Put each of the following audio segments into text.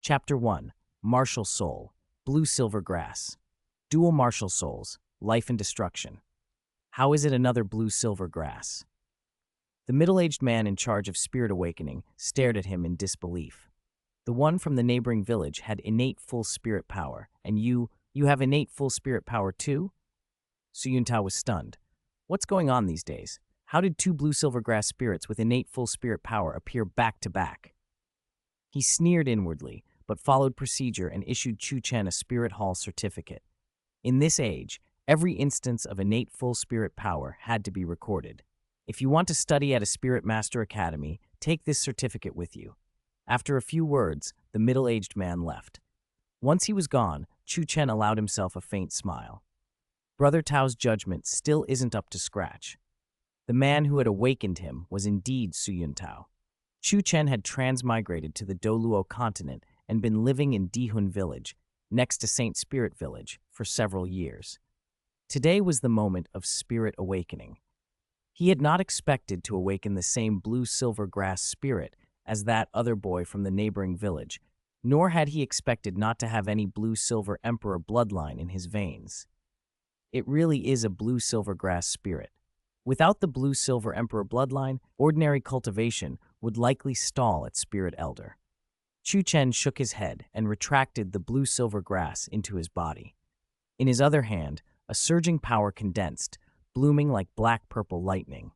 Chapter 1. Martial Soul. Blue-silver grass. Dual martial souls. Life and destruction. How is it another blue-silver grass? The middle-aged man in charge of spirit awakening stared at him in disbelief. The one from the neighboring village had innate full spirit power, and you have innate full spirit power too? Su Yuntao was stunned. What's going on these days? How did two blue-silver grass spirits with innate full spirit power appear back to back? He sneered inwardly, but followed procedure and issued Chu Chen a spirit hall certificate. In this age, every instance of innate full spirit power had to be recorded. If you want to study at a Spirit Master Academy, take this certificate with you. After a few words, the middle-aged man left. Once he was gone, Chu Chen allowed himself a faint smile. Brother Tao's judgment still isn't up to scratch. The man who had awakened him was indeed Su Yuntao. Chu Chen had transmigrated to the Douluo continent and been living in Dihun village, next to Saint Spirit village, for several years. Today was the moment of spirit awakening. He had not expected to awaken the same blue-silver grass spirit as that other boy from the neighboring village, nor had he expected not to have any blue-silver emperor bloodline in his veins. It really is a blue-silver grass spirit. Without the blue-silver emperor bloodline, ordinary cultivation would likely stall at spirit elder. Chu Chen shook his head and retracted the blue-silver grass into his body. In his other hand, a surging power condensed, blooming like black-purple lightning.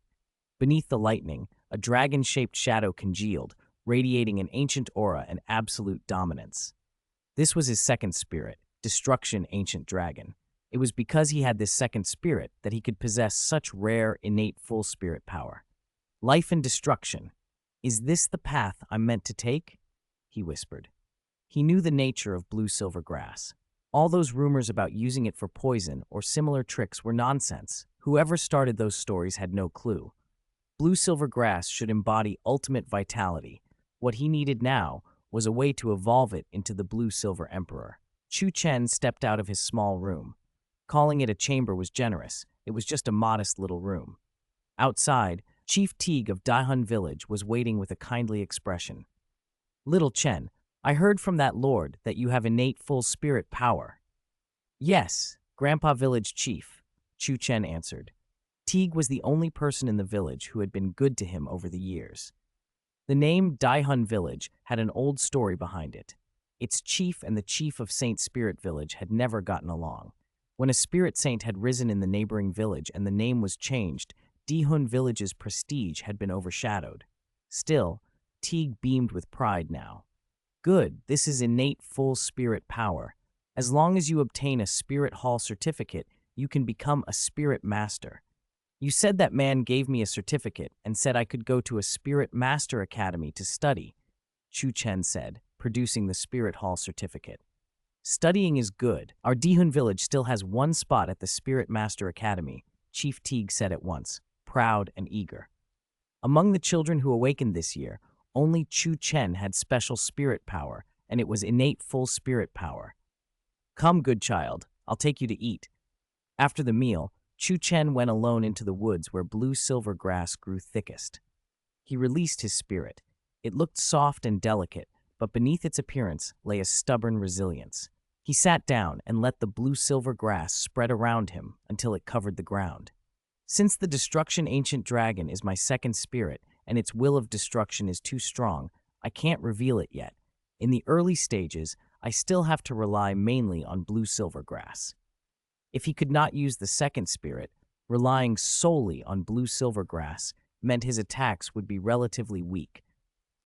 Beneath the lightning, a dragon-shaped shadow congealed, radiating an ancient aura and absolute dominance. This was his second spirit, Destruction Ancient Dragon. It was because he had this second spirit that he could possess such rare, innate full spirit power. Life and destruction. Is this the path I'm meant to take? He whispered. He knew the nature of blue-silver grass. All those rumors about using it for poison or similar tricks were nonsense. Whoever started those stories had no clue. Blue-silver grass should embody ultimate vitality. What he needed now was a way to evolve it into the blue-silver emperor. Chu Chen stepped out of his small room. Calling it a chamber was generous. It was just a modest little room. Outside, Chief Teague of Dihun village was waiting with a kindly expression. Little Chen, I heard from that lord that you have innate full spirit power. Yes, Grandpa Village Chief, Chu Chen answered. Teague was the only person in the village who had been good to him over the years. The name Dihun Village had an old story behind it. Its chief and the chief of Saint Spirit Village had never gotten along. When a spirit saint had risen in the neighboring village and the name was changed, Dihun Village's prestige had been overshadowed. Still, Teague beamed with pride now. Good, this is innate full spirit power. As long as you obtain a Spirit Hall certificate, you can become a Spirit Master. You said that man gave me a certificate and said I could go to a Spirit Master Academy to study, Chu Chen said, producing the Spirit Hall certificate. Studying is good. Our Dihun village still has one spot at the Spirit Master Academy, Chief Teague said at once, proud and eager. Among the children who awakened this year, only Chu Chen had special spirit power, and it was innate full spirit power. Come, good child, I'll take you to eat. After the meal, Chu Chen went alone into the woods where blue-silver grass grew thickest. He released his spirit. It looked soft and delicate, but beneath its appearance lay a stubborn resilience. He sat down and let the blue-silver grass spread around him until it covered the ground. Since the Destruction Ancient Dragon is my second spirit and its will of destruction is too strong, I can't reveal it yet. In the early stages, I still have to rely mainly on blue-silver grass. If he could not use the second spirit, relying solely on blue-silver grass meant his attacks would be relatively weak.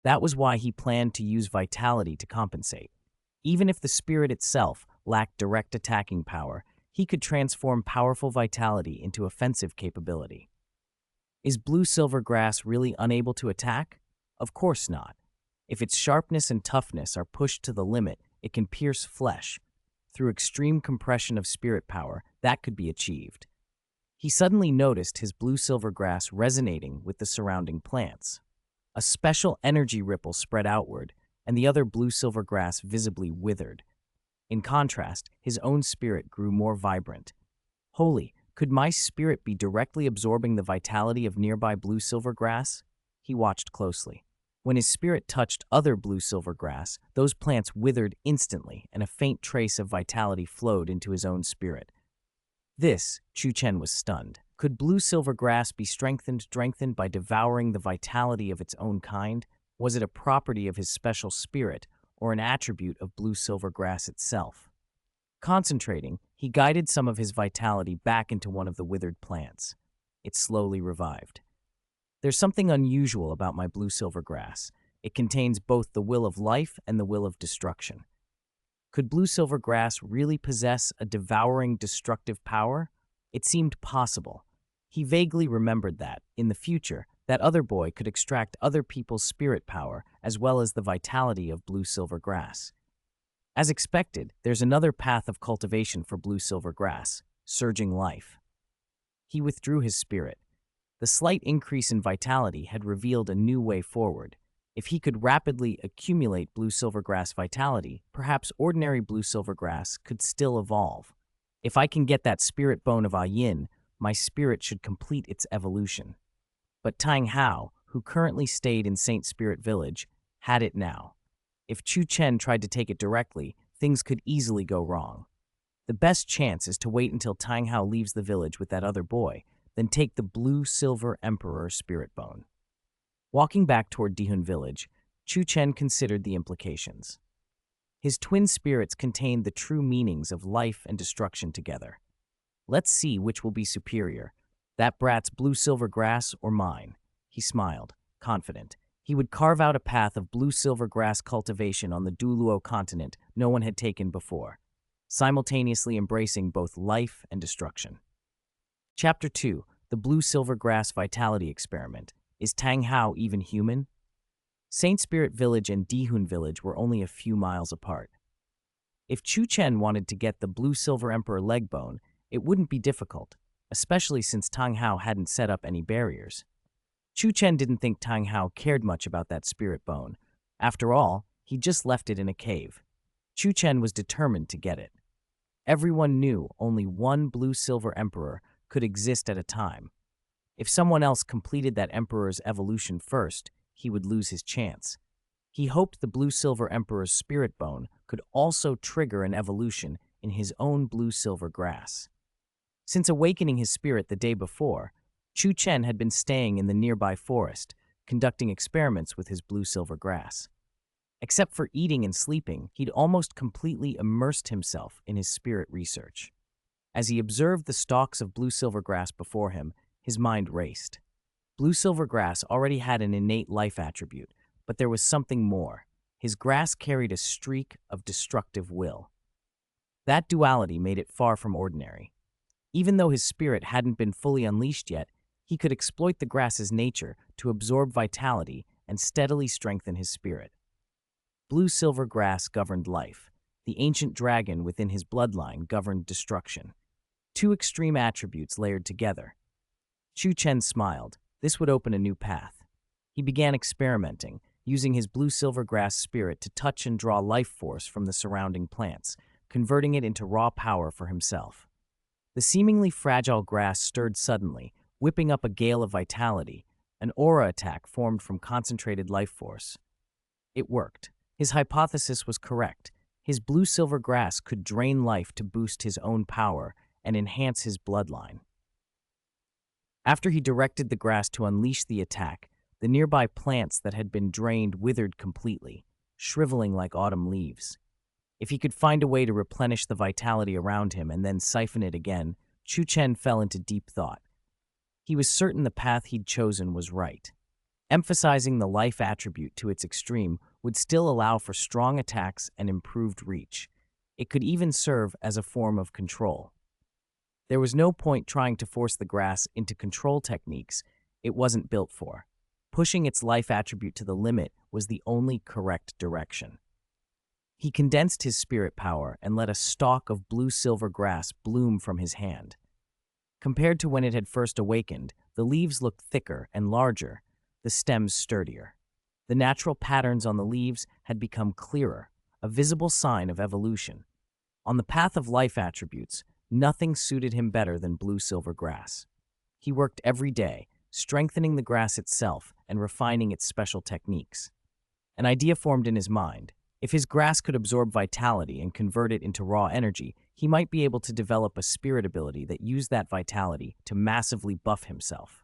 That was why he planned to use vitality to compensate. Even if the spirit itself lacked direct attacking power, he could transform powerful vitality into offensive capability. Is blue-silver grass really unable to attack? Of course not. If its sharpness and toughness are pushed to the limit, it can pierce flesh. Through extreme compression of spirit power, that could be achieved. He suddenly noticed his blue-silver grass resonating with the surrounding plants. A special energy ripple spread outward, and the other blue-silver grass visibly withered. In contrast, his own spirit grew more vibrant. Holy, could my spirit be directly absorbing the vitality of nearby blue-silver grass? He watched closely. When his spirit touched other blue-silver grass, those plants withered instantly and a faint trace of vitality flowed into his own spirit. Chu Chen was stunned. Could blue-silver grass be strengthened by devouring the vitality of its own kind? Was it a property of his special spirit or an attribute of blue-silver grass itself? Concentrating, he guided some of his vitality back into one of the withered plants. It slowly revived. There's something unusual about my blue-silver grass. It contains both the will of life and the will of destruction. Could blue-silver grass really possess a devouring, destructive power? It seemed possible. He vaguely remembered that, in the future, that other boy could extract other people's spirit power as well as the vitality of blue-silver grass. As expected, there's another path of cultivation for blue-silver grass, surging life. He withdrew his spirit. The slight increase in vitality had revealed a new way forward. If he could rapidly accumulate blue-silver grass vitality, perhaps ordinary blue-silver grass could still evolve. If I can get that spirit bone of Yin, my spirit should complete its evolution. But Tang, who currently stayed in Saint Spirit Village, had it now. If Chu Chen tried to take it directly, things could easily go wrong. The best chance is to wait until Tang leaves the village with that other boy, then take the blue-silver Emperor spirit bone. Walking back toward Dihun village, Chu Chen considered the implications. His twin spirits contained the true meanings of life and destruction together. Let's see which will be superior, that brat's blue-silver grass or mine. He smiled, confident. He would carve out a path of blue-silver grass cultivation on the Douluo continent no one had taken before, simultaneously embracing both life and destruction. Chapter 2. The Blue-Silver Grass Vitality Experiment. Is Tang even human? Saint Spirit Village and Dihun Village were only a few miles apart. If Chu Chen wanted to get the blue-silver Emperor leg bone, it wouldn't be difficult, especially since Tang hadn't set up any barriers. Chu Chen didn't think Tang cared much about that spirit bone. After all, he just left it in a cave. Chu Chen was determined to get it. Everyone knew only one blue-silver emperor could exist at a time. If someone else completed that emperor's evolution first, he would lose his chance. He hoped the blue-silver emperor's spirit bone could also trigger an evolution in his own blue-silver grass. Since awakening his spirit the day before, Chu Chen had been staying in the nearby forest, conducting experiments with his blue-silver grass. Except for eating and sleeping, he'd almost completely immersed himself in his spirit research. As he observed the stalks of blue-silver grass before him, his mind raced. Blue-silver grass already had an innate life attribute, but there was something more. His grass carried a streak of destructive will. That duality made it far from ordinary. Even though his spirit hadn't been fully unleashed yet, he could exploit the grass's nature to absorb vitality and steadily strengthen his spirit. Blue-silver grass governed life. The ancient dragon within his bloodline governed destruction. Two extreme attributes layered together. Chu Chen smiled. This would open a new path. He began experimenting, using his blue-silver grass spirit to touch and draw life force from the surrounding plants, converting it into raw power for himself. The seemingly fragile grass stirred suddenly, whipping up a gale of vitality. An aura attack formed from concentrated life force. It worked. His hypothesis was correct. His blue-silver grass could drain life to boost his own power and enhance his bloodline. After he directed the grass to unleash the attack, the nearby plants that had been drained withered completely, shriveling like autumn leaves. If he could find a way to replenish the vitality around him and then siphon it again, Chu Chen fell into deep thought. He was certain the path he'd chosen was right. Emphasizing the life attribute to its extreme would still allow for strong attacks and improved reach. It could even serve as a form of control. There was no point trying to force the grass into control techniques it wasn't built for. Pushing its life attribute to the limit was the only correct direction. He condensed his spirit power and let a stalk of blue-silver grass bloom from his hand. Compared to when it had first awakened, the leaves looked thicker and larger, the stems sturdier. The natural patterns on the leaves had become clearer, a visible sign of evolution. On the path of life attributes, nothing suited him better than blue-silver grass. He worked every day, strengthening the grass itself and refining its special techniques. An idea formed in his mind. If his grass could absorb vitality and convert it into raw energy, he might be able to develop a spirit ability that used that vitality to massively buff himself.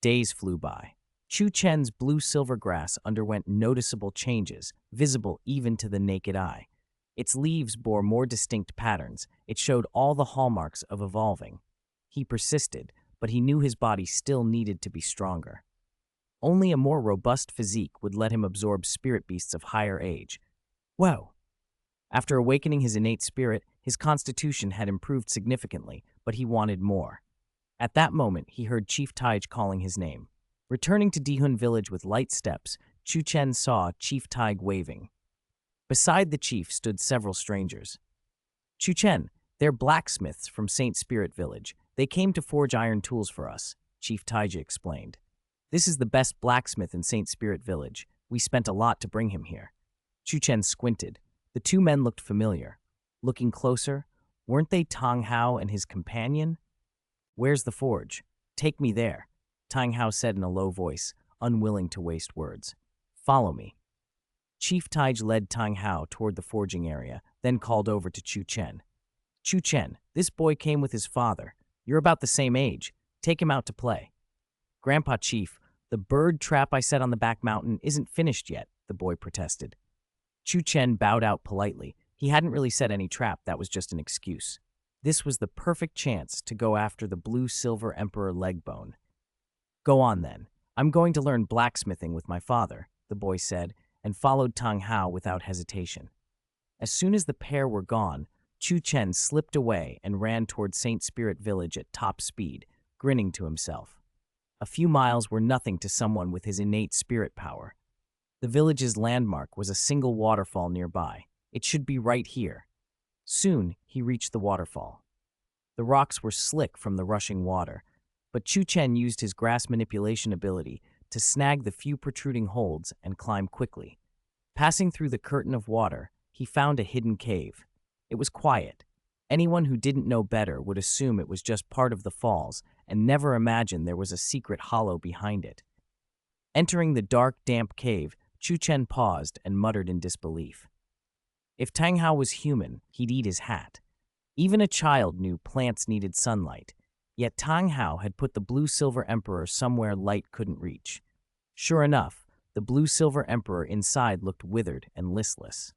Days flew by. Chu Chen's blue-silver grass underwent noticeable changes, visible even to the naked eye. Its leaves bore more distinct patterns. It showed all the hallmarks of evolving. He persisted, but he knew his body still needed to be stronger. Only a more robust physique would let him absorb spirit beasts of higher age. Whoa! After awakening his innate spirit, his constitution had improved significantly, but he wanted more. At that moment, he heard Chief Taij calling his name. Returning to Dihun village with light steps, Chu Chen saw Chief Taij waving. Beside the chief stood several strangers. Chu Chen, they're blacksmiths from Saint Spirit village. They came to forge iron tools for us, Chief Taij explained. This is the best blacksmith in Saint Spirit village. We spent a lot to bring him here. Chu Chen squinted. The two men looked familiar. Looking closer, weren't they Tang Hao and his companion? Where's the forge? Take me there, Tang Hao said in a low voice, unwilling to waste words. Follow me. Chief Taij led Tang Hao toward the forging area, then called over to Chu Chen. Chu Chen, this boy came with his father. You're about the same age. Take him out to play. Grandpa Chief, the bird trap I set on the back mountain isn't finished yet, the boy protested. Chu Chen bowed out politely. He hadn't really set any trap, that was just an excuse. This was the perfect chance to go after the blue-silver emperor leg bone. Go on then. I'm going to learn blacksmithing with my father, the boy said, and followed Tang Hao without hesitation. As soon as the pair were gone, Chu Chen slipped away and ran toward Saint Spirit village at top speed, grinning to himself. A few miles were nothing to someone with his innate spirit power. The village's landmark was a single waterfall nearby. It should be right here. Soon, he reached the waterfall. The rocks were slick from the rushing water, but Chu Chen used his grass manipulation ability to snag the few protruding holds and climb quickly. Passing through the curtain of water, he found a hidden cave. It was quiet. Anyone who didn't know better would assume it was just part of the falls and never imagine there was a secret hollow behind it. Entering the dark, damp cave, Chu Chen paused and muttered in disbelief. If Tang Hao was human, he'd eat his hat. Even a child knew plants needed sunlight, yet Tang Hao had put the blue-silver emperor somewhere light couldn't reach. Sure enough, the blue-silver emperor inside looked withered and listless.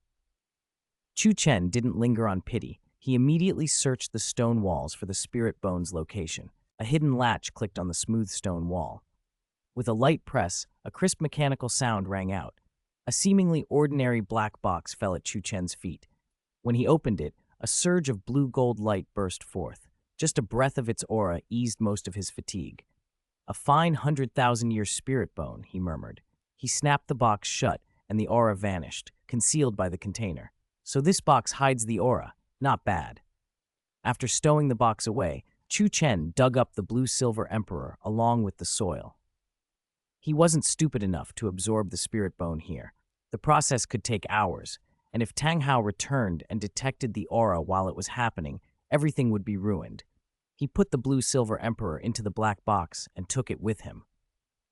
Chu Chen didn't linger on pity. He immediately searched the stone walls for the spirit bone's location. A hidden latch clicked on the smooth stone wall. With a light press, a crisp mechanical sound rang out. A seemingly ordinary black box fell at Chu Chen's feet. When he opened it, a surge of blue-gold light burst forth. Just a breath of its aura eased most of his fatigue. A fine 100,000-year spirit bone, he murmured. He snapped the box shut, and the aura vanished, concealed by the container. So this box hides the aura. Not bad. After stowing the box away, Chu Chen dug up the blue-silver emperor along with the soil. He wasn't stupid enough to absorb the spirit bone here. The process could take hours, and if Tang Hao returned and detected the aura while it was happening, everything would be ruined. He put the blue-silver emperor into the black box and took it with him.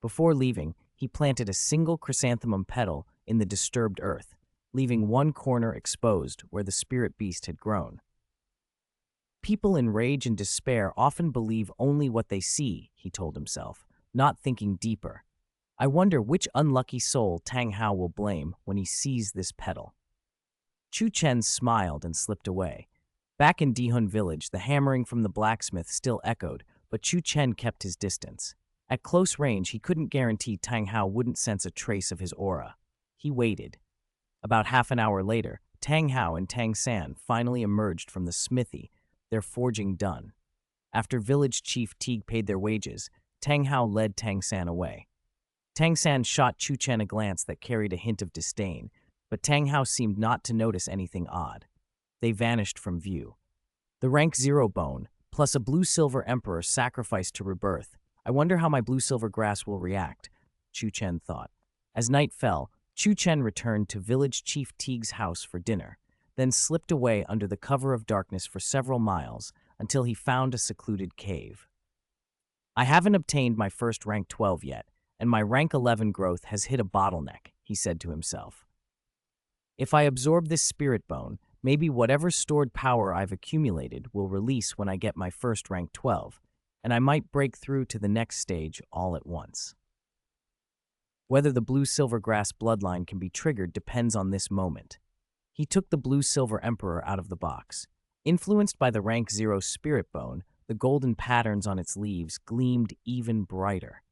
Before leaving, he planted a single chrysanthemum petal in the disturbed earth, leaving one corner exposed where the spirit beast had grown. People in rage and despair often believe only what they see, he told himself, not thinking deeper. I wonder which unlucky soul Tang Hao will blame when he sees this petal. Chu Chen smiled and slipped away. Back in Dihun village, the hammering from the blacksmith still echoed, but Chu Chen kept his distance. At close range, he couldn't guarantee Tang Hao wouldn't sense a trace of his aura. He waited. About half an hour later, Tang Hao and Tang San finally emerged from the smithy, their forging done. After village chief Teague paid their wages, Tang Hao led Tang San away. Tang San shot Chu Chen a glance that carried a hint of disdain, but Tang Hao seemed not to notice anything odd. They vanished from view. The rank 0 bone, plus a blue-silver emperor sacrificed to rebirth. I wonder how my blue-silver grass will react, Chu Chen thought. As night fell, Chu Chen returned to village chief Teague's house for dinner, then slipped away under the cover of darkness for several miles until he found a secluded cave. I haven't obtained my first rank 12 yet, and my rank 11 growth has hit a bottleneck, he said to himself. If I absorb this spirit bone, maybe whatever stored power I've accumulated will release when I get my first rank 12, and I might break through to the next stage all at once. Whether the blue-silver grass bloodline can be triggered depends on this moment. He took the blue-silver emperor out of the box. Influenced by the rank 0 spirit bone, the golden patterns on its leaves gleamed even brighter.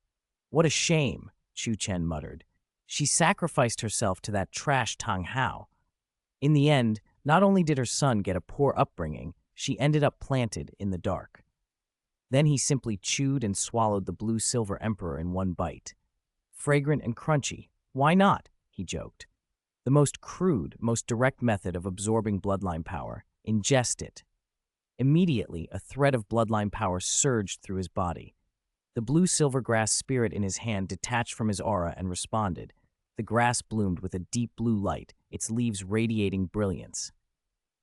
What a shame, Chu Chen muttered. She sacrificed herself to that trash Tang Hao. In the end, not only did her son get a poor upbringing, she ended up planted in the dark. Then he simply chewed and swallowed the blue-silver emperor in one bite. Fragrant and crunchy. Why not? He joked. The most crude, most direct method of absorbing bloodline power. Ingest it. Immediately, a thread of bloodline power surged through his body. The blue-silver grass spirit in his hand detached from his aura and responded. The grass bloomed with a deep blue light, its leaves radiating brilliance.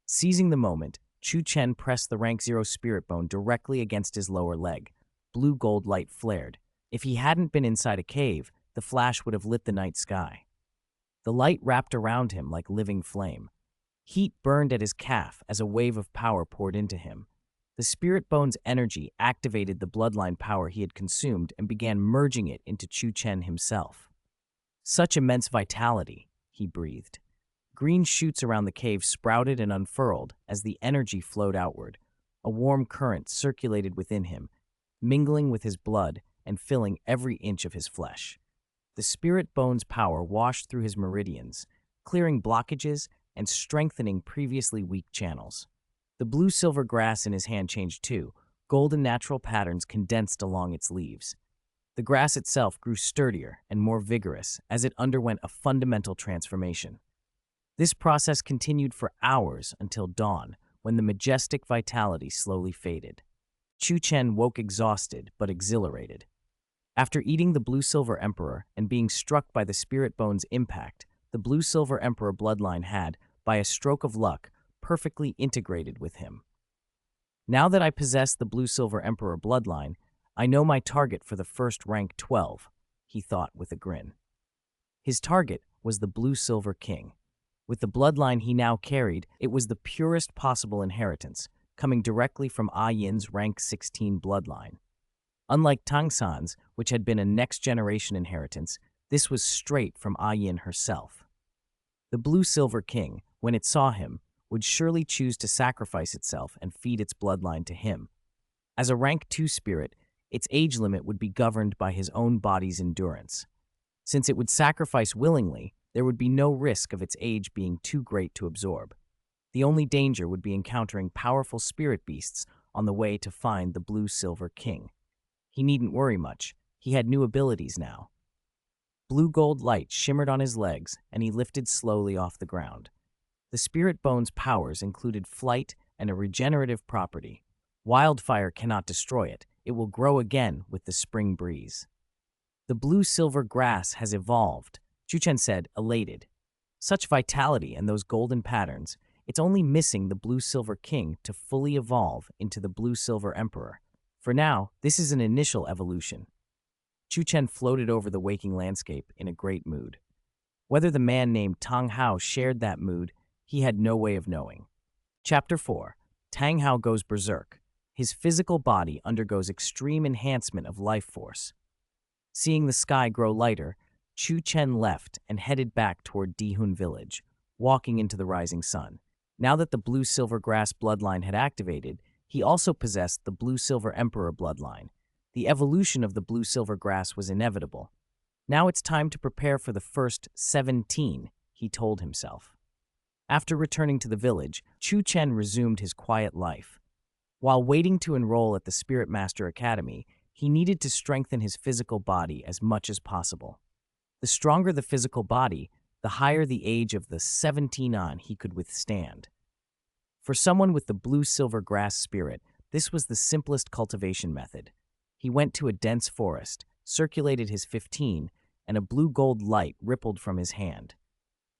Seizing the moment, Chu Chen pressed the rank 0 spirit bone directly against his lower leg. Blue-gold light flared. If he hadn't been inside a cave, the flash would have lit the night sky. The light wrapped around him like living flame. Heat burned at his calf as a wave of power poured into him. The spirit bone's energy activated the bloodline power he had consumed and began merging it into Chu Chen himself. Such immense vitality, he breathed. Green shoots around the cave sprouted and unfurled as the energy flowed outward. A warm current circulated within him, mingling with his blood and filling every inch of his flesh. The spirit bone's power washed through his meridians, clearing blockages and strengthening previously weak channels. The blue-silver grass in his hand changed too. Golden natural patterns condensed along its leaves. The grass itself grew sturdier and more vigorous as it underwent a fundamental transformation. This process continued for hours until dawn, when the majestic vitality slowly faded. Chu Chen woke exhausted but exhilarated. After eating the blue-silver emperor and being struck by the spirit bone's impact, the blue-silver emperor bloodline had, by a stroke of luck, perfectly integrated with him. Now that I possess the blue-silver emperor bloodline, I know my target for the first rank 12, he thought with a grin. His target was the blue-silver king. With the bloodline he now carried, it was the purest possible inheritance, coming directly from Yin's rank 16 bloodline. Unlike Tang San's, which had been a next-generation inheritance, this was straight from Yin herself. The blue-silver king, when it saw him, would surely choose to sacrifice itself and feed its bloodline to him. As a rank 2 spirit, its age limit would be governed by his own body's endurance. Since it would sacrifice willingly, there would be no risk of its age being too great to absorb. The only danger would be encountering powerful spirit beasts on the way to find the blue-silver king. He needn't worry much. He had new abilities now. Blue-gold light shimmered on his legs, and he lifted slowly off the ground. The spirit bone's powers included flight and a regenerative property. Wildfire cannot destroy it. It will grow again with the spring breeze. The blue-silver grass has evolved, Chu Chen said, elated. Such vitality and those golden patterns, it's only missing the blue-silver king to fully evolve into the blue-silver emperor. For now, this is an initial evolution. Chu Chen floated over the waking landscape in a great mood. Whether the man named Tang Hao shared that mood, he had no way of knowing. Chapter 4. Tang Hao goes berserk. His physical body undergoes extreme enhancement of life force. Seeing the sky grow lighter, Chu Chen left and headed back toward Dihun village, walking into the rising sun. Now that the blue-silver grass bloodline had activated, he also possessed the blue-silver emperor bloodline. The evolution of the blue-silver grass was inevitable. Now it's time to prepare for the first 17, he told himself. After returning to the village, Chu Chen resumed his quiet life. While waiting to enroll at the Spirit Master Academy, he needed to strengthen his physical body as much as possible. The stronger the physical body, the higher the age of the 17 on he could withstand. For someone with the blue-silver grass spirit, this was the simplest cultivation method. He went to a dense forest, circulated his 15, and a blue-gold light rippled from his hand.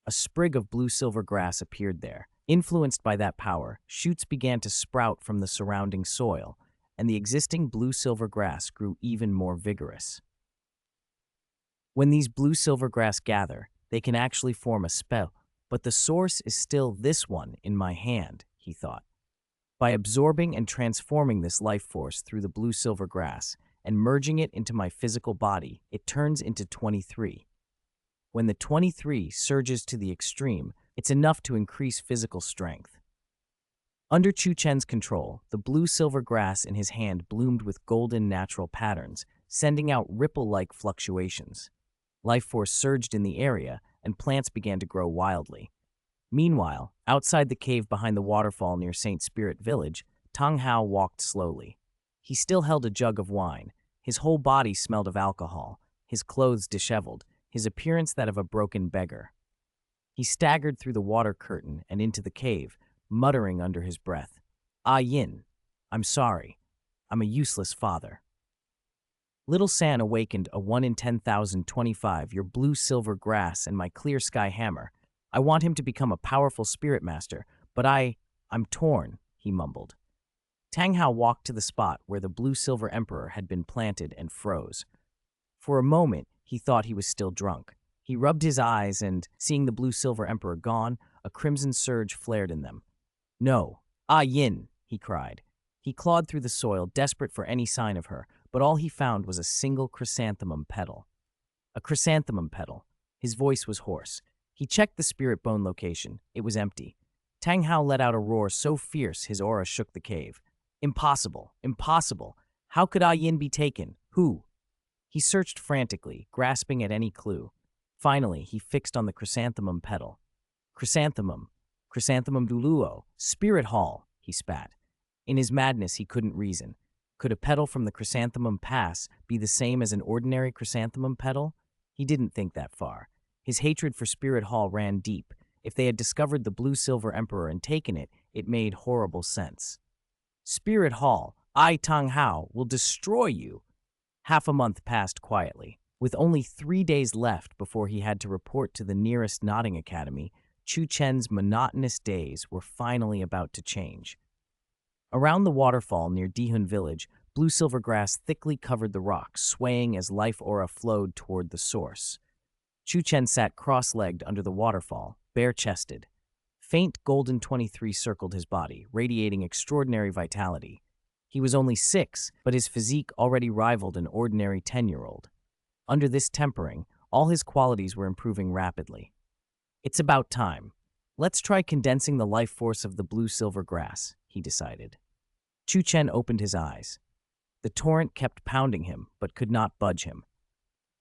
A sprig of blue-silver grass appeared there. Influenced by that power, shoots began to sprout from the surrounding soil, and the existing blue-silver grass grew even more vigorous. When these blue-silver grass gather, they can actually form a spell, but the source is still this one in my hand, he thought. By absorbing and transforming this life force through the blue-silver grass and merging it into my physical body, it turns into 23. When the 23 surges to the extreme, it's enough to increase physical strength. Under Chu Chen's control, the blue-silver grass in his hand bloomed with golden natural patterns, sending out ripple-like fluctuations. Life force surged in the area, and plants began to grow wildly. Meanwhile, outside the cave behind the waterfall near St. Spirit Village, Tang walked slowly. He still held a jug of wine. His whole body smelled of alcohol, his clothes disheveled, his appearance that of a broken beggar. He staggered through the water curtain and into the cave, muttering under his breath, "Ah Yin, I'm sorry. I'm a useless father." Little San awakened a 1 in 10,025, your blue-silver grass and my clear sky hammer. I want him to become a powerful spirit master, but I'm torn, he mumbled. Tang walked to the spot where the blue-silver emperor had been planted and froze. For a moment, he thought he was still drunk. He rubbed his eyes and, seeing the blue-silver emperor gone, a crimson surge flared in them. "No, Ah Yin," he cried. He clawed through the soil, desperate for any sign of her, but all he found was a single chrysanthemum petal. A chrysanthemum petal. His voice was hoarse. He checked the spirit bone location. It was empty. Tang let out a roar so fierce his aura shook the cave. "Impossible! Impossible! How could Ah Yin be taken? Who?" He searched frantically, grasping at any clue. Finally, he fixed on the chrysanthemum petal. "Chrysanthemum. Chrysanthemum Douluo. Spirit Hall," he spat. In his madness, he couldn't reason. Could a petal from the chrysanthemum pass be the same as an ordinary chrysanthemum petal? He didn't think that far. His hatred for Spirit Hall ran deep. If they had discovered the blue-silver emperor and taken it, it made horrible sense. "Spirit Hall, I, Tang will destroy you." Half a month passed quietly. With only 3 days left before he had to report to the nearest nodding academy, Chu Chen's monotonous days were finally about to change. Around the waterfall near Dihun village, blue-silver grass thickly covered the rocks, swaying as life aura flowed toward the source. Chu Chen sat cross-legged under the waterfall, bare-chested. Faint golden 23 circled his body, radiating extraordinary vitality. He was only 6, but his physique already rivaled an ordinary 10-year-old. Under this tempering, all his qualities were improving rapidly. "It's about time. Let's try condensing the life force of the blue-silver grass," he decided. Chu Chen opened his eyes. The torrent kept pounding him, but could not budge him.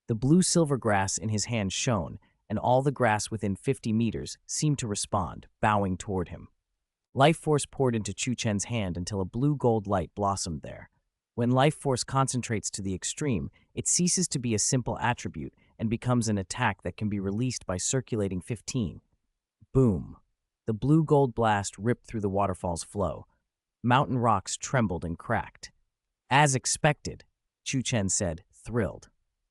The blue-silver grass in his hand shone, and all the grass within 50 meters seemed to respond, bowing toward him. Life force poured into Chu Chen's hand until a blue-gold light blossomed there. When life force concentrates to the extreme, it ceases to be a simple attribute and becomes an attack that can be released by circulating 15. Boom! The blue-gold blast ripped through the waterfall's flow. Mountain rocks trembled and cracked. "As expected," Chu Chen said, thrilled.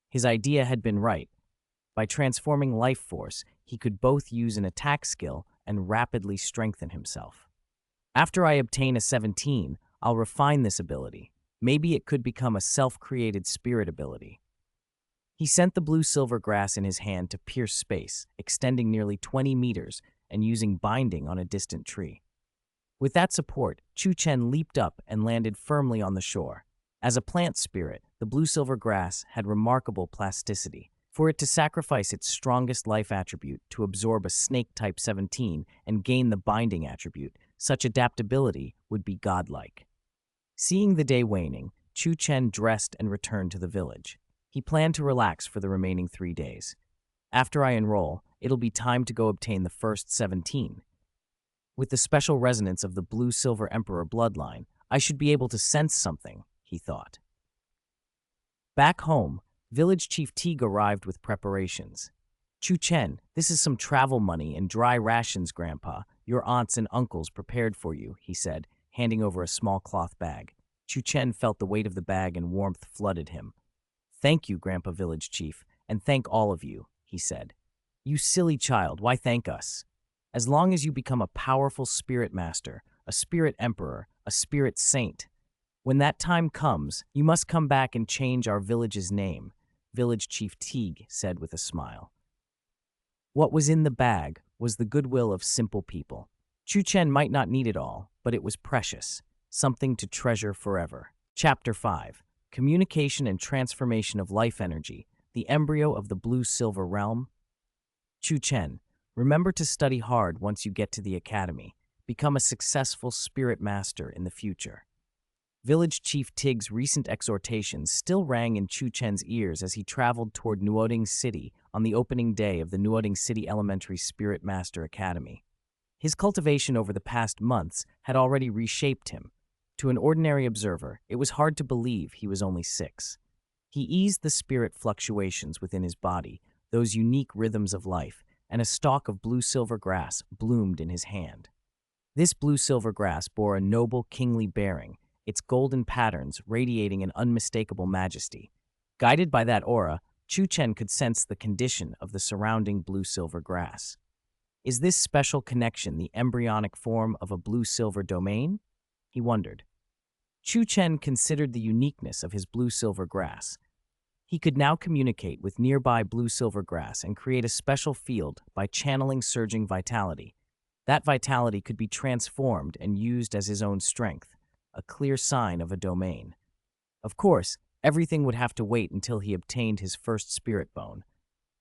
His idea had been right. By transforming life force, he could both use an attack skill and rapidly strengthen himself. "After I obtain a 17, I'll refine this ability. Maybe it could become a self-created spirit ability." He sent the blue-silver grass in his hand to pierce space, extending nearly 20 meters and using binding on a distant tree. With that support, Chu Chen leaped up and landed firmly on the shore. As a plant spirit, the blue-silver grass had remarkable plasticity. For it to sacrifice its strongest life attribute to absorb a snake-type 17 and gain the binding attribute, such adaptability would be godlike. Seeing the day waning, Chu Chen dressed and returned to the village. He planned to relax for the remaining 3 days. "After I enroll, it'll be time to go obtain the first 17. With the special resonance of the blue-silver emperor bloodline, I should be able to sense something," he thought. Back home, village chief Teague arrived with preparations. "Chu Chen, this is some travel money and dry rations, Grandpa. Your aunts and uncles prepared for you," he said, handing over a small cloth bag. Chu Chen felt the weight of the bag and warmth flooded him. "Thank you, Grandpa Village Chief, and thank all of you," he said. "You silly child, why thank us? As long as you become a powerful spirit master, a spirit emperor, a spirit saint. When that time comes, you must come back and change our village's name," Village Chief Teague said with a smile. What was in the bag was the goodwill of simple people. Chu Chen might not need it all, but it was precious, something to treasure forever. Chapter 5. Communication and Transformation of Life Energy, the Embryo of the Blue-Silver Realm. Chu Chen, remember to study hard once you get to the academy. Become a successful spirit master in the future. Village Chief Tig's recent exhortations still rang in Chu Chen's ears as he traveled toward Nuoding City on the opening day of the Nuoding City Elementary Spirit Master Academy. His cultivation over the past months had already reshaped him. To an ordinary observer, it was hard to believe he was only 6. He eased the spirit fluctuations within his body, those unique rhythms of life, and a stalk of blue-silver grass bloomed in his hand. This blue-silver grass bore a noble, kingly bearing, its golden patterns radiating an unmistakable majesty. Guided by that aura, Chu Chen could sense the condition of the surrounding blue-silver grass. Is this special connection the embryonic form of a blue-silver domain? He wondered. Chu Chen considered the uniqueness of his blue-silver grass. He could now communicate with nearby blue-silver grass and create a special field by channeling surging vitality. That vitality could be transformed and used as his own strength, a clear sign of a domain. Of course, everything would have to wait until he obtained his first spirit bone.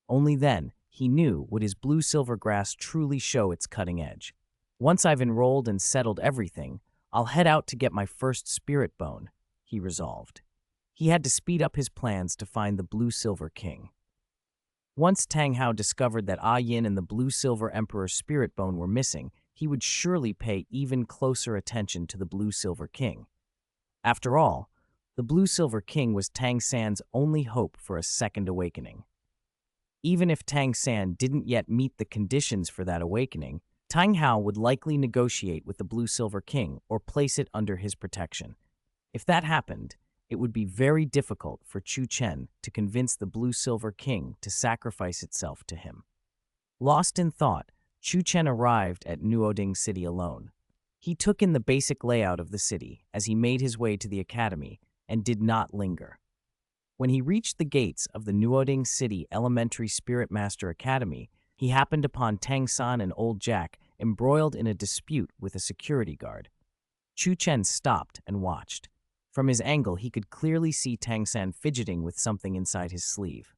Only then, he knew, would his blue-silver grass truly show its cutting edge. Once I've enrolled and settled everything, I'll head out to get my first spirit bone, he resolved. He had to speed up his plans to find the blue-silver king. Once Tang Hao discovered that Yin and the blue-silver emperor's spirit bone were missing, he would surely pay even closer attention to the blue-silver king. After all, the blue-silver king was Tang San's only hope for a second awakening. Even if Tang San didn't yet meet the conditions for that awakening, Tang Hao would likely negotiate with the blue-silver king or place it under his protection. If that happened, it would be very difficult for Chu Chen to convince the blue-silver king to sacrifice itself to him. Lost in thought, Chu Chen arrived at Nuoding City alone. He took in the basic layout of the city as he made his way to the academy and did not linger. When he reached the gates of the Nuoding City Elementary Spirit Master Academy, he happened upon Tang San and Old Jack embroiled in a dispute with a security guard. Chu Chen stopped and watched. From his angle, he could clearly see Tang San fidgeting with something inside his sleeve.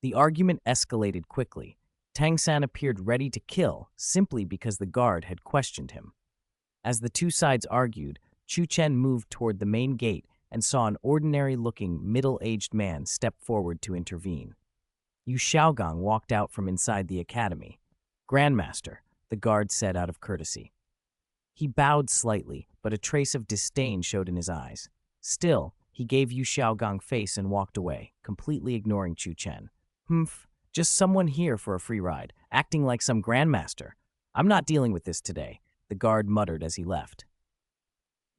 The argument escalated quickly. Tang San appeared ready to kill simply because the guard had questioned him. As the two sides argued, Chu Chen moved toward the main gate and saw an ordinary-looking, middle-aged man step forward to intervene. Xiaogang walked out from inside the academy. "Grandmaster," the guard said out of courtesy. He bowed slightly, but a trace of disdain showed in his eyes. Still, he gave Xiaogang face and walked away, completely ignoring Chu Chen. "Humph, just someone here for a free ride, acting like some grandmaster. I'm not dealing with this today," the guard muttered as he left.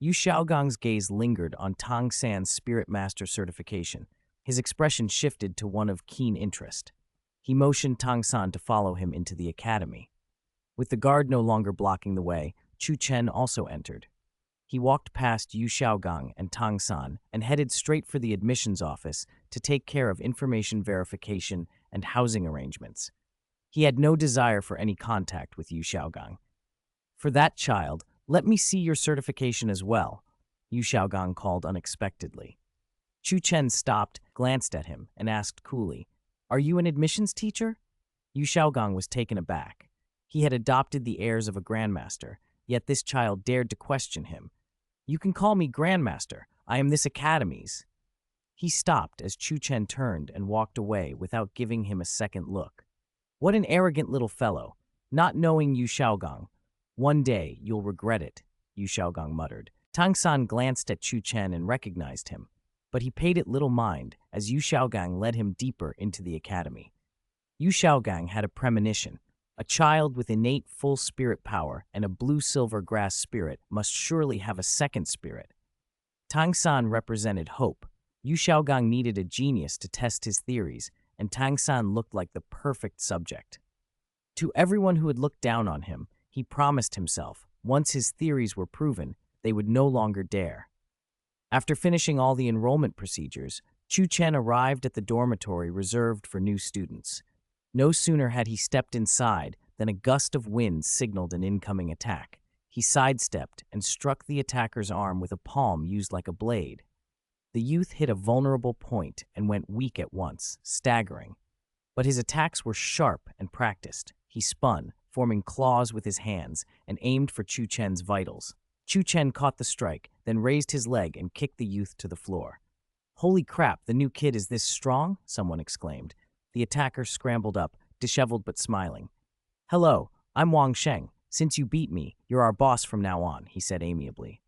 Xiaogang's gaze lingered on Tang San's Spirit Master certification. His expression shifted to one of keen interest. He motioned Tang San to follow him into the academy. With the guard no longer blocking the way, Chu Chen also entered. He walked past Xiaogang and Tang San and headed straight for the admissions office to take care of information verification and housing arrangements. He had no desire for any contact with Xiaogang. "For that child, let me see your certification as well," Xiaogang called unexpectedly. Chu Chen stopped, glanced at him, and asked coolly, "Are you an admissions teacher?" Xiaogang was taken aback. He had adopted the airs of a grandmaster, yet this child dared to question him. "You can call me grandmaster. I am this academy's." He stopped as Chu Chen turned and walked away without giving him a second look. "What an arrogant little fellow, not knowing Xiaogang. One day you'll regret it," Xiaogang muttered. Tang San glanced at Chu Chen and recognized him, but he paid it little mind as Xiaogang led him deeper into the academy. Xiaogang had a premonition. A child with innate full spirit power and a blue-silver grass spirit must surely have a second spirit. Tang San represented hope. Xiaogang needed a genius to test his theories, and Tang San looked like the perfect subject. To everyone who had looked down on him, he promised himself, once his theories were proven, they would no longer dare. After finishing all the enrollment procedures, Chu Chen arrived at the dormitory reserved for new students. No sooner had he stepped inside than a gust of wind signaled an incoming attack. He sidestepped and struck the attacker's arm with a palm used like a blade. The youth hit a vulnerable point and went weak at once, staggering. But his attacks were sharp and practiced. He spun, forming claws with his hands, and aimed for Chu Chen's vitals. Chu Chen caught the strike, then raised his leg and kicked the youth to the floor. "Holy crap, the new kid is this strong?" someone exclaimed. The attacker scrambled up, disheveled but smiling. "Hello, I'm Wang Sheng. Since you beat me, you're our boss from now on," he said amiably.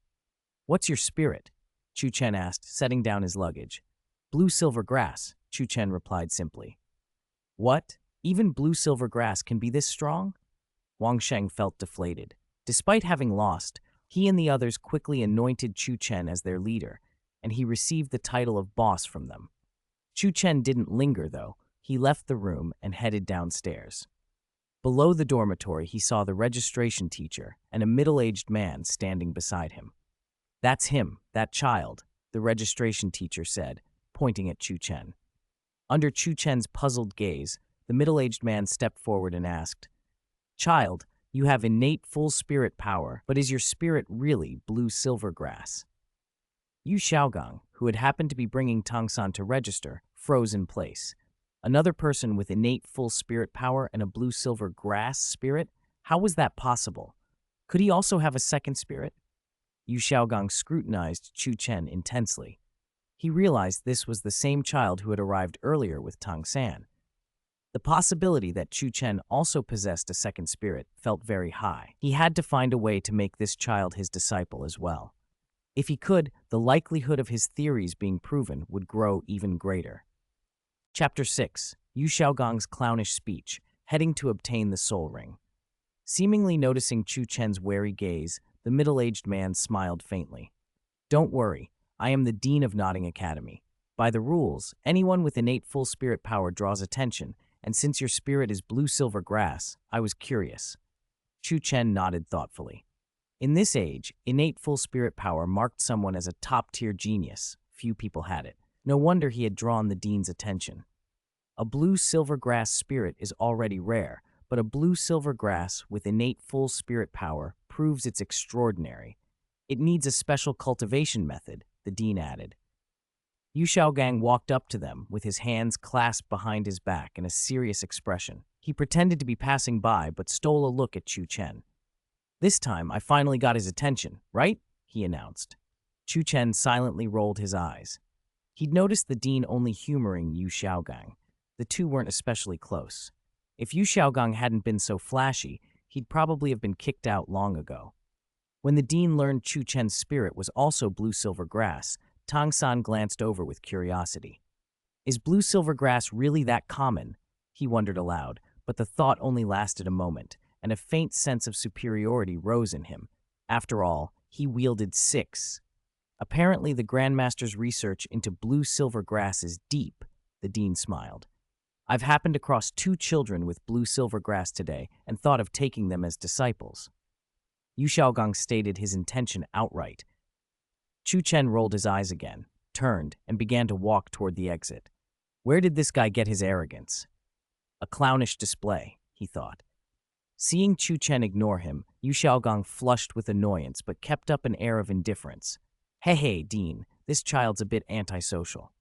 "What's your spirit?" Chu Chen asked, setting down his luggage. "Blue silver grass," Chu Chen replied simply. "What? Even blue silver grass can be this strong?" Wang Sheng felt deflated. Despite having lost, he and the others quickly anointed Chu Chen as their leader, and he received the title of boss from them. Chu Chen didn't linger, though. He left the room and headed downstairs. Below the dormitory, he saw the registration teacher and a middle-aged man standing beside him. "That's him, that child," the registration teacher said, pointing at Chu Chen. Under Chu Chen's puzzled gaze, the middle-aged man stepped forward and asked, "Child, you have innate full spirit power, but is your spirit really blue silver grass?" Xiaogang, who had happened to be bringing Tang to register, froze in place. Another person with innate full spirit power and a blue silver grass spirit? How was that possible? Could he also have a second spirit? Xiaogang scrutinized Chu Chen intensely. He realized this was the same child who had arrived earlier with Tang San. The possibility that Chu Chen also possessed a second spirit felt very high. He had to find a way to make this child his disciple as well. If he could, the likelihood of his theories being proven would grow even greater. Chapter 6. Xiaogang's clownish speech, heading to obtain the soul ring. Seemingly noticing Chu Chen's wary gaze, the middle-aged man smiled faintly. "Don't worry, I am the Dean of Nodding Academy. By the rules, anyone with innate full spirit power draws attention, and since your spirit is blue silver grass, I was curious." Chu Chen nodded thoughtfully. In this age, innate full spirit power marked someone as a top-tier genius. Few people had it. No wonder he had drawn the dean's attention. A blue silver grass spirit is already rare, but a blue silver grass with innate full spirit power proves it's extraordinary. It needs a special cultivation method, the dean added. Xiaogang walked up to them with his hands clasped behind his back and a serious expression. He pretended to be passing by but stole a look at Chu Chen. "This time, I finally got his attention, right?" he announced. Chu Chen silently rolled his eyes. He'd noticed the dean only humoring Xiaogang. The two weren't especially close. If Xiaogang hadn't been so flashy, he'd probably have been kicked out long ago. When the dean learned Chu Chen's spirit was also blue-silver grass, Tang San glanced over with curiosity. "Is blue-silver grass really that common?" he wondered aloud, but the thought only lasted a moment, and a faint sense of superiority rose in him. After all, he wielded 6. Apparently, the Grandmaster's research into blue-silver grass is deep, the dean smiled. "I've happened across 2 children with blue-silver grass today and thought of taking them as disciples." Xiaogang stated his intention outright. Chu Chen rolled his eyes again, turned, and began to walk toward the exit. Where did this guy get his arrogance? A clownish display, he thought. Seeing Chu Chen ignore him, Xiaogang flushed with annoyance but kept up an air of indifference. Hey, Dean, this child's a bit antisocial."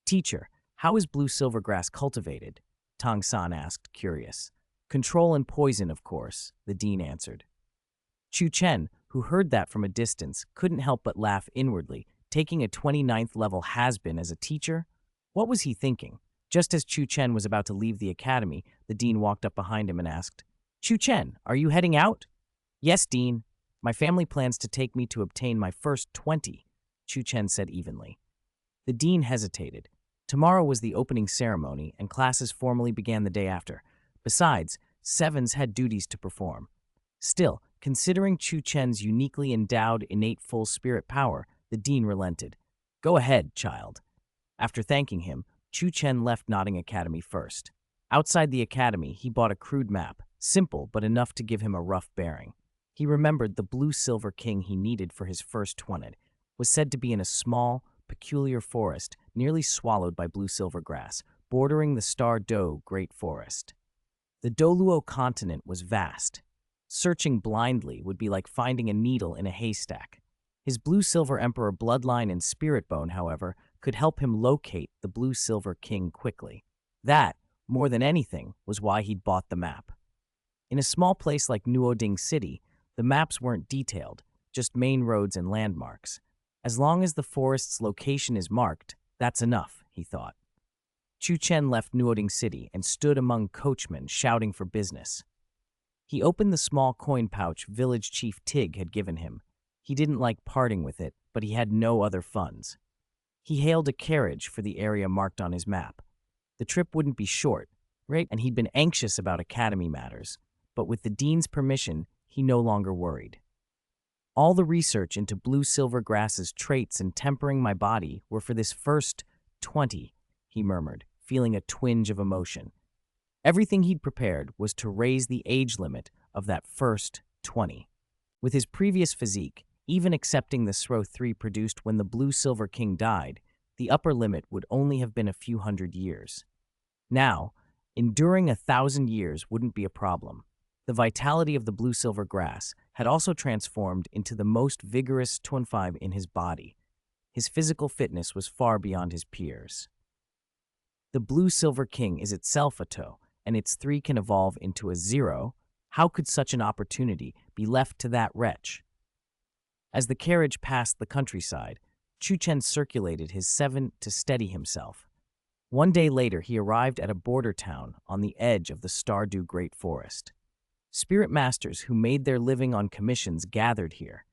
"Teacher, how is blue silvergrass cultivated?" Tang San asked, curious. "Control and poison, of course," the dean answered. Chu Chen, who heard that from a distance, couldn't help but laugh inwardly. Taking a 29th level has-been as a teacher? What was he thinking? Just as Chu Chen was about to leave the academy, the dean walked up behind him and asked, "Chu Chen, are you heading out?" "Yes, Dean. My family plans to take me to obtain my first 20, Chu Chen said evenly. The dean hesitated. Tomorrow was the opening ceremony, and classes formally began the day after. Besides, Sevens had duties to perform. Still, considering Chu Chen's uniquely endowed innate full spirit power, the dean relented. "Go ahead, child." After thanking him, Chu Chen left Nodding Academy first. Outside the academy, he bought a crude map, simple but enough to give him a rough bearing. He remembered the blue-silver king he needed for his first 20 was said to be in a small, peculiar forest nearly swallowed by blue-silver grass, bordering the Douluo Great Forest. The Douluo continent was vast. Searching blindly would be like finding a needle in a haystack. His blue-silver emperor bloodline and spirit bone, however, could help him locate the blue-silver king quickly. That, more than anything, was why he'd bought the map. In a small place like Nuoding City, the maps weren't detailed, just main roads and landmarks. As long as the forest's location is marked, that's enough, he thought. Chu Chen left Nuoding City and stood among coachmen shouting for business. He opened the small coin pouch village chief Tig had given him. He didn't like parting with it, but he had no other funds. He hailed a carriage for the area marked on his map. The trip wouldn't be short, right? And he'd been anxious about academy matters, but with the dean's permission, he no longer worried. All the research into blue-silver grass's traits and tempering my body were for this first 20, he murmured, feeling a twinge of emotion. Everything he'd prepared was to raise the age limit of that first 20. With his previous physique, even accepting the Sro 3 produced when the blue-silver king died, the upper limit would only have been a few hundred years. Now, enduring 1,000 years wouldn't be a problem. The vitality of the blue-silver grass had also transformed into the most vigorous 25 in his body. His physical fitness was far beyond his peers. The blue-silver king is itself a toe, and its 3 can evolve into a 0. How could such an opportunity be left to that wretch? As the carriage passed the countryside, Chu Chen circulated his 7 to steady himself. One day later, he arrived at a border town on the edge of the Stardew Great Forest. Spirit masters who made their living on commissions gathered here.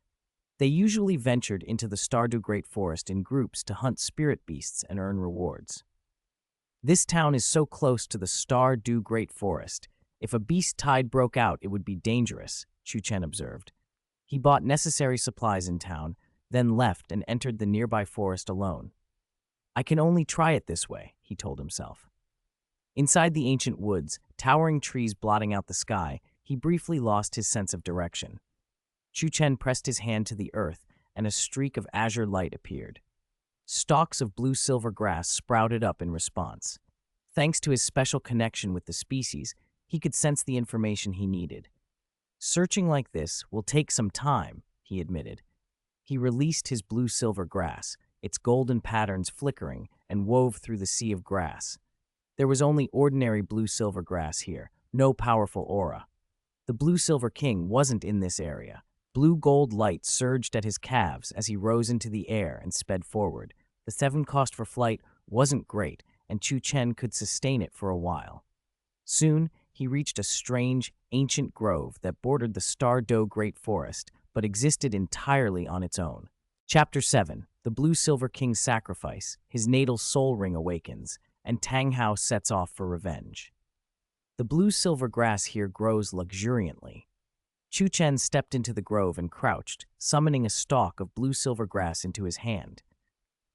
They usually ventured into the Stardew Great Forest in groups to hunt spirit beasts and earn rewards. This town is so close to the Stardew Great Forest. If a beast tide broke out, it would be dangerous, Chu Chen observed. He bought necessary supplies in town, then left and entered the nearby forest alone. I can only try it this way, he told himself. Inside the ancient woods, towering trees blotting out the sky, he briefly lost his sense of direction. Chu Chen pressed his hand to the earth, and a streak of azure light appeared. Stalks of blue-silver grass sprouted up in response. Thanks to his special connection with the species, he could sense the information he needed. Searching like this will take some time, he admitted. He released his blue-silver grass, its golden patterns flickering, and wove through the sea of grass. There was only ordinary blue-silver grass here, no powerful aura. The blue-silver king wasn't in this area. Blue-gold light surged at his calves as he rose into the air and sped forward. The 7 cost for flight wasn't great, and Chu Chen could sustain it for a while. Soon, he reached a strange, ancient grove that bordered the Stardew Great Forest, but existed entirely on its own. Chapter 7. The Blue-Silver King's Sacrifice, his natal soul ring awakens, and Tang Hao sets off for revenge. The blue-silver grass here grows luxuriantly. Chu Chen stepped into the grove and crouched, summoning a stalk of blue-silver grass into his hand.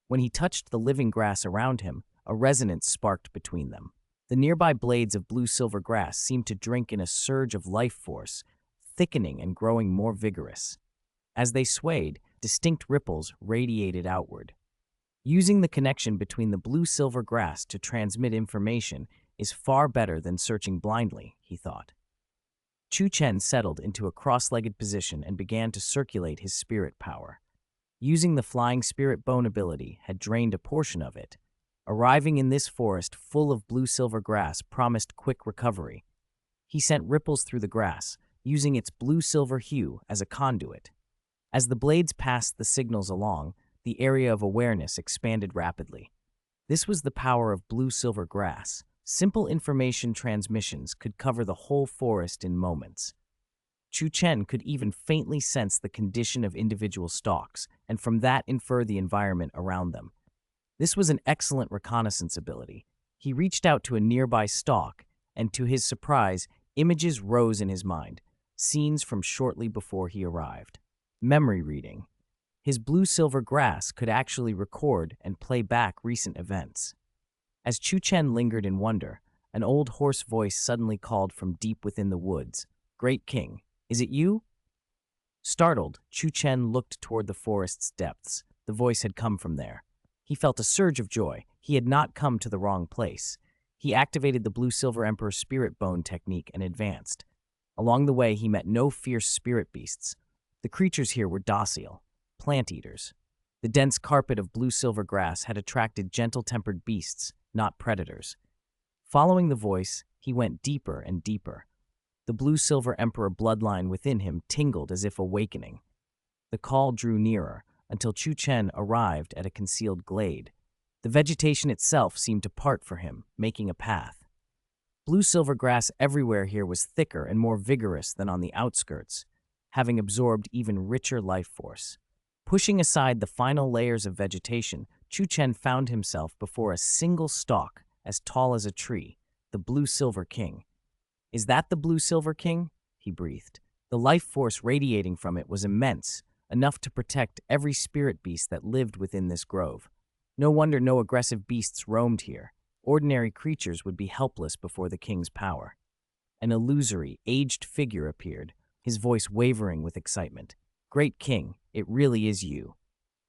When he touched the living grass around him, a resonance sparked between them. The nearby blades of blue-silver grass seemed to drink in a surge of life force, thickening and growing more vigorous. As they swayed, distinct ripples radiated outward. Using the connection between the blue-silver grass to transmit information is far better than searching blindly, he thought. Chu Chen settled into a cross-legged position and began to circulate his spirit power. Using the flying spirit bone ability had drained a portion of it. Arriving in this forest full of blue-silver grass promised quick recovery. He sent ripples through the grass, using its blue-silver hue as a conduit. As the blades passed the signals along, the area of awareness expanded rapidly. This was the power of blue-silver grass. Simple information transmissions could cover the whole forest in moments. Chu Chen could even faintly sense the condition of individual stalks, and from that infer the environment around them. This was an excellent reconnaissance ability. He reached out to a nearby stalk, and to his surprise, images rose in his mind, scenes from shortly before he arrived. Memory reading. His blue-silver grass could actually record and play back recent events. As Chu Chen lingered in wonder, an old hoarse voice suddenly called from deep within the woods, "Great King, is it you?" Startled, Chu Chen looked toward the forest's depths. The voice had come from there. He felt a surge of joy. He had not come to the wrong place. He activated the Blue-Silver Emperor's spirit bone technique and advanced. Along the way, he met no fierce spirit beasts. The creatures here were docile, plant eaters. The dense carpet of blue-silver grass had attracted gentle-tempered beasts, not predators. Following the voice, he went deeper and deeper. The Blue-Silver Emperor bloodline within him tingled as if awakening. The call drew nearer, until Chu Chen arrived at a concealed glade. The vegetation itself seemed to part for him, making a path. Blue-silver grass everywhere here was thicker and more vigorous than on the outskirts, having absorbed even richer life force. Pushing aside the final layers of vegetation, Chu Chen found himself before a single stalk as tall as a tree, the Blue-Silver King. "Is that the Blue-Silver King?" he breathed. The life force radiating from it was immense, enough to protect every spirit beast that lived within this grove. No wonder no aggressive beasts roamed here. Ordinary creatures would be helpless before the king's power. An illusory, aged figure appeared, his voice wavering with excitement. "Great King, it really is you."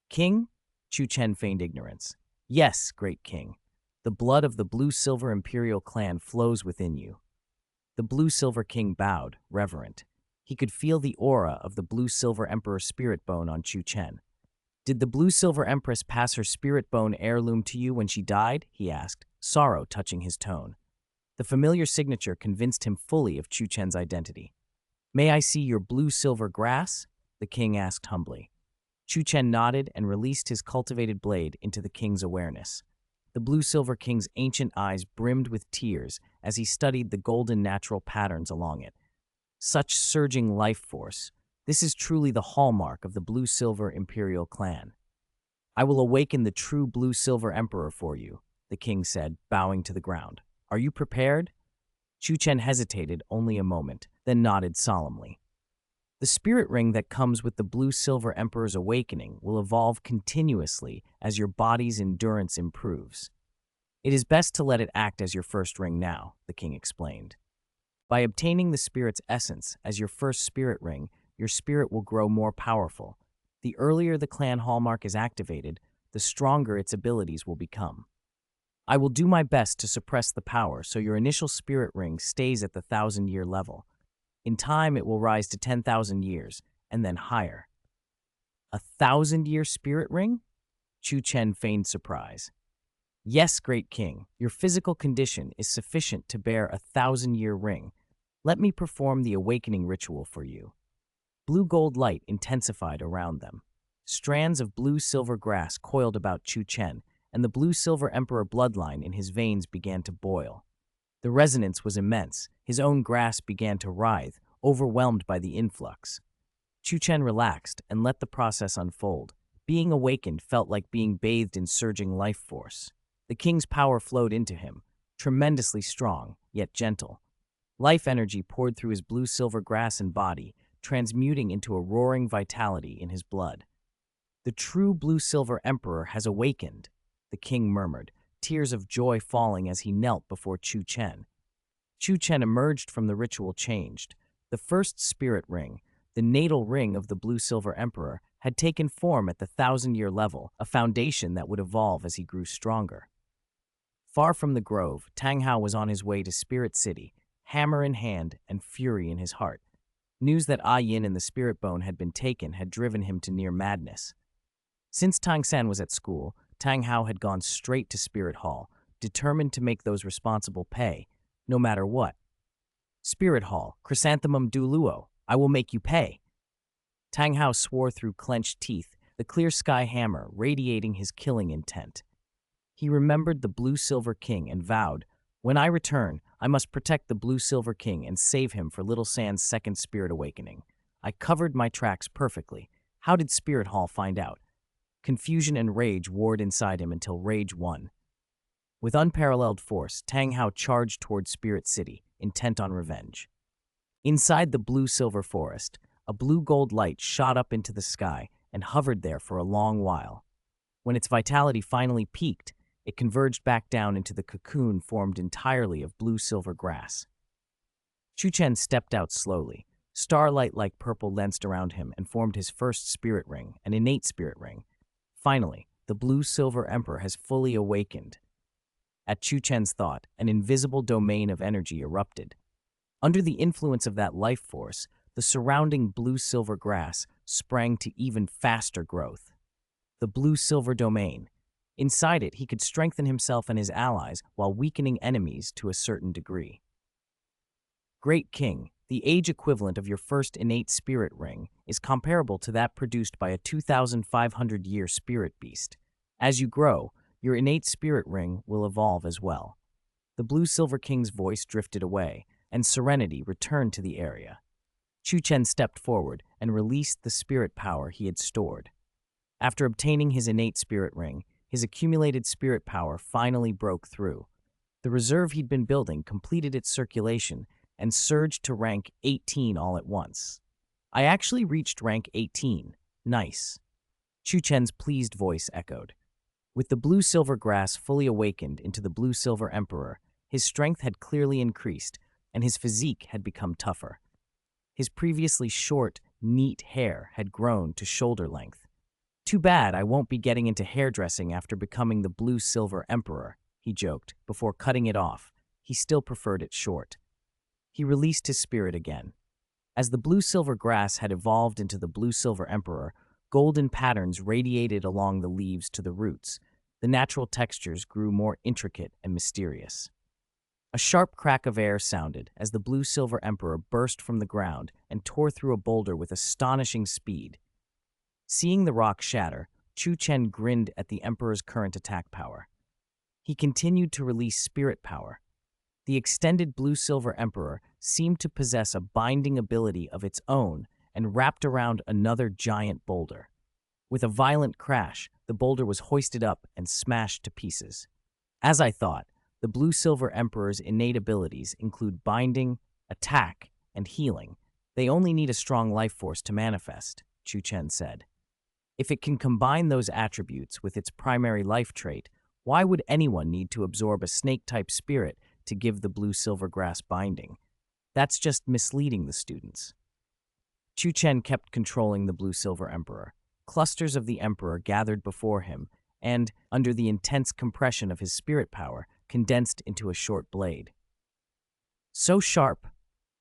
"King?" Chu Chen feigned ignorance. "Yes, Great King. The blood of the Blue-Silver Imperial clan flows within you." The Blue-Silver King bowed, reverent. He could feel the aura of the Blue-Silver Emperor's spirit bone on Chu Chen. "Did the Blue-Silver Empress pass her spirit bone heirloom to you when she died?" he asked, sorrow touching his tone. The familiar signature convinced him fully of Chu Chen's identity. "May I see your blue-silver grass?" the king asked humbly. Chu Chen nodded and released his cultivated blade into the king's awareness. The Blue-Silver King's ancient eyes brimmed with tears as he studied the golden natural patterns along it. Such surging life force. This is truly the hallmark of the Blue-Silver Imperial clan. "I will awaken the true Blue-Silver Emperor for you," the king said, bowing to the ground. "Are you prepared?" Chu Chen hesitated only a moment, then nodded solemnly. The spirit ring that comes with the Blue-Silver Emperor's awakening will evolve continuously as your body's endurance improves. It is best to let it act as your first ring now, the king explained. By obtaining the spirit's essence as your first spirit ring, your spirit will grow more powerful. The earlier the clan hallmark is activated, the stronger its abilities will become. "I will do my best to suppress the power so your initial spirit ring stays at the 1,000-year level. In time, it will rise to 10,000 years, and then higher." "A 1,000-year spirit ring?" Chu Chen feigned surprise. "Yes, Great King, your physical condition is sufficient to bear a 1,000-year ring. Let me perform the awakening ritual for you." Blue-gold light intensified around them. Strands of blue-silver grass coiled about Chu Chen, and the Blue-Silver Emperor bloodline in his veins began to boil. The resonance was immense. His own grasp began to writhe, overwhelmed by the influx. Chu Chen relaxed and let the process unfold. Being awakened felt like being bathed in surging life force. The king's power flowed into him, tremendously strong, yet gentle. Life energy poured through his blue-silver grass and body, transmuting into a roaring vitality in his blood. "The true Blue-Silver Emperor has awakened," the king murmured, tears of joy falling as he knelt before Chu Chen. Chu Chen emerged from the ritual changed. The first spirit ring, the natal ring of the Blue-Silver Emperor, had taken form at the 1,000-year level, a foundation that would evolve as he grew stronger. Far from the grove, Tang was on his way to Spirit City, hammer in hand and fury in his heart. News that Yin and the spirit bone had been taken had driven him to near madness. Since Tang was at school, Tang had gone straight to Spirit Hall, determined to make those responsible pay, no matter what. "Spirit Hall, Chrysanthemum Douluo, I will make you pay." Tang swore through clenched teeth, the clear sky hammer radiating his killing intent. He remembered the Blue-Silver King and vowed, "When I return, I must protect the Blue-Silver King and save him for Little Sand's second spirit awakening." I covered my tracks perfectly. How did Spirit Hall find out? Confusion and rage warred inside him until rage won. With unparalleled force, Tang charged toward Spirit City, intent on revenge. Inside the blue-silver forest, a blue-gold light shot up into the sky and hovered there for a long while. When its vitality finally peaked, it converged back down into the cocoon formed entirely of blue-silver grass. Chu Chen stepped out slowly. Starlight-like purple lensed around him and formed his first spirit ring, an innate spirit ring. Finally, the Blue-Silver Emperor has fully awakened. At Chu Chen's thought, an invisible domain of energy erupted. Under the influence of that life force, the surrounding blue-silver grass sprang to even faster growth. The blue-silver domain. Inside it, he could strengthen himself and his allies while weakening enemies to a certain degree. Great King, the age equivalent of your first innate spirit ring, is comparable to that produced by a 2,500-year spirit beast. As you grow, your innate spirit ring will evolve as well. The blue-silver king's voice drifted away, and serenity returned to the area. Chu Chen stepped forward and released the spirit power he had stored. After obtaining his innate spirit ring, his accumulated spirit power finally broke through. The reserve he'd been building completed its circulation and surged to rank 18 all at once. I actually reached rank 18. Nice. Chu Chen's pleased voice echoed. With the blue-silver grass fully awakened into the blue-silver emperor, his strength had clearly increased, and his physique had become tougher. His previously short, neat hair had grown to shoulder length. Too bad I won't be getting into hairdressing after becoming the blue-silver emperor, he joked, before cutting it off. He still preferred it short. He released his spirit again. As the blue-silver grass had evolved into the blue-silver emperor, golden patterns radiated along the leaves to the roots. The natural textures grew more intricate and mysterious. A sharp crack of air sounded as the blue-silver emperor burst from the ground and tore through a boulder with astonishing speed. Seeing the rock shatter, Chu Chen grinned at the emperor's current attack power. He continued to release spirit power. The extended blue-silver emperor seemed to possess a binding ability of its own and wrapped around another giant boulder. With a violent crash, the boulder was hoisted up and smashed to pieces. As I thought, the blue-silver emperor's innate abilities include binding, attack, and healing. They only need a strong life force to manifest, Chu Chen said. If it can combine those attributes with its primary life trait, why would anyone need to absorb a snake-type spirit to give the blue-silver grass binding? That's just misleading the students. Chu Chen kept controlling the blue-silver emperor. Clusters of the emperor gathered before him and, under the intense compression of his spirit power, condensed into a short blade. So sharp!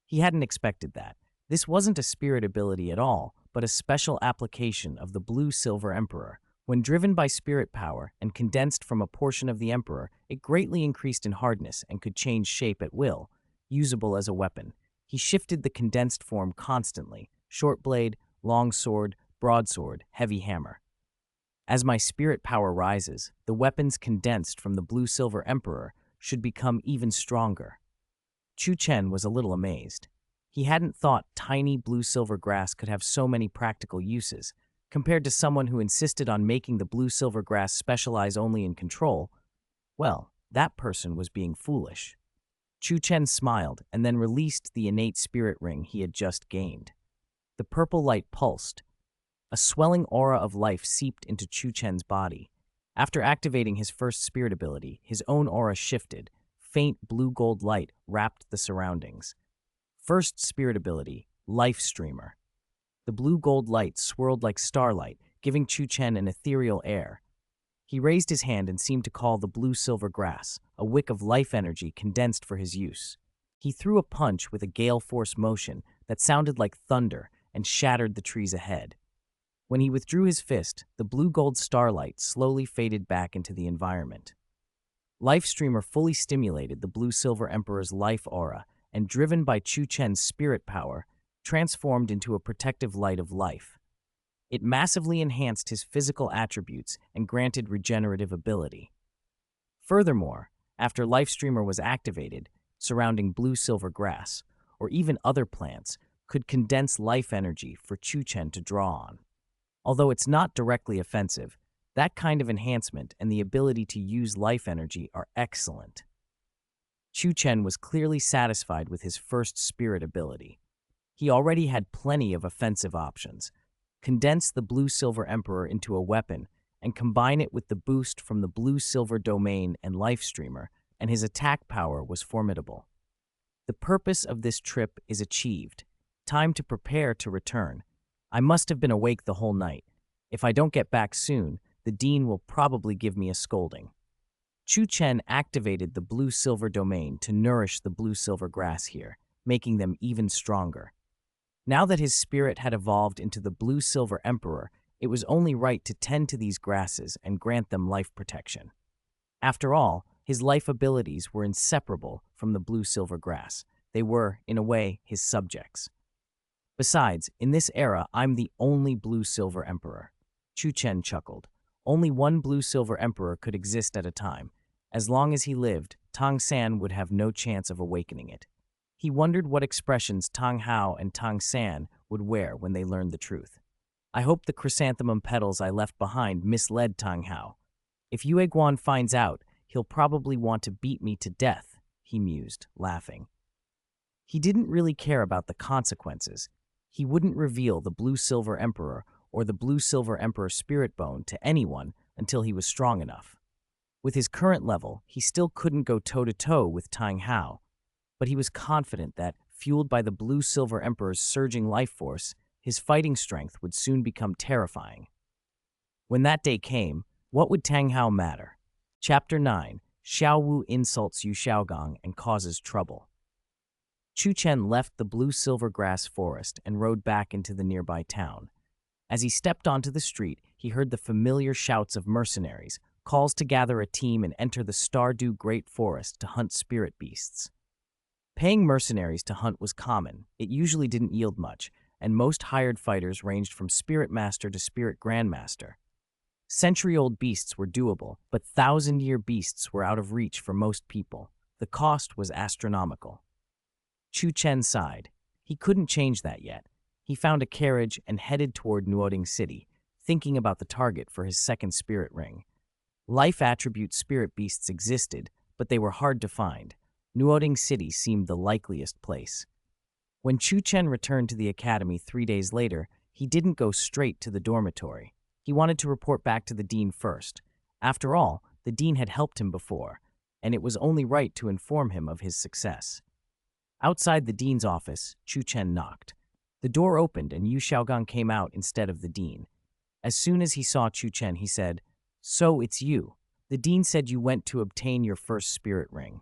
He hadn't expected that. This wasn't a spirit ability at all, but a special application of the blue-silver emperor. When driven by spirit power and condensed from a portion of the emperor, it greatly increased in hardness and could change shape at will, usable as a weapon. He shifted the condensed form constantly: short blade, long sword, broadsword, heavy hammer. As my spirit power rises, the weapons condensed from the blue-silver emperor should become even stronger. Chu Chen was a little amazed. He hadn't thought tiny blue-silver grass could have so many practical uses. Compared to someone who insisted on making the blue-silver grass specialize only in control, well, that person was being foolish. Chu Chen smiled and then released the innate spirit ring he had just gained. The purple light pulsed. A swelling aura of life seeped into Chu Chen's body. After activating his first spirit ability, his own aura shifted. Faint blue-gold light wrapped the surroundings. First spirit ability, Life Streamer. The blue-gold light swirled like starlight, giving Chu Chen an ethereal air. He raised his hand and seemed to call the blue-silver grass, a wick of life energy condensed for his use. He threw a punch with a gale force motion that sounded like thunder and shattered the trees ahead. When he withdrew his fist, the blue-gold starlight slowly faded back into the environment. Life Streamer fully stimulated the blue-silver emperor's life aura and, driven by Chu Chen's spirit power, transformed into a protective light of life. It massively enhanced his physical attributes and granted regenerative ability. Furthermore, after Life Streamer was activated, surrounding blue-silver grass, or even other plants, could condense life energy for Chu Chen to draw on. Although it's not directly offensive, that kind of enhancement and the ability to use life energy are excellent. Chu Chen was clearly satisfied with his first spirit ability. He already had plenty of offensive options. Condense the blue-silver emperor into a weapon and combine it with the boost from the blue-silver domain and life streamer, and his attack power was formidable. The purpose of this trip is achieved. Time to prepare to return. I must have been awake the whole night. If I don't get back soon, the dean will probably give me a scolding. Chu Chen activated the blue-silver domain to nourish the blue-silver grass here, making them even stronger. Now that his spirit had evolved into the blue-silver emperor, it was only right to tend to these grasses and grant them life protection. After all, his life abilities were inseparable from the blue-silver grass. They were, in a way, his subjects. Besides, in this era, I'm the only blue-silver emperor. Chu Chen chuckled. Only one blue-silver emperor could exist at a time. As long as he lived, Tang San would have no chance of awakening it. He wondered what expressions Tang Hao and Tang San would wear when they learned the truth. I hope the chrysanthemum petals I left behind misled Tang Hao. If Yue Guan finds out, he'll probably want to beat me to death, he mused, laughing. He didn't really care about the consequences. He wouldn't reveal the blue-silver emperor or the blue-silver emperor spirit bone to anyone until he was strong enough. With his current level, he still couldn't go toe-to-toe with Tang Hao, but he was confident that, fueled by the blue-silver emperor's surging life force, his fighting strength would soon become terrifying. When that day came, what would Tang Hao matter? Chapter 9. Xiao Wu insults Yu Xiaogang and causes trouble. Chu Chen left the blue-silver grass forest and rode back into the nearby town. As he stepped onto the street, he heard the familiar shouts of mercenaries, calls to gather a team and enter the Stardew Great Forest to hunt spirit beasts. Paying mercenaries to hunt was common. It usually didn't yield much, and most hired fighters ranged from Spirit Master to Spirit Grandmaster. Century-old beasts were doable, but thousand-year beasts were out of reach for most people. The cost was astronomical. Chu Chen sighed. He couldn't change that yet. He found a carriage and headed toward Nuoding City, thinking about the target for his second spirit ring. Life attribute spirit beasts existed, but they were hard to find. Nuoding City seemed the likeliest place. When Chu Chen returned to the academy 3 days later, he didn't go straight to the dormitory. He wanted to report back to the dean first. After all, the dean had helped him before, and it was only right to inform him of his success. Outside the dean's office, Chu Chen knocked. The door opened and Yu Xiaogang came out instead of the dean. As soon as he saw Chu Chen, he said, "So it's you. The dean said you went to obtain your first spirit ring.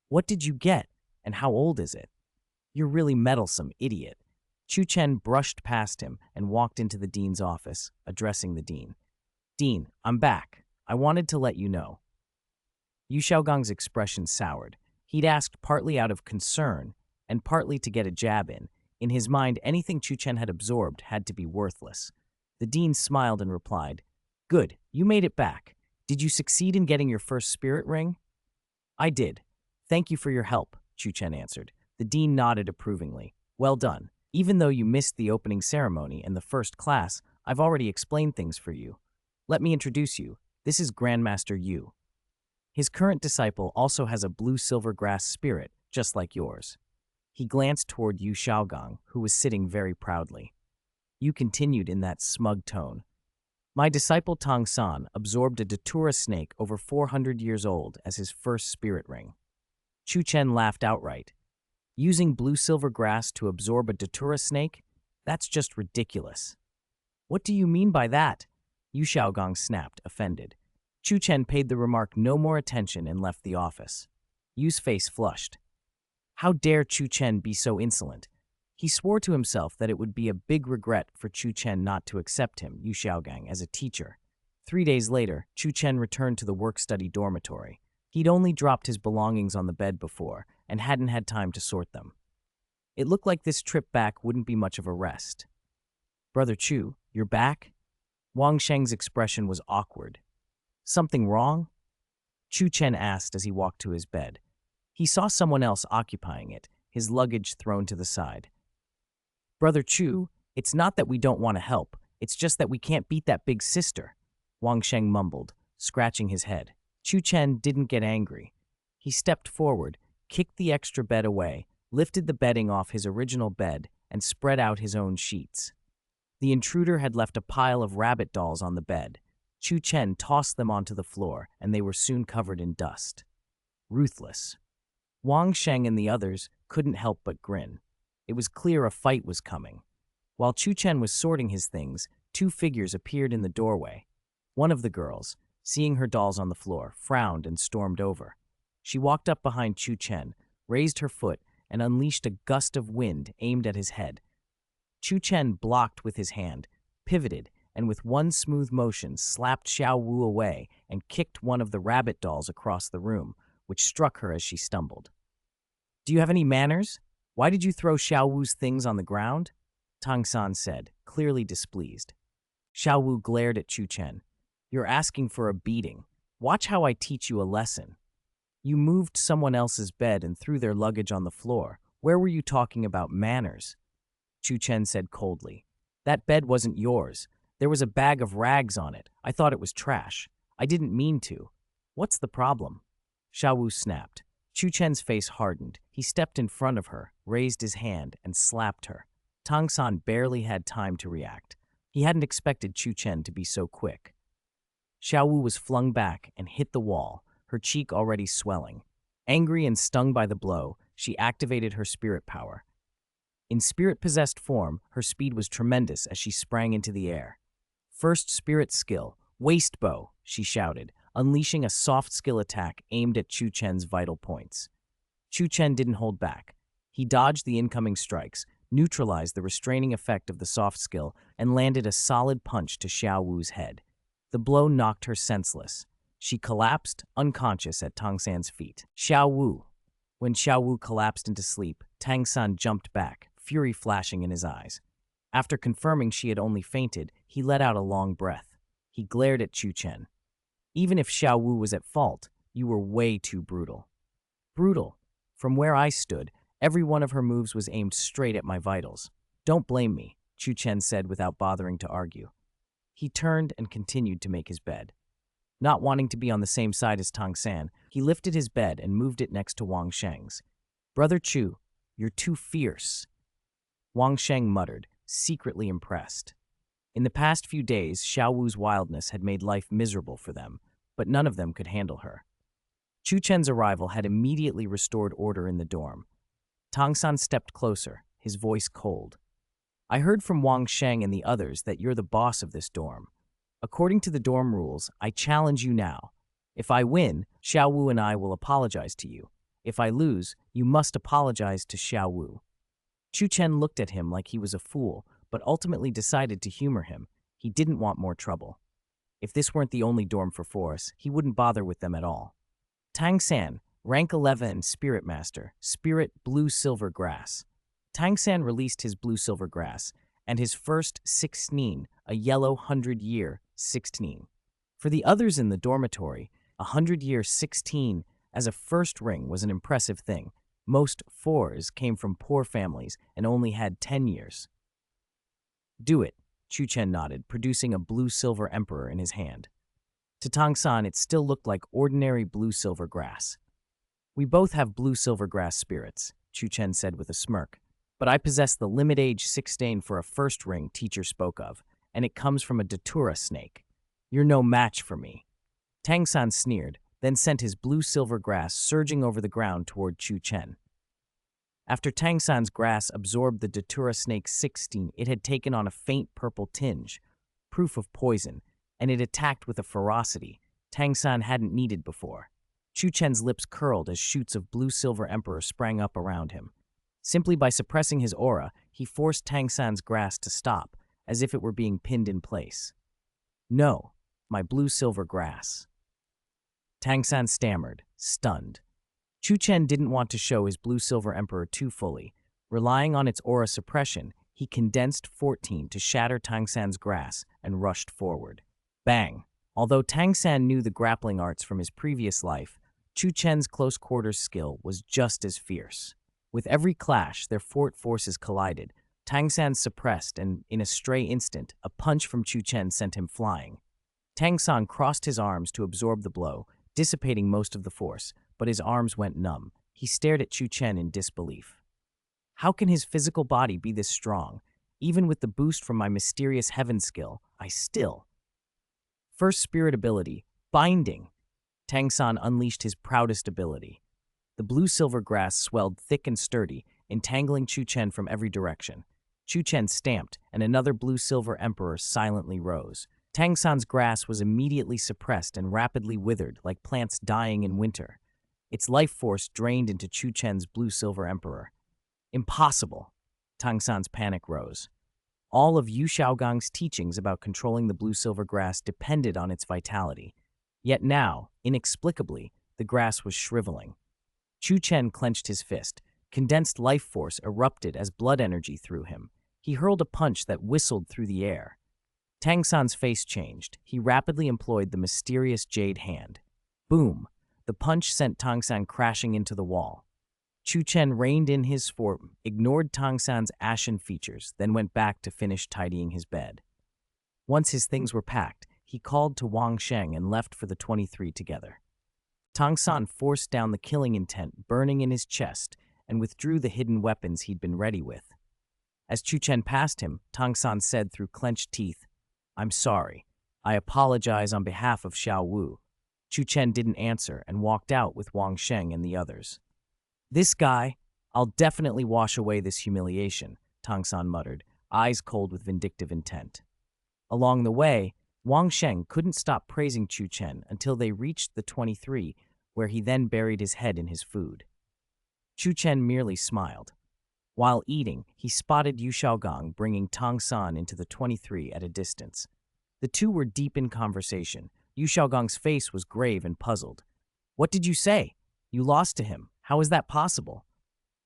What did you get, and how old is it? You're really meddlesome, idiot." Chu Chen brushed past him and walked into the dean's office, addressing the dean. "Dean, I'm back. I wanted to let you know." Yu Xiaogang's expression soured. He'd asked partly out of concern and partly to get a jab in. In his mind, anything Chu Chen had absorbed had to be worthless. The dean smiled and replied, "Good, you made it back. Did you succeed in getting your first spirit ring?" "I did. Thank you for your help," Chu Chen answered. The dean nodded approvingly. "Well done. Even though you missed the opening ceremony and the first class, I've already explained things for you. Let me introduce you. This is Grandmaster Yu. His current disciple also has a blue-silver grass spirit, just like yours." He glanced toward Yu Xiaogang, who was sitting very proudly. Yu continued in that smug tone. "My disciple Tang San absorbed a datura snake over 400 years old as his first spirit ring." Chu Chen laughed outright. "Using blue-silver grass to absorb a datura snake? That's just ridiculous." "What do you mean by that?" Yu Xiaogang snapped, offended. Chu Chen paid the remark no more attention and left the office. Yu's face flushed. How dare Chu Chen be so insolent? He swore to himself that it would be a big regret for Chu Chen not to accept him, Yu Xiaogang, as a teacher. 3 days later, Chu Chen returned to the work-study dormitory. He'd only dropped his belongings on the bed before and hadn't had time to sort them. It looked like this trip back wouldn't be much of a rest. "Brother Chu, you're back?" Wang Sheng's expression was awkward. "Something wrong?" Chu Chen asked as he walked to his bed. He saw someone else occupying it, his luggage thrown to the side. "Brother Chu, it's not that we don't want to help, it's just that we can't beat that big sister," Wang Sheng mumbled, scratching his head. Chu Chen didn't get angry. He stepped forward, kicked the extra bed away, lifted the bedding off his original bed, and spread out his own sheets. The intruder had left a pile of rabbit dolls on the bed. Chu Chen tossed them onto the floor, and they were soon covered in dust. Ruthless. Wang Sheng and the others couldn't help but grin. It was clear a fight was coming. While Chu Chen was sorting his things, 2 figures appeared in the doorway. One of the girls, seeing her dolls on the floor, frowned and stormed over. She walked up behind Chu Chen, raised her foot, and unleashed a gust of wind aimed at his head. Chu Chen blocked with his hand, pivoted, and with one smooth motion slapped Xiao Wu away and kicked one of the rabbit dolls across the room, which struck her as she stumbled. "Do you have any manners? Why did you throw Xiao Wu's things on the ground?" Tang San said, clearly displeased. Xiao Wu glared at Chu Chen. "You're asking for a beating. Watch how I teach you a lesson. You moved someone else's bed and threw their luggage on the floor. Where were you talking about manners?" Chu Chen said coldly. "That bed wasn't yours. There was a bag of rags on it. I thought it was trash. I didn't mean to. What's the problem?" Xiao Wu snapped. Chu Chen's face hardened. He stepped in front of her, raised his hand, and slapped her. Tang San barely had time to react. He hadn't expected Chu Chen to be so quick. Xiao Wu was flung back and hit the wall, her cheek already swelling. Angry and stung by the blow, she activated her spirit power. In spirit-possessed form, her speed was tremendous as she sprang into the air. "First spirit skill, waist bow," she shouted, unleashing a soft skill attack aimed at Chu Chen's vital points. Chu Chen didn't hold back. He dodged the incoming strikes, neutralized the restraining effect of the soft skill, and landed a solid punch to Xiao Wu's head. The blow knocked her senseless. She collapsed, unconscious, at Tang San's feet. Xiao Wu. When Xiao Wu collapsed into sleep, Tang San jumped back, fury flashing in his eyes. After confirming she had only fainted, he let out a long breath. He glared at Chu Chen. "Even if Xiao Wu was at fault, you were way too brutal." "Brutal? From where I stood, every one of her moves was aimed straight at my vitals. Don't blame me," Chu Chen said without bothering to argue. He turned and continued to make his bed. Not wanting to be on the same side as Tang San, he lifted his bed and moved it next to Wang Sheng's. "Brother Chu, you're too fierce," Wang Sheng muttered, secretly impressed. In the past few days, Xiao Wu's wildness had made life miserable for them, but none of them could handle her. Chu Chen's arrival had immediately restored order in the dorm. Tang San stepped closer, his voice cold. "I heard from Wang Sheng and the others that you're the boss of this dorm. According to the dorm rules, I challenge you now. If I win, Xiao Wu and I will apologize to you. If I lose, you must apologize to Xiao Wu." Chu Chen looked at him like he was a fool, but ultimately decided to humor him. He didn't want more trouble. If this weren't the only dorm for force, he wouldn't bother with them at all. Tang San, rank 11 Spirit Master, Spirit Blue-Silver Grass. Tang San released his Blue-Silver Grass, and his first 16, a yellow 100-year 16. For the others in the dormitory, a 100-year 16 as a first ring was an impressive thing. Most 4s came from poor families and only had 10 years. "Do it," Chu Chen nodded, producing a blue-silver emperor in his hand. To Tang San, it still looked like ordinary blue-silver grass. "We both have blue-silver grass spirits," Chu Chen said with a smirk, "but I possess the limit-age 16 for a first ring teacher spoke of, and it comes from a datura snake. You're no match for me." Tang San sneered, then sent his blue-silver grass surging over the ground toward Chu Chen. After Tang San's grass absorbed the datura snake 16, it had taken on a faint purple tinge, proof of poison, and it attacked with a ferocity Tang San hadn't needed before. Chu Chen's lips curled as shoots of blue-silver emperor sprang up around him. Simply by suppressing his aura, he forced Tang San's grass to stop, as if it were being pinned in place. "No, my blue-silver grass." Tang San stammered, stunned. Chu Chen didn't want to show his blue-silver emperor too fully. Relying on its aura suppression, he condensed 14 to shatter Tang San's grass and rushed forward. Bang! Although Tang San knew the grappling arts from his previous life, Chu Chen's close-quarters skill was just as fierce. With every clash, their forces collided. Tang San suppressed, and in a stray instant, a punch from Chu Chen sent him flying. Tang San crossed his arms to absorb the blow, dissipating most of the force, but his arms went numb. He stared at Chu Chen in disbelief. "How can his physical body be this strong? Even with the boost from my mysterious heaven skill, I still..." First spirit ability, Binding. Tang San unleashed his proudest ability. The blue-silver grass swelled thick and sturdy, entangling Chu Chen from every direction. Chu Chen stamped, and another blue-silver emperor silently rose. Tang San's grass was immediately suppressed and rapidly withered like plants dying in winter. Its life force drained into Chu Chen's blue-silver emperor. Impossible! Tang San's panic rose. All of Yu Xiaogang's teachings about controlling the blue-silver grass depended on its vitality. Yet now, inexplicably, the grass was shriveling. Chu Chen clenched his fist. Condensed life force erupted as blood energy through him. He hurled a punch that whistled through the air. Tang San's face changed. He rapidly employed the mysterious jade hand. Boom! The punch sent Tang San crashing into the wall. Chu Chen reined in his form, ignored Tang San's ashen features, then went back to finish tidying his bed. Once his things were packed, he called to Wang Sheng and left for the 23 together. Tang San forced down the killing intent burning in his chest and withdrew the hidden weapons he'd been ready with. As Chu Chen passed him, Tang San said through clenched teeth, "I'm sorry. I apologize on behalf of Xiao Wu." Chu Chen didn't answer and walked out with Wang Sheng and the others. "This guy, I'll definitely wash away this humiliation," Tang San muttered, eyes cold with vindictive intent. Along the way, Wang Sheng couldn't stop praising Chu Chen until they reached the 23, where he then buried his head in his food. Chu Chen merely smiled. While eating, he spotted Yu Xiaogang bringing Tang San into the 23 at a distance. The two were deep in conversation. Yu Xiaogang's face was grave and puzzled. "What did you say? You lost to him. How is that possible?"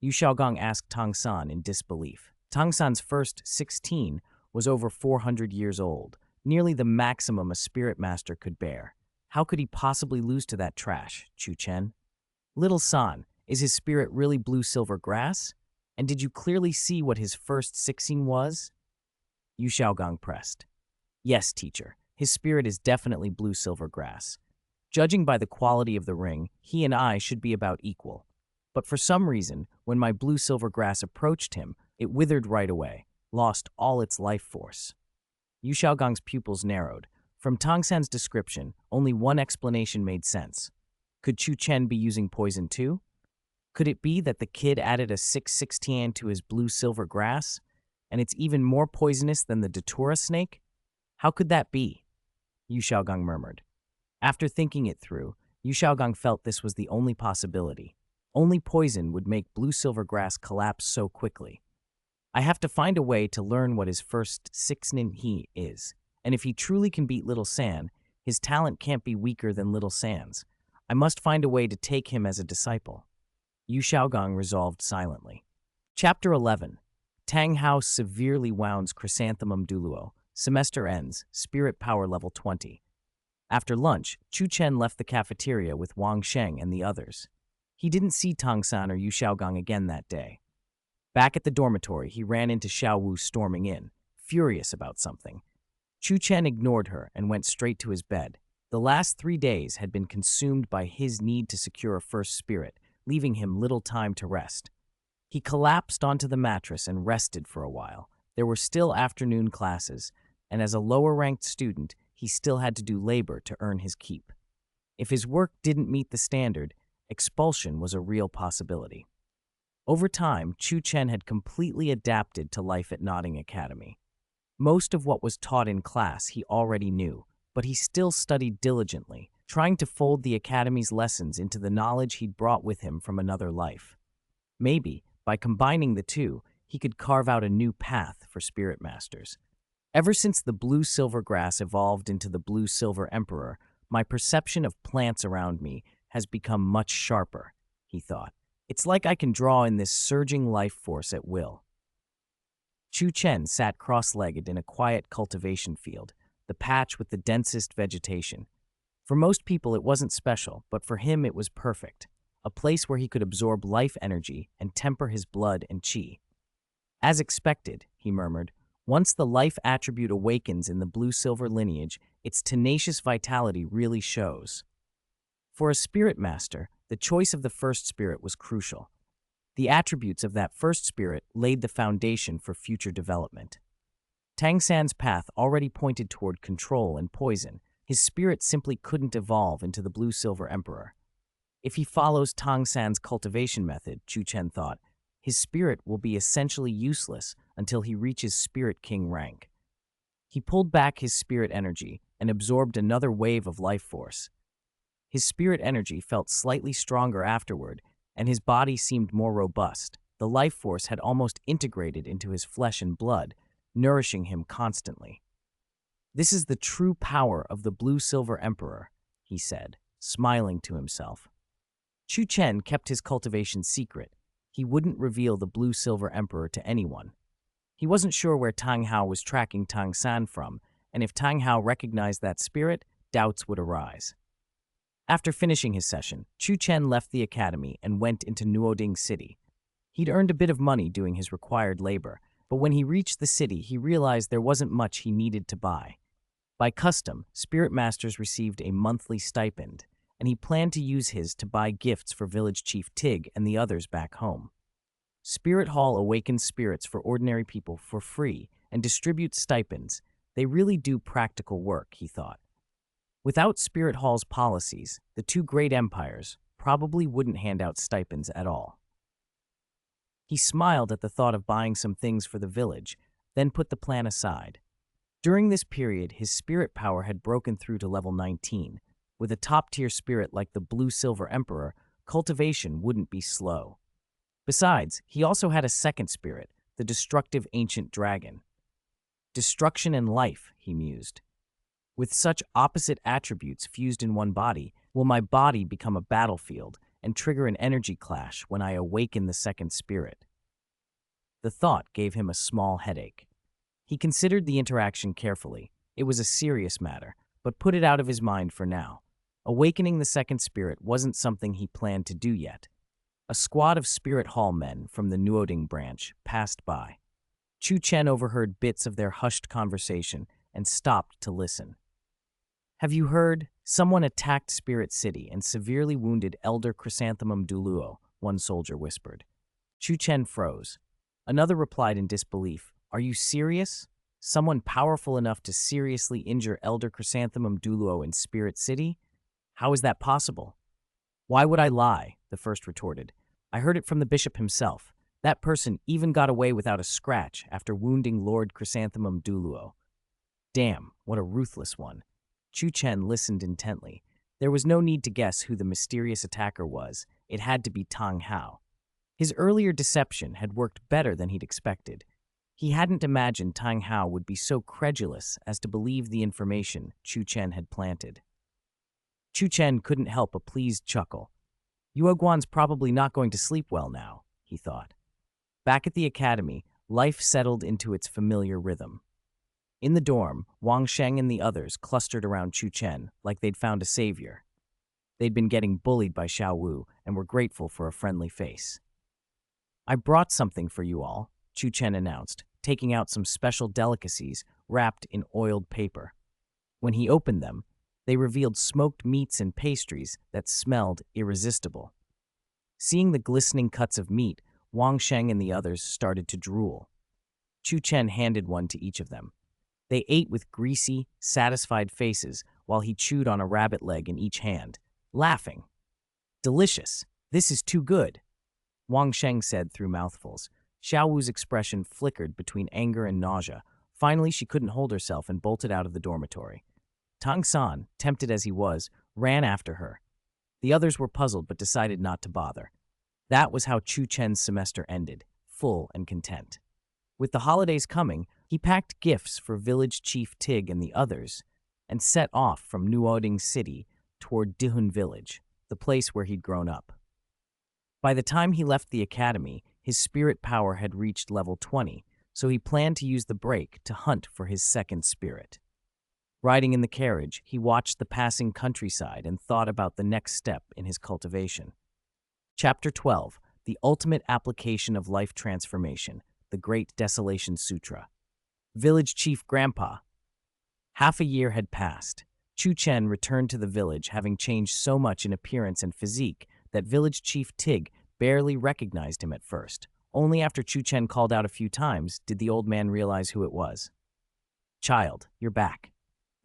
Yu Xiaogang asked Tang San in disbelief. Tang San's first 16 was over 400 years old, nearly the maximum a spirit master could bear. How could he possibly lose to that trash, Chu Chen? "Little San, is his spirit really blue-silver grass? And did you clearly see what his first 16 was?" Yu Xiaogang pressed. "Yes, teacher. His spirit is definitely blue-silver grass. Judging by the quality of the ring, he and I should be about equal. But for some reason, when my blue-silver grass approached him, it withered right away, lost all its life force." Yu Xiaogang's pupils narrowed. From Tang San's description, only one explanation made sense. Could Chu Chen be using poison too? Could it be that the kid added a 616 to his blue-silver grass, and it's even more poisonous than the datura snake? How could that be? Yu Xiaogang murmured. After thinking it through, Yu Xiaogang felt this was the only possibility. Only poison would make blue-silver grass collapse so quickly. "I have to find a way to learn what his first 6nin he is, and if he truly can beat Little San, his talent can't be weaker than Little San's. I must find a way to take him as a disciple." Yu Xiaogang resolved silently. Chapter 11. Tang House severely wounds Chrysanthemum Douluo. Semester ends. Spirit power level 20. After lunch, Chu Chen left the cafeteria with Wang Sheng and the others. He didn't see Tang San or Yu Xiaogang again that day. Back at the dormitory, he ran into Xiao Wu storming in, furious about something. Chu Chen ignored her and went straight to his bed. The last 3 days had been consumed by his need to secure a first spirit, leaving him little time to rest. He collapsed onto the mattress and rested for a while. There were still afternoon classes, and as a lower-ranked student, he still had to do labor to earn his keep. If his work didn't meet the standard, expulsion was a real possibility. Over time, Chu Chen had completely adapted to life at Notting Academy. Most of what was taught in class he already knew, but he still studied diligently, trying to fold the academy's lessons into the knowledge he'd brought with him from another life. Maybe, by combining the two, he could carve out a new path for spirit masters. Ever since the blue-silver grass evolved into the blue-silver emperor, my perception of plants around me has become much sharper, he thought. It's like I can draw in this surging life force at will. Chu Chen sat cross-legged in a quiet cultivation field, the patch with the densest vegetation. For most people it wasn't special, but for him it was perfect, a place where he could absorb life energy and temper his blood and qi. "As expected," he murmured, "once the life attribute awakens in the blue-silver lineage, its tenacious vitality really shows." For a spirit master, the choice of the first spirit was crucial. The attributes of that first spirit laid the foundation for future development. Tang San's path already pointed toward control and poison. His spirit simply couldn't evolve into the blue-silver emperor. If he follows Tang San's cultivation method, Chu Chen thought, his spirit will be essentially useless until he reaches Spirit King rank. He pulled back his spirit energy and absorbed another wave of life force. His spirit energy felt slightly stronger afterward, and his body seemed more robust. The life force had almost integrated into his flesh and blood, nourishing him constantly. "This is the true power of the Blue-Silver Emperor," he said, smiling to himself. Chu Chen kept his cultivation secret. He wouldn't reveal the Blue-Silver Emperor to anyone. He wasn't sure where Tang Hao was tracking Tang San from, and if Tang Hao recognized that spirit, doubts would arise. After finishing his session, Chu Chen left the academy and went into Nuoding City. He'd earned a bit of money doing his required labor, but when he reached the city, he realized there wasn't much he needed to buy. By custom, spirit masters received a monthly stipend, and he planned to use his to buy gifts for village chief Tig and the others back home. Spirit Hall awakens spirits for ordinary people for free and distributes stipends. They really do practical work, he thought. Without Spirit Hall's policies, the two great empires probably wouldn't hand out stipends at all. He smiled at the thought of buying some things for the village, then put the plan aside. During this period, his spirit power had broken through to level 19. With a top-tier spirit like the Blue-Silver Emperor, cultivation wouldn't be slow. Besides, he also had a second spirit, the destructive ancient dragon. Destruction and life, he mused. With such opposite attributes fused in one body, will my body become a battlefield and trigger an energy clash when I awaken the second spirit? The thought gave him a small headache. He considered the interaction carefully. It was a serious matter, but put it out of his mind for now. Awakening the second spirit wasn't something he planned to do yet. A squad of Spirit Hall men from the Nuoding branch passed by. Chu Chen overheard bits of their hushed conversation and stopped to listen. "Have you heard? Someone attacked Spirit City and severely wounded Elder Chrysanthemum Douluo," one soldier whispered. Chu Chen froze. Another replied in disbelief, "Are you serious? Someone powerful enough to seriously injure Elder Chrysanthemum Douluo in Spirit City? How is that possible?" "Why would I lie?" the first retorted. "I heard it from the bishop himself. That person even got away without a scratch after wounding Lord Chrysanthemum Douluo." Damn, what a ruthless one. Chu Chen listened intently. There was no need to guess who the mysterious attacker was. It had to be Tang Hao. His earlier deception had worked better than he'd expected. He hadn't imagined Tang Hao would be so credulous as to believe the information Chu Chen had planted. Chu Chen couldn't help a pleased chuckle. Xiaogan's probably not going to sleep well now, he thought. Back at the academy, life settled into its familiar rhythm. In the dorm, Wang Sheng and the others clustered around Chu Chen like they'd found a savior. They'd been getting bullied by Xiao Wu and were grateful for a friendly face. "I brought something for you all," Chu Chen announced, taking out some special delicacies wrapped in oiled paper. When he opened them, they revealed smoked meats and pastries that smelled irresistible. Seeing the glistening cuts of meat, Wang Sheng and the others started to drool. Chu Chen handed one to each of them. They ate with greasy, satisfied faces while he chewed on a rabbit leg in each hand, laughing. "Delicious. This is too good," Wang Sheng said through mouthfuls. Xiao Wu's expression flickered between anger and nausea. Finally, she couldn't hold herself and bolted out of the dormitory. Tang San, tempted as he was, ran after her. The others were puzzled but decided not to bother. That was how Chu Chen's semester ended, full and content. With the holidays coming, he packed gifts for village chief Tig and the others and set off from Nuoding City toward Dihun Village, the place where he'd grown up. By the time he left the academy, his spirit power had reached level 20, so he planned to use the break to hunt for his second spirit. Riding in the carriage, he watched the passing countryside and thought about the next step in his cultivation. Chapter 12, The Ultimate Application of Life Transformation, the Great Desolation Sutra. Village Chief Grandpa. Half a year had passed. Chu Chen returned to the village, having changed so much in appearance and physique that village chief Tig barely recognized him at first. Only after Chu Chen called out a few times did the old man realize who it was. "Child, you're back."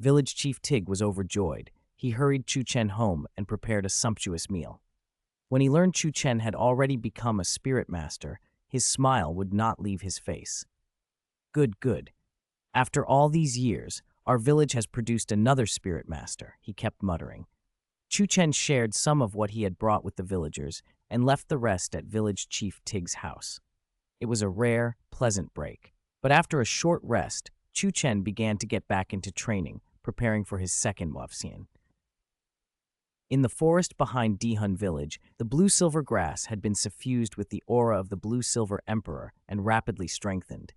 Village chief Tig was overjoyed. He hurried Chu Chen home and prepared a sumptuous meal. When he learned Chu Chen had already become a spirit master, his smile would not leave his face. Good, good. After all these years, our village has produced another spirit master, he kept muttering. Chu Chen shared some of what he had brought with the villagers and left the rest at village chief Tig's house. It was a rare, pleasant break. But after a short rest, Chu Chen began to get back into training, preparing for his second Wafxian. In the forest behind Dihun village, the blue-silver grass had been suffused with the aura of the blue-silver emperor and rapidly strengthened.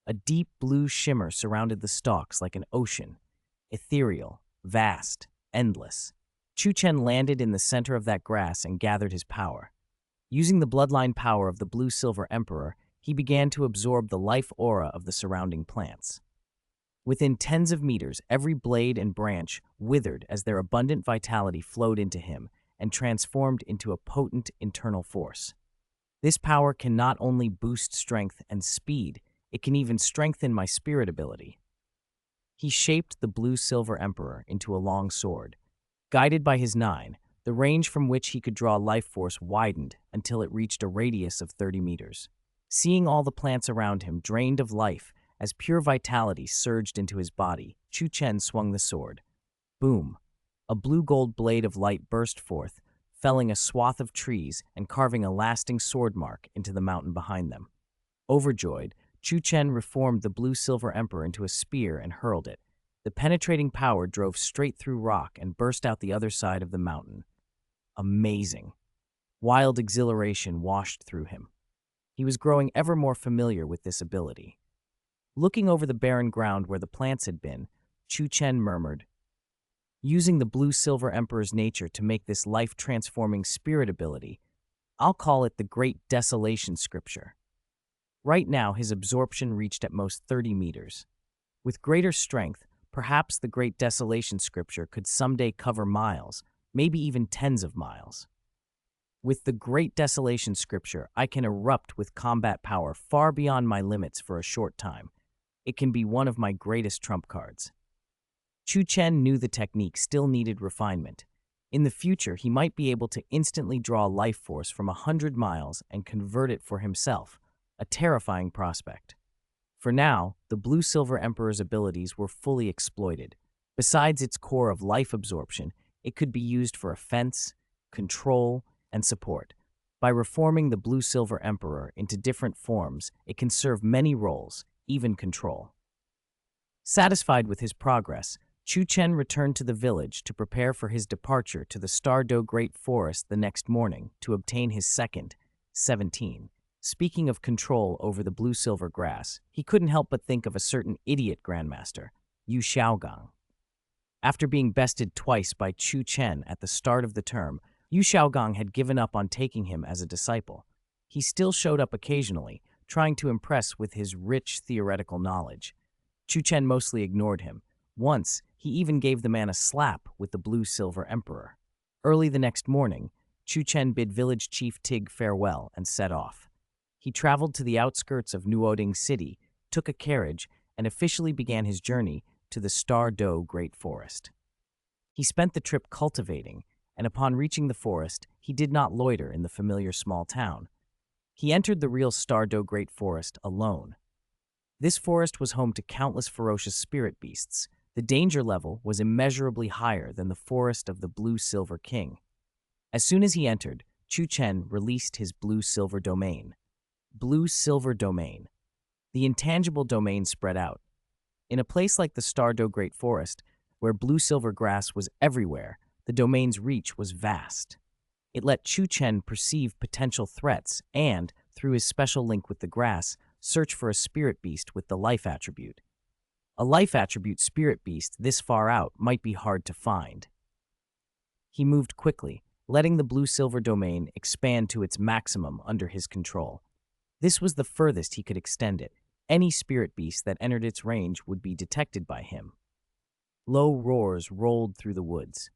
A deep blue shimmer surrounded the stalks like an ocean, ethereal, vast, endless. Chu Chen landed in the center of that grass and gathered his power. Using the bloodline power of the blue-silver emperor, he began to absorb the life aura of the surrounding plants. Within tens of meters, every blade and branch withered as their abundant vitality flowed into him and transformed into a potent internal force. This power can not only boost strength and speed, it can even strengthen my spirit ability. He shaped the blue-silver emperor into a long sword. Guided by his nine, the range from which he could draw life force widened until it reached a radius of 30 meters. Seeing all the plants around him drained of life as pure vitality surged into his body, Chu Chen swung the sword. Boom! A blue-gold blade of light burst forth, felling a swath of trees and carving a lasting sword mark into the mountain behind them. Overjoyed, Chu Chen reformed the blue-silver emperor into a spear and hurled it. The penetrating power drove straight through rock and burst out the other side of the mountain. Amazing. Wild exhilaration washed through him. He was growing ever more familiar with this ability. Looking over the barren ground where the plants had been, Chu Chen murmured, "Using the blue-silver emperor's nature to make this life-transforming spirit ability, I'll call it the Great Desolation Scripture." Right now, his absorption reached at most 30 meters. With greater strength, perhaps the Great Desolation Scripture could someday cover miles, maybe even tens of miles. With the Great Desolation Scripture, I can erupt with combat power far beyond my limits for a short time. It can be one of my greatest trump cards. Chu Chen knew the technique still needed refinement. In the future, he might be able to instantly draw life force from 100 miles and convert it for himself, a terrifying prospect. For now, the blue-silver emperor's abilities were fully exploited. Besides its core of life absorption, it could be used for offense, control, and support. By reforming the blue-silver emperor into different forms, it can serve many roles, even control. Satisfied with his progress, Chu Chen returned to the village to prepare for his departure to the Stardo Great Forest the next morning to obtain his second, 17. Speaking of control over the blue-silver grass, he couldn't help but think of a certain idiot grandmaster, Xiaogang. After being bested twice by Chu Chen at the start of the term, Xiaogang had given up on taking him as a disciple. He still showed up occasionally, trying to impress with his rich theoretical knowledge. Chu Chen mostly ignored him. Once, he even gave the man a slap with the blue-silver emperor. Early the next morning, Chu Chen bid village chief Tig farewell and set off. He traveled to the outskirts of Nuoding City, took a carriage, and officially began his journey to the Stardo Great Forest. He spent the trip cultivating, and upon reaching the forest, he did not loiter in the familiar small town. He entered the real Stardo Great Forest alone. This forest was home to countless ferocious spirit beasts. The danger level was immeasurably higher than the forest of the Blue-Silver King. As soon as he entered, Chu Chen released his Blue-Silver domain. Blue-Silver domain. The intangible domain spread out. In a place like the Stardo Great Forest, where blue-silver grass was everywhere, the domain's reach was vast. It let Chu Chen perceive potential threats and, through his special link with the grass, search for a spirit beast with the life attribute. A life attribute spirit beast this far out might be hard to find. He moved quickly, letting the blue-silver domain expand to its maximum under his control. This was the furthest he could extend it. Any spirit beast that entered its range would be detected by him. Low roars rolled through the woods.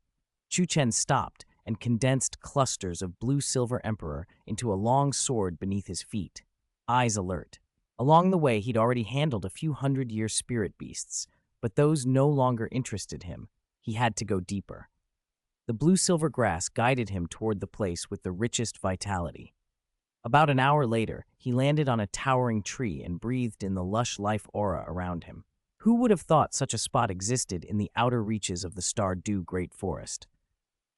Chu Chen stopped and condensed clusters of blue-silver emperor into a long sword beneath his feet, eyes alert. Along the way, he'd already handled a few hundred-year spirit beasts, but those no longer interested him. He had to go deeper. The blue-silver grass guided him toward the place with the richest vitality. About an hour later, he landed on a towering tree and breathed in the lush life aura around him. Who would have thought such a spot existed in the outer reaches of the Stardew Great Forest?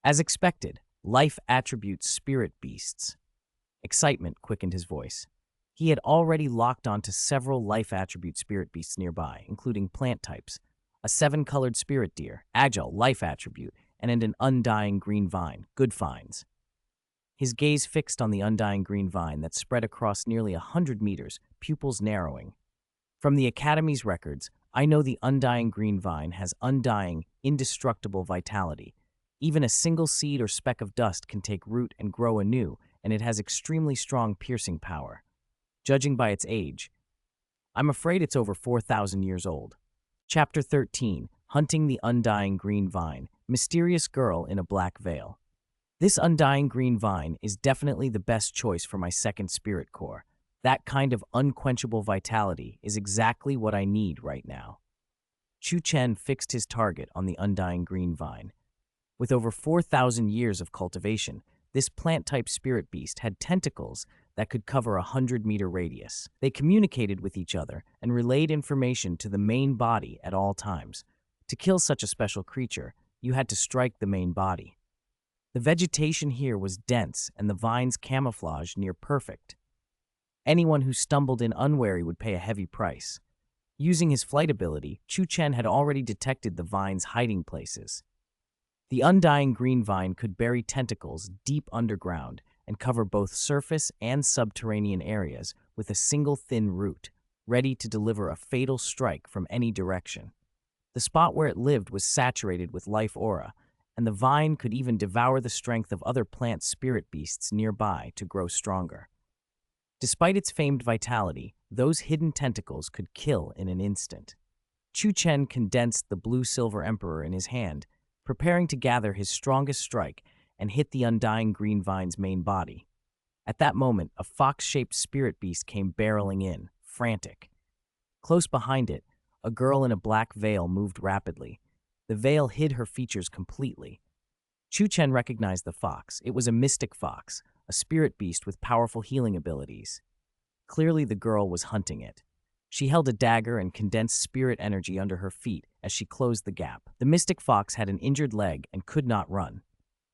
As expected, life attributes spirit beasts. Excitement quickened his voice. He had already locked onto several life attribute spirit beasts nearby, including plant types, a 7-colored spirit deer, agile, life attribute, and an undying green vine, good finds. His gaze fixed on the undying green vine that spread across nearly 100 meters, pupils narrowing. From the Academy's records, I know the undying green vine has undying, indestructible vitality. Even a single seed or speck of dust can take root and grow anew, and it has extremely strong piercing power. Judging by its age, I'm afraid it's over 4,000 years old. Chapter 13, Hunting the Undying Green Vine, Mysterious Girl in a Black Veil. This undying green vine is definitely the best choice for my second spirit core. That kind of unquenchable vitality is exactly what I need right now. Chu Chen fixed his target on the undying green vine. With over 4,000 years of cultivation, this plant-type spirit beast had tentacles that could cover a 100-meter radius. They communicated with each other and relayed information to the main body at all times. To kill such a special creature, you had to strike the main body. The vegetation here was dense and the vine's camouflage near perfect. Anyone who stumbled in unwary would pay a heavy price. Using his flight ability, Chu Chen had already detected the vine's hiding places. The undying green vine could bury tentacles deep underground and cover both surface and subterranean areas with a single thin root, ready to deliver a fatal strike from any direction. The spot where it lived was saturated with life aura, and the vine could even devour the strength of other plant spirit beasts nearby to grow stronger. Despite its famed vitality, those hidden tentacles could kill in an instant. Chu Chen condensed the blue-silver emperor in his hand, preparing to gather his strongest strike and hit the undying green vine's main body. At that moment, a fox-shaped spirit beast came barreling in, frantic. Close behind it, a girl in a black veil moved rapidly. The veil hid her features completely. Chu Chen recognized the fox. It was a mystic fox, a spirit beast with powerful healing abilities. Clearly, the girl was hunting it. She held a dagger and condensed spirit energy under her feet as she closed the gap. The mystic fox had an injured leg and could not run.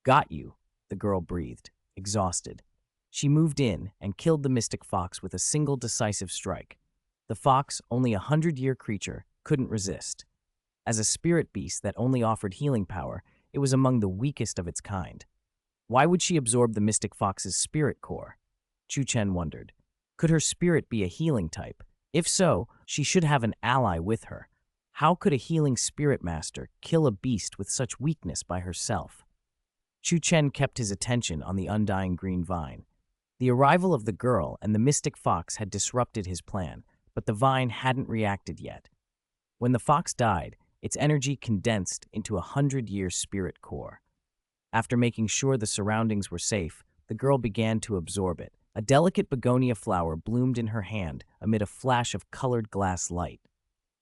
"Got you," the girl breathed, exhausted. She moved in and killed the mystic fox with a single decisive strike. The fox, only a 100-year creature, couldn't resist. As a spirit beast that only offered healing power, it was among the weakest of its kind. Why would she absorb the mystic fox's spirit core? Chu Chen wondered. Could her spirit be a healing type? If so, she should have an ally with her. How could a healing spirit master kill a beast with such weakness by herself? Chu Chen kept his attention on the undying green vine. The arrival of the girl and the mystic fox had disrupted his plan, but the vine hadn't reacted yet. When the fox died, its energy condensed into a 100-year spirit core. After making sure the surroundings were safe, the girl began to absorb it. A delicate begonia flower bloomed in her hand amid a flash of colored glass light.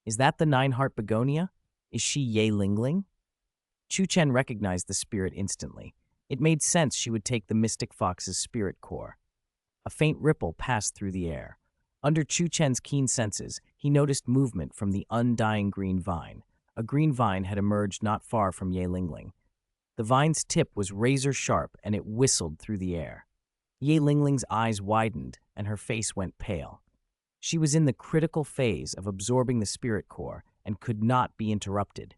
Is that the 9-heart begonia? Is she Ye Lingling? Chu Chen recognized the spirit instantly. It made sense she would take the mystic fox's spirit core. A faint ripple passed through the air. Under Chu Chen's keen senses, he noticed movement from the undying green vine. A green vine had emerged not far from Ye Lingling. The vine's tip was razor-sharp and it whistled through the air. Ye Lingling's eyes widened and her face went pale. She was in the critical phase of absorbing the spirit core and could not be interrupted.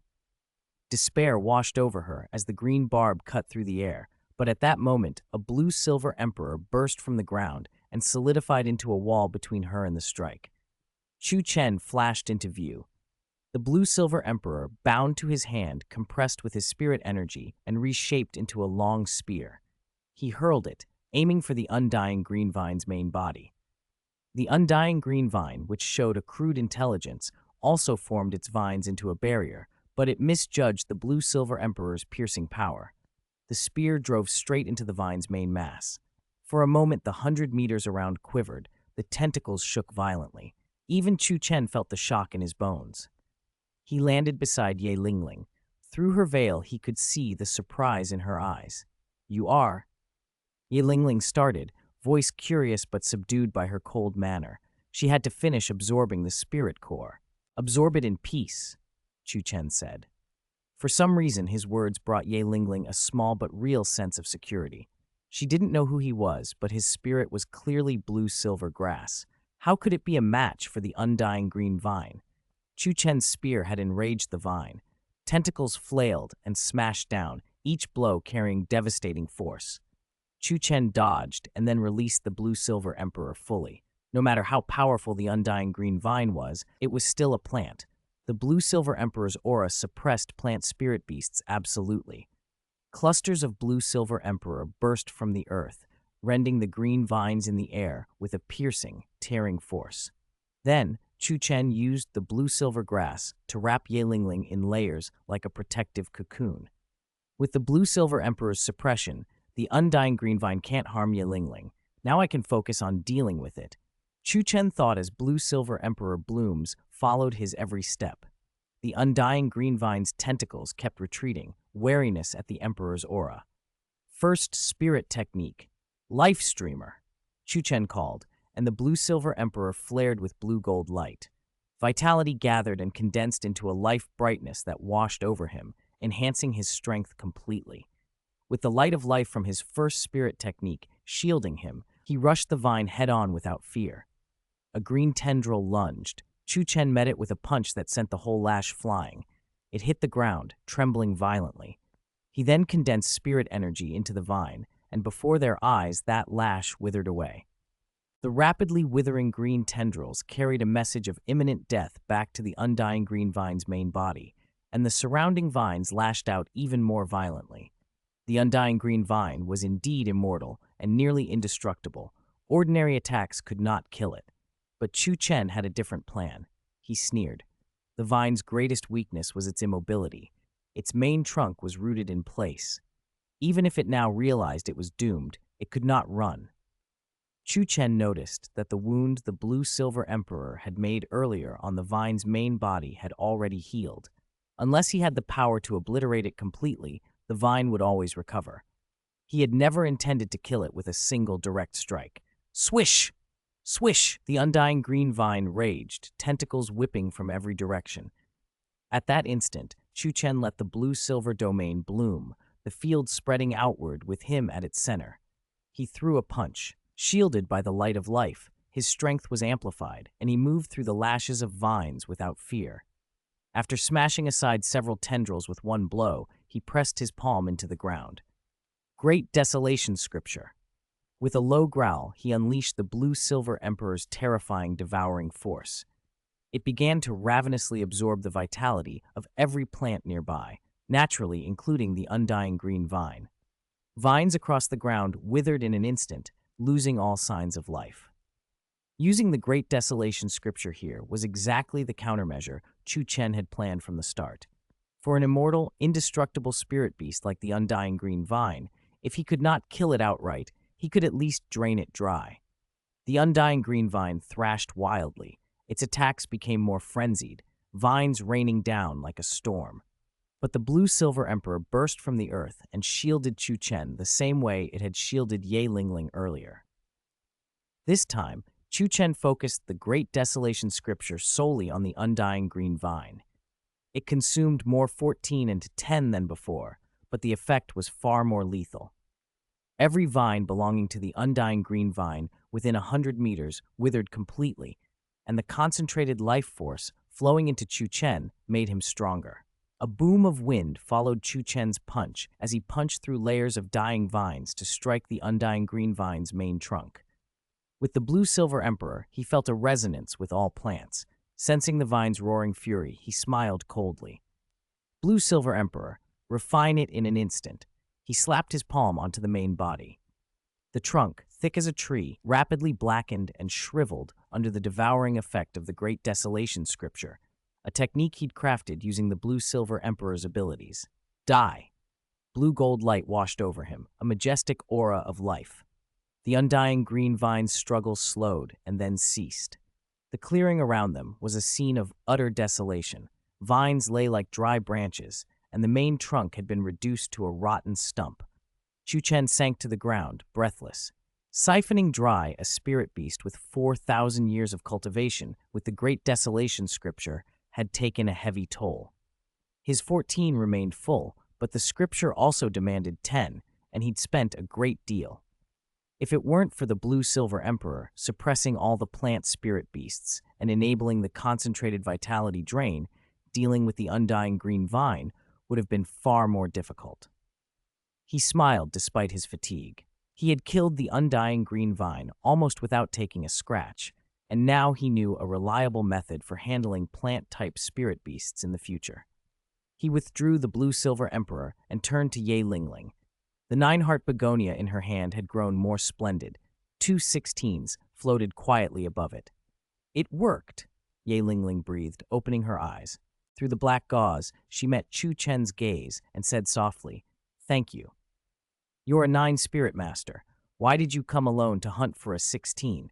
Despair washed over her as the green barb cut through the air, but at that moment, a blue-silver emperor burst from the ground and solidified into a wall between her and the strike. Chu Chen flashed into view. The blue-silver emperor, bound to his hand, compressed with his spirit energy and reshaped into a long spear. He hurled it, aiming for the undying green vine's main body. The undying green vine, which showed a crude intelligence, also formed its vines into a barrier, but it misjudged the blue-silver emperor's piercing power. The spear drove straight into the vine's main mass. For a moment, the 100 meters around quivered. The tentacles shook violently. Even Chu Chen felt the shock in his bones. He landed beside Ye Lingling. Through her veil, he could see the surprise in her eyes. "You are?" Ye Lingling started, voice curious but subdued by her cold manner. She had to finish absorbing the spirit core. Absorb it in peace, Chu Chen said. For some reason, his words brought Ye Lingling a small but real sense of security. She didn't know who he was, but his spirit was clearly blue-silver grass. How could it be a match for the undying green vine? Chu Chen's spear had enraged the vine. Tentacles flailed and smashed down, each blow carrying devastating force. Chu Chen dodged and then released the blue-silver emperor fully. No matter how powerful the undying green vine was, it was still a plant. The blue-silver emperor's aura suppressed plant spirit beasts absolutely. Clusters of blue-silver emperor burst from the earth, rending the green vines in the air with a piercing, tearing force. Then, Chu Chen used the blue-silver grass to wrap Ye Lingling in layers like a protective cocoon. With the blue-silver emperor's suppression, the undying green vine can't harm Ye Lingling. Now I can focus on dealing with it. Chu Chen thought as blue-silver emperor blooms followed his every step. The undying green vine's tentacles kept retreating, wariness at the emperor's aura. First spirit technique, life streamer, Chu Chen called, and the blue-silver emperor flared with blue-gold light. Vitality gathered and condensed into a life brightness that washed over him, enhancing his strength completely. With the light of life from his first spirit technique shielding him, he rushed the vine head-on without fear. A green tendril lunged. Chu Chen met it with a punch that sent the whole lash flying. It hit the ground, trembling violently. He then condensed spirit energy into the vine, and before their eyes that lash withered away. The rapidly withering green tendrils carried a message of imminent death back to the undying green vine's main body, and the surrounding vines lashed out even more violently. The undying green vine was indeed immortal and nearly indestructible. Ordinary attacks could not kill it. But Chu Chen had a different plan. He sneered. The vine's greatest weakness was its immobility. Its main trunk was rooted in place. Even if it now realized it was doomed, it could not run. Chu Chen noticed that the wound the blue-silver emperor had made earlier on the vine's main body had already healed. Unless he had the power to obliterate it completely, the vine would always recover. He had never intended to kill it with a single direct strike. Swish! Swish! The undying green vine raged, tentacles whipping from every direction. At that instant, Chu Chen let the blue-silver domain bloom, the field spreading outward with him at its center. He threw a punch. Shielded by the light of life, his strength was amplified, and he moved through the lashes of vines without fear. After smashing aside several tendrils with one blow, he pressed his palm into the ground. Great Desolation Scripture. With a low growl, he unleashed the blue-silver emperor's terrifying devouring force. It began to ravenously absorb the vitality of every plant nearby, naturally including the undying green vine. Vines across the ground withered in an instant, losing all signs of life. Using the Great Desolation Scripture here was exactly the countermeasure Chu Chen had planned from the start. For an immortal, indestructible spirit beast like the undying green vine, if he could not kill it outright, he could at least drain it dry. The undying green vine thrashed wildly. Its attacks became more frenzied, vines raining down like a storm. But the blue-silver emperor burst from the earth and shielded Chu Chen the same way it had shielded Ye Lingling earlier. This time, Chu Chen focused the Great Desolation Scripture solely on the undying green vine. It consumed more 14 and 10 than before, but the effect was far more lethal. Every vine belonging to the undying green vine within 100 meters withered completely, and the concentrated life force flowing into Chu Chen made him stronger. A boom of wind followed Chu Chen's punch as he punched through layers of dying vines to strike the undying green vine's main trunk. With the blue-silver emperor, he felt a resonance with all plants. Sensing the vine's roaring fury, he smiled coldly. Blue-silver emperor, refine it in an instant. He slapped his palm onto the main body. The trunk, thick as a tree, rapidly blackened and shriveled under the devouring effect of the Great Desolation Scripture, a technique he'd crafted using the blue-silver emperor's abilities. Die! Blue-gold light washed over him, a majestic aura of life. The undying green vine's struggle slowed and then ceased. The clearing around them was a scene of utter desolation. Vines lay like dry branches, and the main trunk had been reduced to a rotten stump. Chu Chen sank to the ground, breathless. Siphoning dry a spirit beast with 4,000 years of cultivation with the Great Desolation Scripture had taken a heavy toll. His 14 remained full, but the scripture also demanded 10, and he'd spent a great deal. If it weren't for the blue-silver emperor suppressing all the plant spirit beasts and enabling the concentrated vitality drain, dealing with the undying green vine would have been far more difficult. He smiled despite his fatigue. He had killed the undying green vine almost without taking a scratch, and now he knew a reliable method for handling plant-type spirit beasts in the future. He withdrew the blue-silver emperor and turned to Ye Lingling. The nine-heart begonia in her hand had grown more splendid. 2 16s floated quietly above it. It worked, Ye Lingling breathed, opening her eyes. Through the black gauze, she met Chu Chen's gaze and said softly, "Thank you. You're a 9 spirit master. Why did you come alone to hunt for a 16?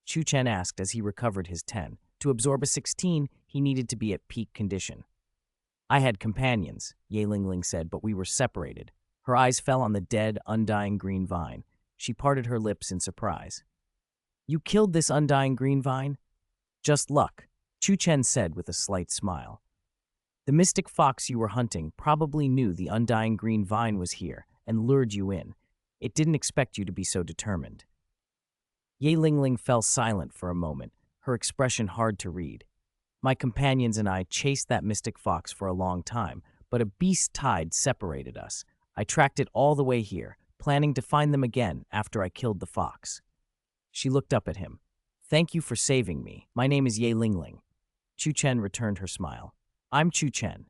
Chu Chen asked as he recovered his 10. To absorb a 16, he needed to be at peak condition. I had companions, Ye Lingling said, but we were separated. Her eyes fell on the dead, undying green vine. She parted her lips in surprise. You killed this undying green vine? Just luck, Chu Chen said with a slight smile. The mystic fox you were hunting probably knew the undying green vine was here and lured you in. It didn't expect you to be so determined. Ye Lingling fell silent for a moment, her expression hard to read. My companions and I chased that mystic fox for a long time, but a beast tide separated us. I tracked it all the way here, planning to find them again after I killed the fox. She looked up at him. Thank you for saving me. My name is Ye Lingling. Chu Chen returned her smile. I'm Chu Chen.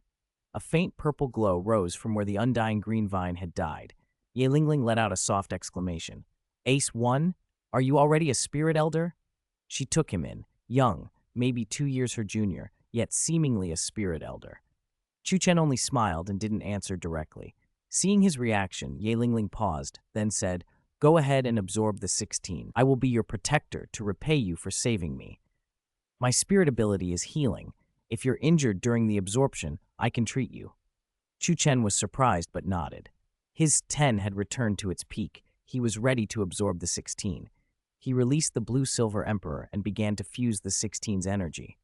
A faint purple glow rose from where the undying green vine had died. Ye Lingling let out a soft exclamation. Ace 1? Are you already a spirit elder? She took him in, young, maybe 2 years her junior, yet seemingly a spirit elder. Chu Chen only smiled and didn't answer directly. Seeing his reaction, Ye Lingling paused, then said, Go ahead and absorb the 16. I will be your protector to repay you for saving me. My spirit ability is healing. If you're injured during the absorption, I can treat you. Chu Chen was surprised but nodded. His 10 had returned to its peak. He was ready to absorb the 16. He released the blue-silver emperor and began to fuse the 16's energy.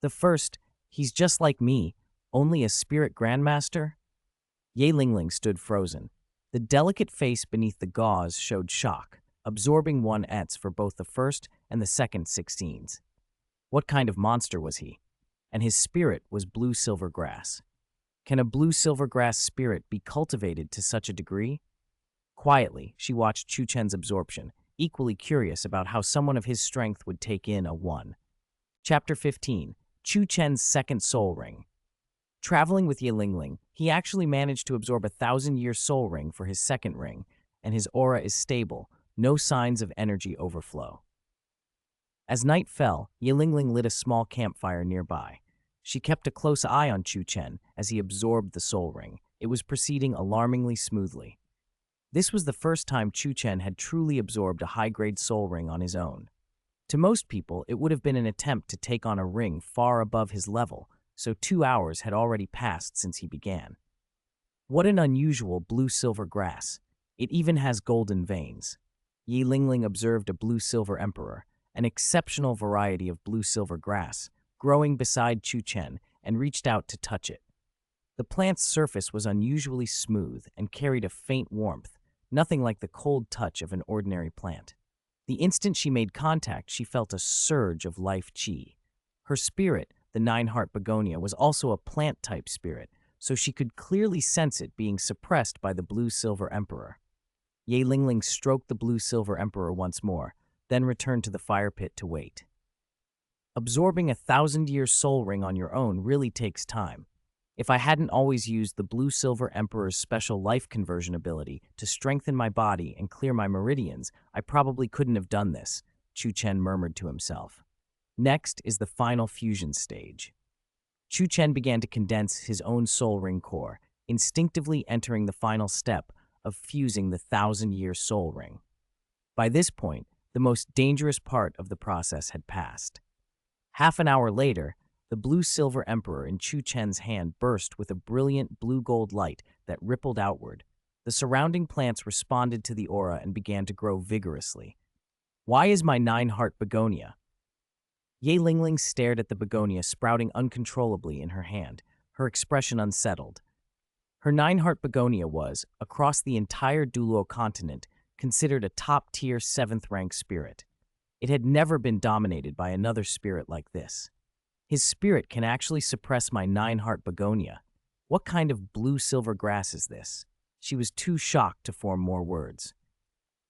The first, he's just like me, only a spirit grandmaster? Ye Lingling stood frozen. The delicate face beneath the gauze showed shock, absorbing 1 for both the first and the second 16s. What kind of monster was he? And his spirit was blue-silver grass. Can a blue-silver grass spirit be cultivated to such a degree? Quietly, she watched Chu Chen's absorption, equally curious about how someone of his strength would take in a 1. Chapter 15. Chu Chen's second soul ring. Traveling with Ye Lingling, he actually managed to absorb a 1,000-year soul ring for his second ring, and his aura is stable, no signs of energy overflow. As night fell, Ye Lingling lit a small campfire nearby. She kept a close eye on Chu Chen as he absorbed the soul ring. It was proceeding alarmingly smoothly. This was the first time Chu Chen had truly absorbed a high-grade soul ring on his own. To most people, it would have been an attempt to take on a ring far above his level, so 2 hours had already passed since he began. What an unusual blue-silver grass. It even has golden veins. Ye Lingling observed a blue-silver emperor, an exceptional variety of blue-silver grass, growing beside Chu Chen, and reached out to touch it. The plant's surface was unusually smooth and carried a faint warmth, nothing like the cold touch of an ordinary plant. The instant she made contact, she felt a surge of life chi. Her spirit, the 9-heart begonia, was also a plant-type spirit, so she could clearly sense it being suppressed by the blue-silver emperor. Ye Lingling stroked the blue-silver emperor once more, then returned to the fire pit to wait. Absorbing a 1,000-year soul ring on your own really takes time. If I hadn't always used the blue-silver emperor's special life conversion ability to strengthen my body and clear my meridians, I probably couldn't have done this, Chu Chen murmured to himself. Next is the final fusion stage. Chu Chen began to condense his own soul ring core, instinctively entering the final step of fusing the 1,000-year soul ring. By this point, the most dangerous part of the process had passed. Half an hour later, the blue-silver emperor in Chu Chen's hand burst with a brilliant blue-gold light that rippled outward. The surrounding plants responded to the aura and began to grow vigorously. Why is my 9-heart begonia? Ye Lingling stared at the begonia sprouting uncontrollably in her hand, her expression unsettled. Her nine-heart begonia was, across the entire Douluo continent, considered a top-tier seventh-rank spirit. It had never been dominated by another spirit like this. His spirit can actually suppress my nine-heart begonia. What kind of blue-silver grass is this? She was too shocked to form more words.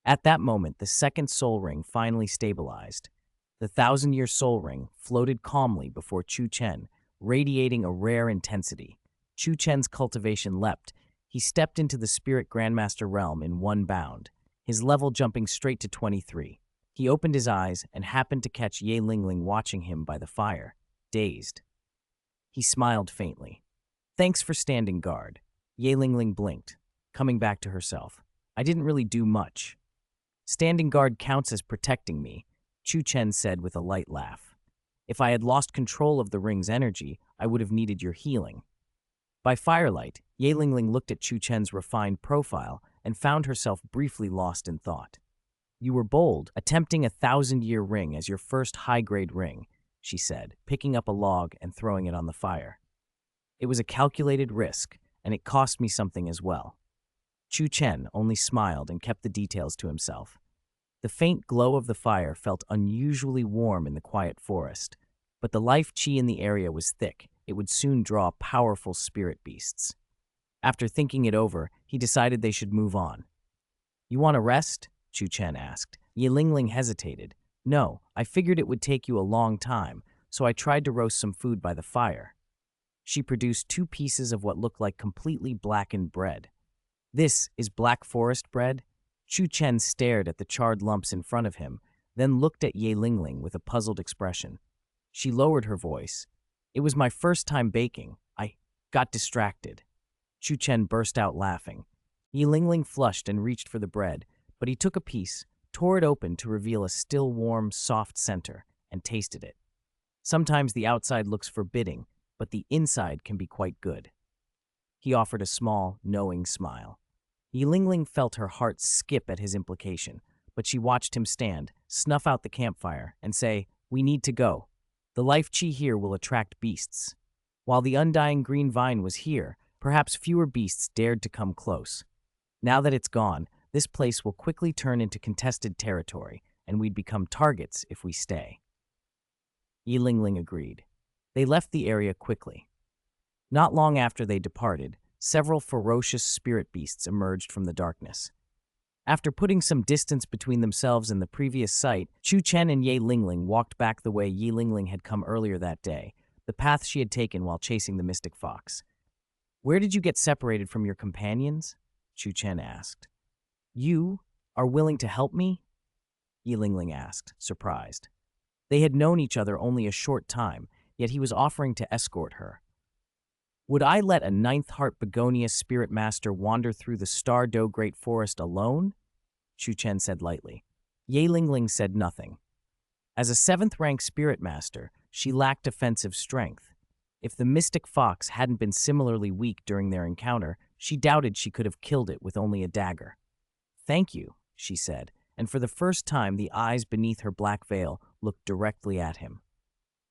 At that moment, the second soul ring finally stabilized. The thousand-year soul ring floated calmly before Chu Chen, radiating a rare intensity. Chu Chen's cultivation leapt. He stepped into the spirit grandmaster realm in one bound, his level jumping straight to 23. He opened his eyes and happened to catch Ye Lingling watching him by the fire, dazed. He smiled faintly. "Thanks for standing guard." Ye Lingling blinked, coming back to herself. "I didn't really do much." "Standing guard counts as protecting me," Chu Chen said with a light laugh. "If I had lost control of the ring's energy, I would have needed your healing." By firelight, Ye Lingling looked at Chu Chen's refined profile and found herself briefly lost in thought. "You were bold, attempting a thousand-year ring as your first high-grade ring," she said, picking up a log and throwing it on the fire. "It was a calculated risk, and it cost me something as well." Chu Chen only smiled and kept the details to himself. The faint glow of the fire felt unusually warm in the quiet forest, but the life chi in the area was thick. It would soon draw powerful spirit beasts. After thinking it over, he decided they should move on. "You want to rest?" Chu Chen asked. Ye Lingling hesitated. "No, I figured it would take you a long time, so I tried to roast some food by the fire." She produced 2 pieces of what looked like completely blackened bread. "This is black forest bread?" Chu Chen stared at the charred lumps in front of him, then looked at Ye Lingling with a puzzled expression. She lowered her voice. "It was my first time baking. I got distracted." Chu Chen burst out laughing. Ye Lingling flushed and reached for the bread, but he took a piece, tore it open to reveal a still warm, soft center, and tasted it. Sometimes the outside looks forbidding, but the inside can be quite good. He offered a small, knowing smile. Ye Lingling felt her heart skip at his implication, but she watched him stand, snuff out the campfire, and say, "We need to go. The life chi here will attract beasts." While the undying green vine was here, perhaps fewer beasts dared to come close. Now that it's gone, this place will quickly turn into contested territory, and we'd become targets if we stay. Ye Lingling agreed. They left the area quickly. Not long after they departed, several ferocious spirit beasts emerged from the darkness. After putting some distance between themselves and the previous site, Chu Chen and Ye Lingling walked back the way Ye Lingling had come earlier that day, the path she had taken while chasing the mystic fox. "Where did you get separated from your companions?" Chu Chen asked. "You are willing to help me?" Ye Lingling asked, surprised. They had known each other only a short time, yet he was offering to escort her. "Would I let a ninth heart begonia spirit master wander through the Star Do Great Forest alone?" Chu Chen said lightly. Ye Lingling said nothing. As a seventh-rank spirit master, she lacked offensive strength. If the mystic fox hadn't been similarly weak during their encounter, she doubted she could have killed it with only a dagger. "Thank you," she said, and for the first time the eyes beneath her black veil looked directly at him.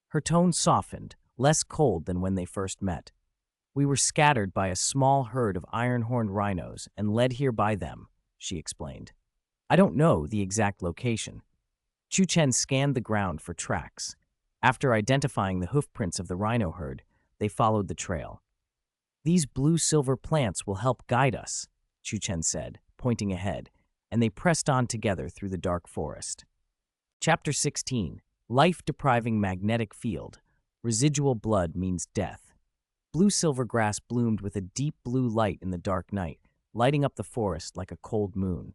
Her tone softened, less cold than when they first met. "We were scattered by a small herd of iron-horned rhinos and led here by them," she explained. "I don't know the exact location." Chu Chen scanned the ground for tracks. After identifying the hoofprints of the rhino herd, they followed the trail. "These blue-silver plants will help guide us," Chu Chen said, pointing ahead, and they pressed on together through the dark forest. Chapter 16. Life-depriving magnetic field. Residual blood means death. Blue-silver grass bloomed with a deep blue light in the dark night, lighting up the forest like a cold moon.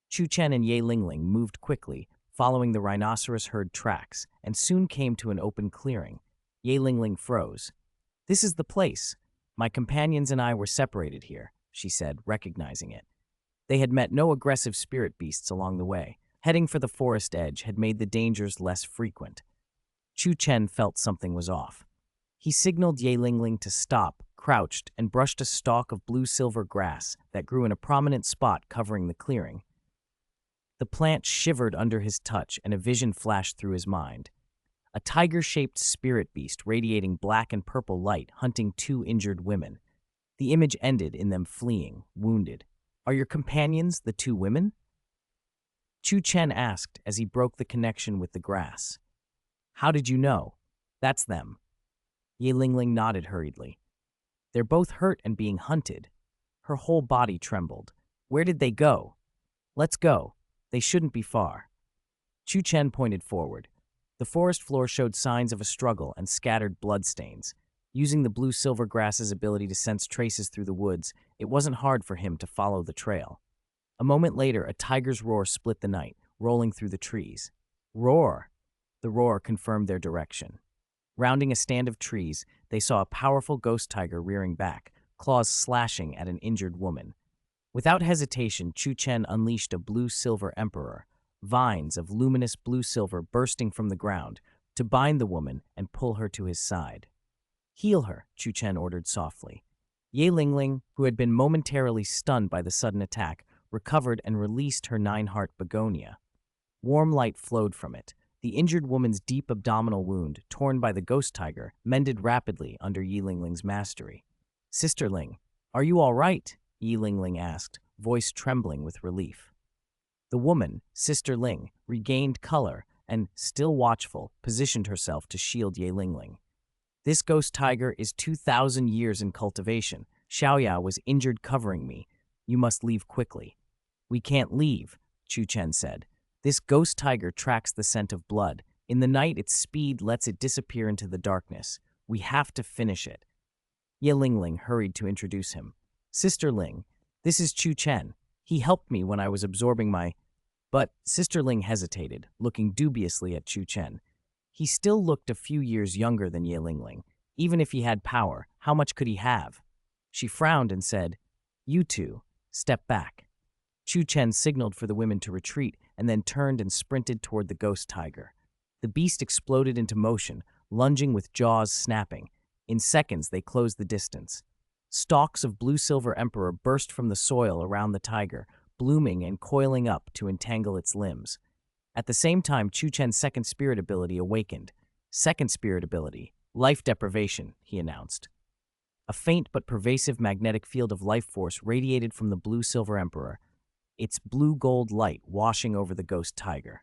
Chu Chen and Ye Lingling moved quickly, following the rhinoceros herd tracks, and soon came to an open clearing. Ye Lingling froze. "This is the place. My companions and I were separated here," she said, recognizing it. They had met no aggressive spirit beasts along the way. Heading for the forest edge had made the dangers less frequent. Chu Chen felt something was off. He signaled Ye Lingling to stop, crouched, and brushed a stalk of blue-silver grass that grew in a prominent spot covering the clearing. The plant shivered under his touch, and a vision flashed through his mind. a tiger-shaped spirit beast radiating black and purple light hunting two injured women. The image ended in them fleeing, wounded. "Are your companions the two women?" Chu Chen asked as he broke the connection with the grass. "How did you know?" "That's them." Ye Lingling nodded hurriedly. "They're both hurt and being hunted." Her whole body trembled. "Where did they go?" "Let's go. They shouldn't be far." Chu Chen pointed forward. The forest floor showed signs of a struggle and scattered bloodstains. Using the blue-silver grass's ability to sense traces through the woods, it wasn't hard for him to follow the trail. A moment later, a tiger's roar split the night, rolling through the trees. "Roar!" The roar confirmed their direction. Rounding a stand of trees, they saw a powerful ghost tiger rearing back, claws slashing at an injured woman. Without hesitation, Chu Chen unleashed a blue-silver emperor, vines of luminous blue-silver bursting from the ground, to bind the woman and pull her to his side. "Heal her," Chu Chen ordered softly. Ye Lingling, who had been momentarily stunned by the sudden attack, recovered and released her nine-heart begonia. Warm light flowed from it. The injured woman's deep abdominal wound, torn by the ghost tiger, mended rapidly under Ye Lingling's mastery. "Sisterling, are you all right?" Ye Lingling asked, voice trembling with relief. The woman, Sister Ling, regained color and, still watchful, positioned herself to shield Ye Lingling. "This ghost tiger is 2,000 years in cultivation. Xiaoya was injured covering me. You must leave quickly." "We can't leave," Chu Chen said. "This ghost tiger tracks the scent of blood. In the night, its speed lets it disappear into the darkness. We have to finish it." Ye Lingling hurried to introduce him. "Sister Ling, this is Chu Chen. He helped me when I was absorbing my—" But Sister Ling hesitated, looking dubiously at Chu Chen. He still looked a few years younger than Ye Lingling. Even if he had power, how much could he have? She frowned and said, "You two, step back." Chu Chen signaled for the women to retreat and then turned and sprinted toward the ghost tiger. The beast exploded into motion, lunging with jaws snapping. In seconds, they closed the distance. Stalks of blue-silver emperor burst from the soil around the tiger, blooming and coiling up to entangle its limbs. At the same time, Chu Chen's second spirit ability awakened. "Second spirit ability, life deprivation," he announced. A faint but pervasive magnetic field of life force radiated from the blue-silver emperor, its blue-gold light washing over the ghost tiger.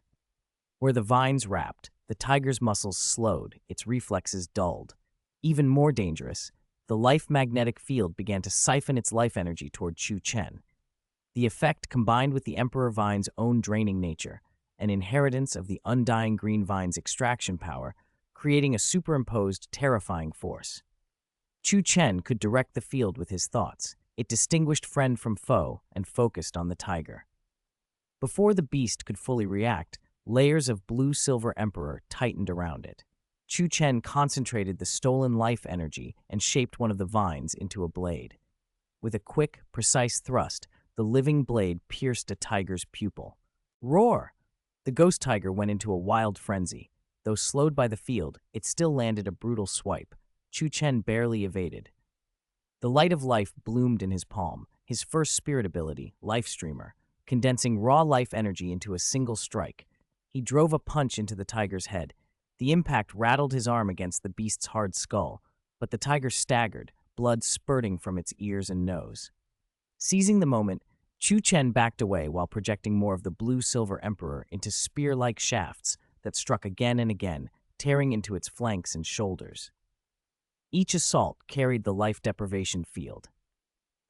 Where the vines wrapped, the tiger's muscles slowed, its reflexes dulled. Even more dangerous, the life magnetic field began to siphon its life energy toward Chu Chen. The effect combined with the Emperor Vine's own draining nature, an inheritance of the undying green vine's extraction power, creating a superimposed, terrifying force. Chu Chen could direct the field with his thoughts. It distinguished friend from foe and focused on the tiger. Before the beast could fully react, layers of blue-silver emperor tightened around it. Chu Chen concentrated the stolen life energy and shaped one of the vines into a blade. With a quick, precise thrust, the living blade pierced a tiger's pupil. "Roar!" The ghost tiger went into a wild frenzy. Though slowed by the field, it still landed a brutal swipe. Chu Chen barely evaded. The light of life bloomed in his palm, his first spirit ability, Life Streamer, condensing raw life energy into a single strike. He drove a punch into the tiger's head. The impact rattled his arm against the beast's hard skull, but the tiger staggered, blood spurting from its ears and nose. Seizing the moment, Chu Chen backed away while projecting more of the blue-silver emperor into spear-like shafts that struck again and again, tearing into its flanks and shoulders. Each assault carried the life deprivation field.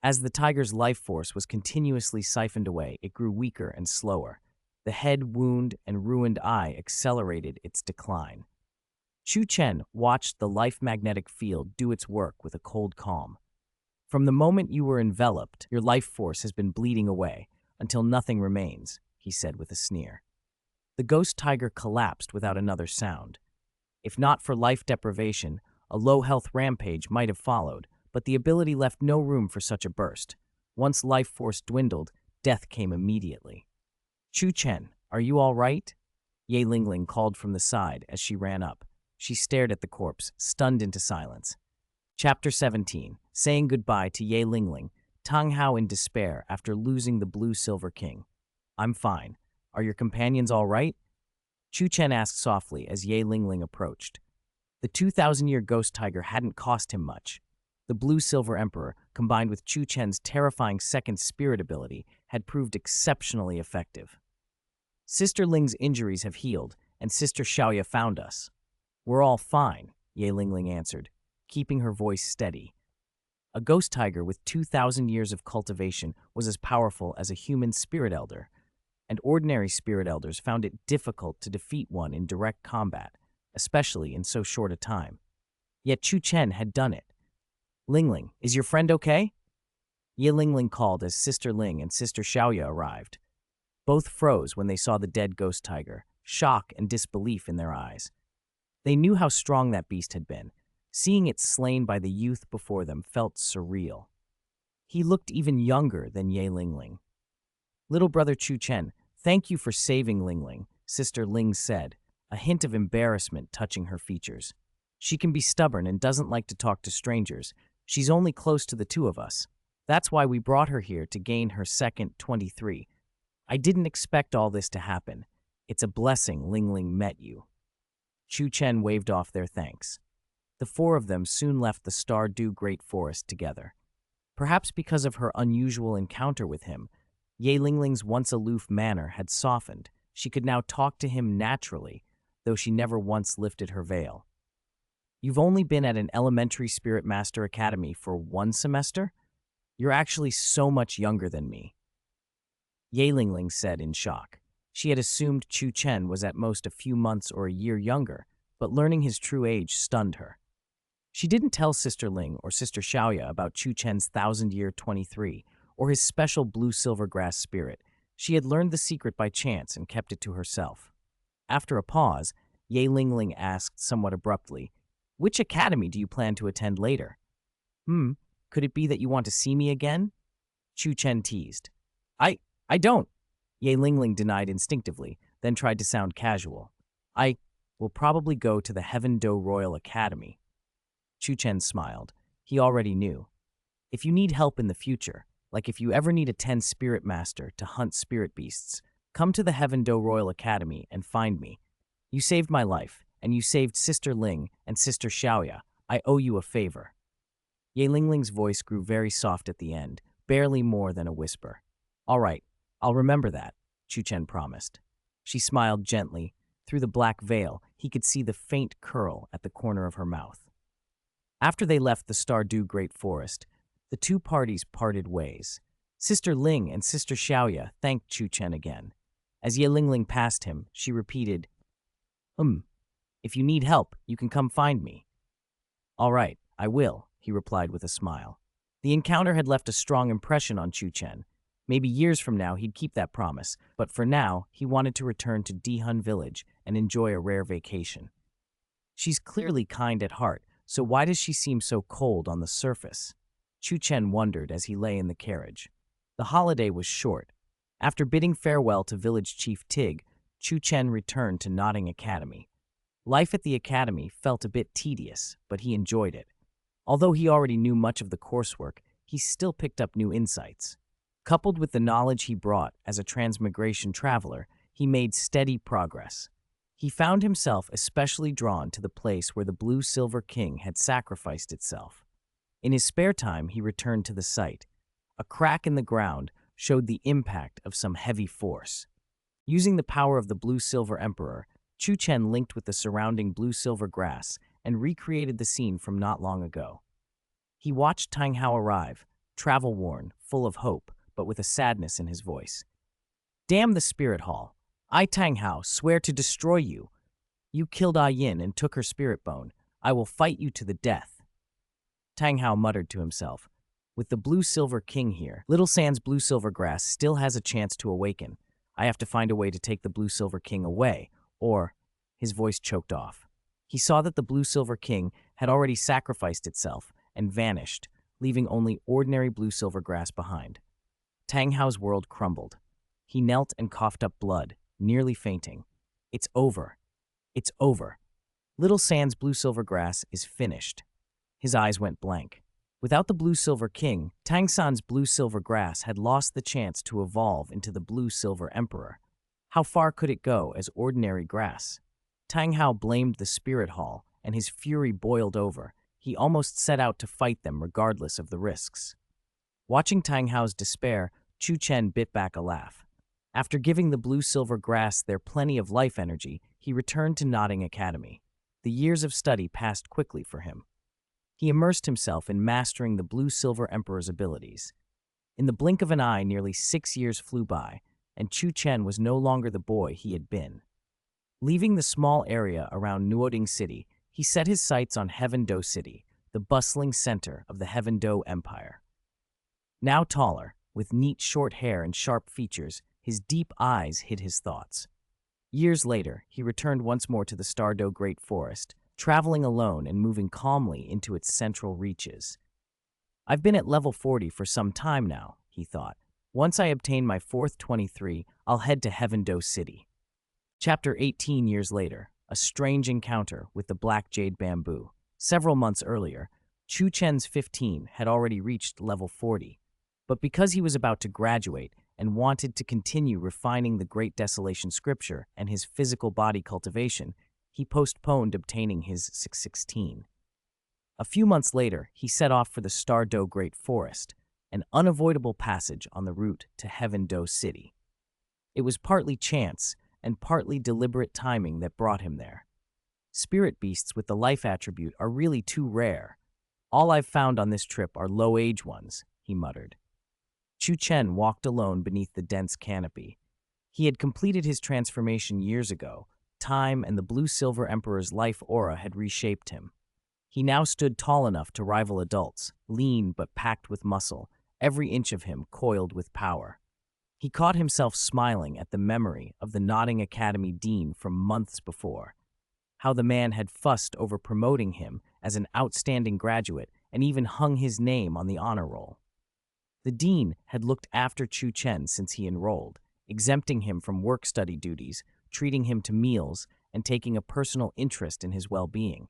As the tiger's life force was continuously siphoned away, it grew weaker and slower. The head wound and ruined eye accelerated its decline. Chu Chen watched the life magnetic field do its work with a cold calm. "From the moment you were enveloped, your life force has been bleeding away, until nothing remains," he said with a sneer. The ghost tiger collapsed without another sound. If not for life deprivation, a low-health rampage might have followed, but the ability left no room for such a burst. Once life force dwindled, death came immediately. "Chu Chen, are you all right?" Ye Lingling called from the side as she ran up. She stared at the corpse, stunned into silence. Chapter 17. Saying goodbye to Ye Lingling, Tang Hao in despair after losing the blue-silver king. "I'm fine. Are your companions all right?" Chu Chen asked softly as Ye Lingling approached. The 2,000-year ghost tiger hadn't cost him much. The blue-silver emperor, combined with Chu Chen's terrifying second spirit ability, had proved exceptionally effective. Sister Ling's injuries have healed, and Sister Xiaoya found us. We're all fine, Ye Lingling answered, keeping her voice steady. A ghost tiger with 2,000 years of cultivation was as powerful as a human spirit elder, and ordinary spirit elders found it difficult to defeat one in direct combat, especially in so short a time. Yet Chu Chen had done it. Lingling, is your friend okay? Ye Lingling called as Sister Ling and Sister Xiaoya arrived. Both froze when they saw the dead ghost tiger, shock and disbelief in their eyes. They knew how strong that beast had been. Seeing it slain by the youth before them felt surreal. He looked even younger than Ye Lingling. Little brother Chu Chen, thank you for saving Lingling, Sister Ling said, a hint of embarrassment touching her features. She can be stubborn and doesn't like to talk to strangers. She's only close to the two of us. That's why we brought her here to gain her second 23. I didn't expect all this to happen. It's a blessing Lingling met you. Chu Chen waved off their thanks. The four of them soon left the Stardew Great Forest together. Perhaps because of her unusual encounter with him, Ye Lingling's once aloof manner had softened. She could now talk to him naturally, though she never once lifted her veil. You've only been at an elementary spirit master academy for 1 semester? You're actually so much younger than me. Ye Lingling said in shock. She had assumed Chu Chen was at most a few months or a year younger, but learning his true age stunned her. She didn't tell Sister Ling or Sister Xiaoya about Chu Chen's 1,000-year 23 or his special blue-silver grass spirit. She had learned the secret by chance and kept it to herself. After a pause, Ye Lingling asked somewhat abruptly, "Which academy do you plan to attend later?" Could it be that you want to see me again? Chu Chen teased. I don't, Ye Lingling denied instinctively, then tried to sound casual. I will probably go to the Heaven Do Royal Academy. Chu Chen smiled. He already knew. If you need help in the future, like if you ever need a 10 spirit master to hunt spirit beasts, come to the Heaven Do Royal Academy and find me. You saved my life, and you saved Sister Ling and Sister Xiaoya. I owe you a favor. Ye Lingling's voice grew very soft at the end, barely more than a whisper. All right, I'll remember that, Chu Chen promised. She smiled gently. Through the black veil, he could see the faint curl at the corner of her mouth. After they left the Stardew Great Forest, the two parties parted ways. Sister Ling and Sister Xiaoya thanked Chu Chen again. As Ye Lingling passed him, she repeated, if you need help, you can come find me. All right, I will, he replied with a smile. The encounter had left a strong impression on Chu Chen. Maybe years from now he'd keep that promise, but for now he wanted to return to Dihun Village and enjoy a rare vacation. She's clearly kind at heart, so why does she seem so cold on the surface? Chu Chen wondered as he lay in the carriage. The holiday was short. After bidding farewell to village chief Tig, Chu Chen returned to Notting Academy. Life at the academy felt a bit tedious, but he enjoyed it. Although he already knew much of the coursework, he still picked up new insights. Coupled with the knowledge he brought as a transmigration traveler, he made steady progress. He found himself especially drawn to the place where the Blue-Silver King had sacrificed itself. In his spare time, he returned to the site. A crack in the ground showed the impact of some heavy force. Using the power of the Blue-Silver Emperor, Chu Chen linked with the surrounding blue-silver grass and recreated the scene from not long ago. He watched Tang arrive, travel-worn, full of hope, but with a sadness in his voice. Damn the spirit hall. I, Tang swear to destroy you. You killed Yin and took her spirit bone. I will fight you to the death. Tang muttered to himself. With the Blue-Silver King here, Little Sand's blue-silver grass still has a chance to awaken. I have to find a way to take the Blue-Silver King away, or... His voice choked off. He saw that the Blue-Silver King had already sacrificed itself and vanished, leaving only ordinary blue-silver grass behind. Tang Hao's world crumbled. He knelt and coughed up blood, nearly fainting. It's over. It's over. Little Sand's blue-silver grass is finished. His eyes went blank. Without the Blue-Silver King, Tang San's blue-silver grass had lost the chance to evolve into the Blue-Silver Emperor. How far could it go as ordinary grass? Tang Hao blamed the spirit hall, and his fury boiled over. He almost set out to fight them regardless of the risks. Watching Tang Hao's despair, Chu Chen bit back a laugh. After giving the blue-silver grass their plenty of life energy, he returned to Nodding Academy. The years of study passed quickly for him. He immersed himself in mastering the blue-silver emperor's abilities. In the blink of an eye, nearly 6 years flew by, and Chu Chen was no longer the boy he had been. Leaving the small area around Nuoding City, he set his sights on Heaven-Do City, the bustling center of the Heaven-Do Empire. Now taller, with neat short hair and sharp features, his deep eyes hid his thoughts. Years later, he returned once more to the Stardo Great Forest, traveling alone and moving calmly into its central reaches. I've been at level 40 for some time now, he thought. Once I obtain my fourth 23, I'll head to Heaven-Do City. Chapter 18 years later, a strange encounter with the Black Jade Bamboo. Several months earlier, Chu Chen's 15 had already reached level 40. But because he was about to graduate and wanted to continue refining the Great Desolation Scripture and his physical body cultivation, he postponed obtaining his 616. A few months later, he set off for the Stardo Great Forest, an unavoidable passage on the route to Heaven-Do City. It was partly chance and partly deliberate timing that brought him there. Spirit beasts with the life attribute are really too rare. All I've found on this trip are low-age ones, he muttered. Chu Chen walked alone beneath the dense canopy. He had completed his transformation years ago. Time and the blue-silver emperor's life aura had reshaped him. He now stood tall enough to rival adults, lean but packed with muscle, every inch of him coiled with power. He caught himself smiling at the memory of the Nodding Academy dean from months before. How the man had fussed over promoting him as an outstanding graduate and even hung his name on the honor roll. The dean had looked after Chu Chen since he enrolled, exempting him from work-study duties, treating him to meals, and taking a personal interest in his well-being.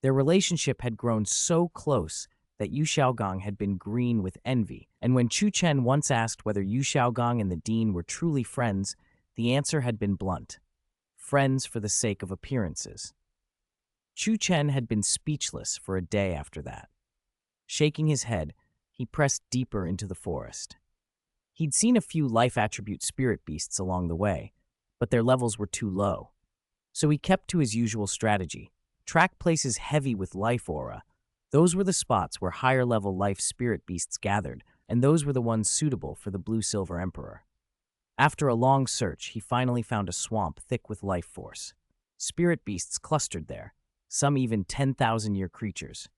Their relationship had grown so close that Xiaogang had been green with envy, and when Chu Chen once asked whether Xiaogang and the dean were truly friends, the answer had been blunt: friends for the sake of appearances. Chu Chen had been speechless for a day after that. Shaking his head, he pressed deeper into the forest. He'd seen a few life attribute spirit beasts along the way, but their levels were too low. So he kept to his usual strategy: track places heavy with life aura. Those were the spots where higher-level life spirit beasts gathered, and those were the ones suitable for the blue-silver emperor. After a long search, he finally found a swamp thick with life force. Spirit beasts clustered there, some even 10,000-year creatures.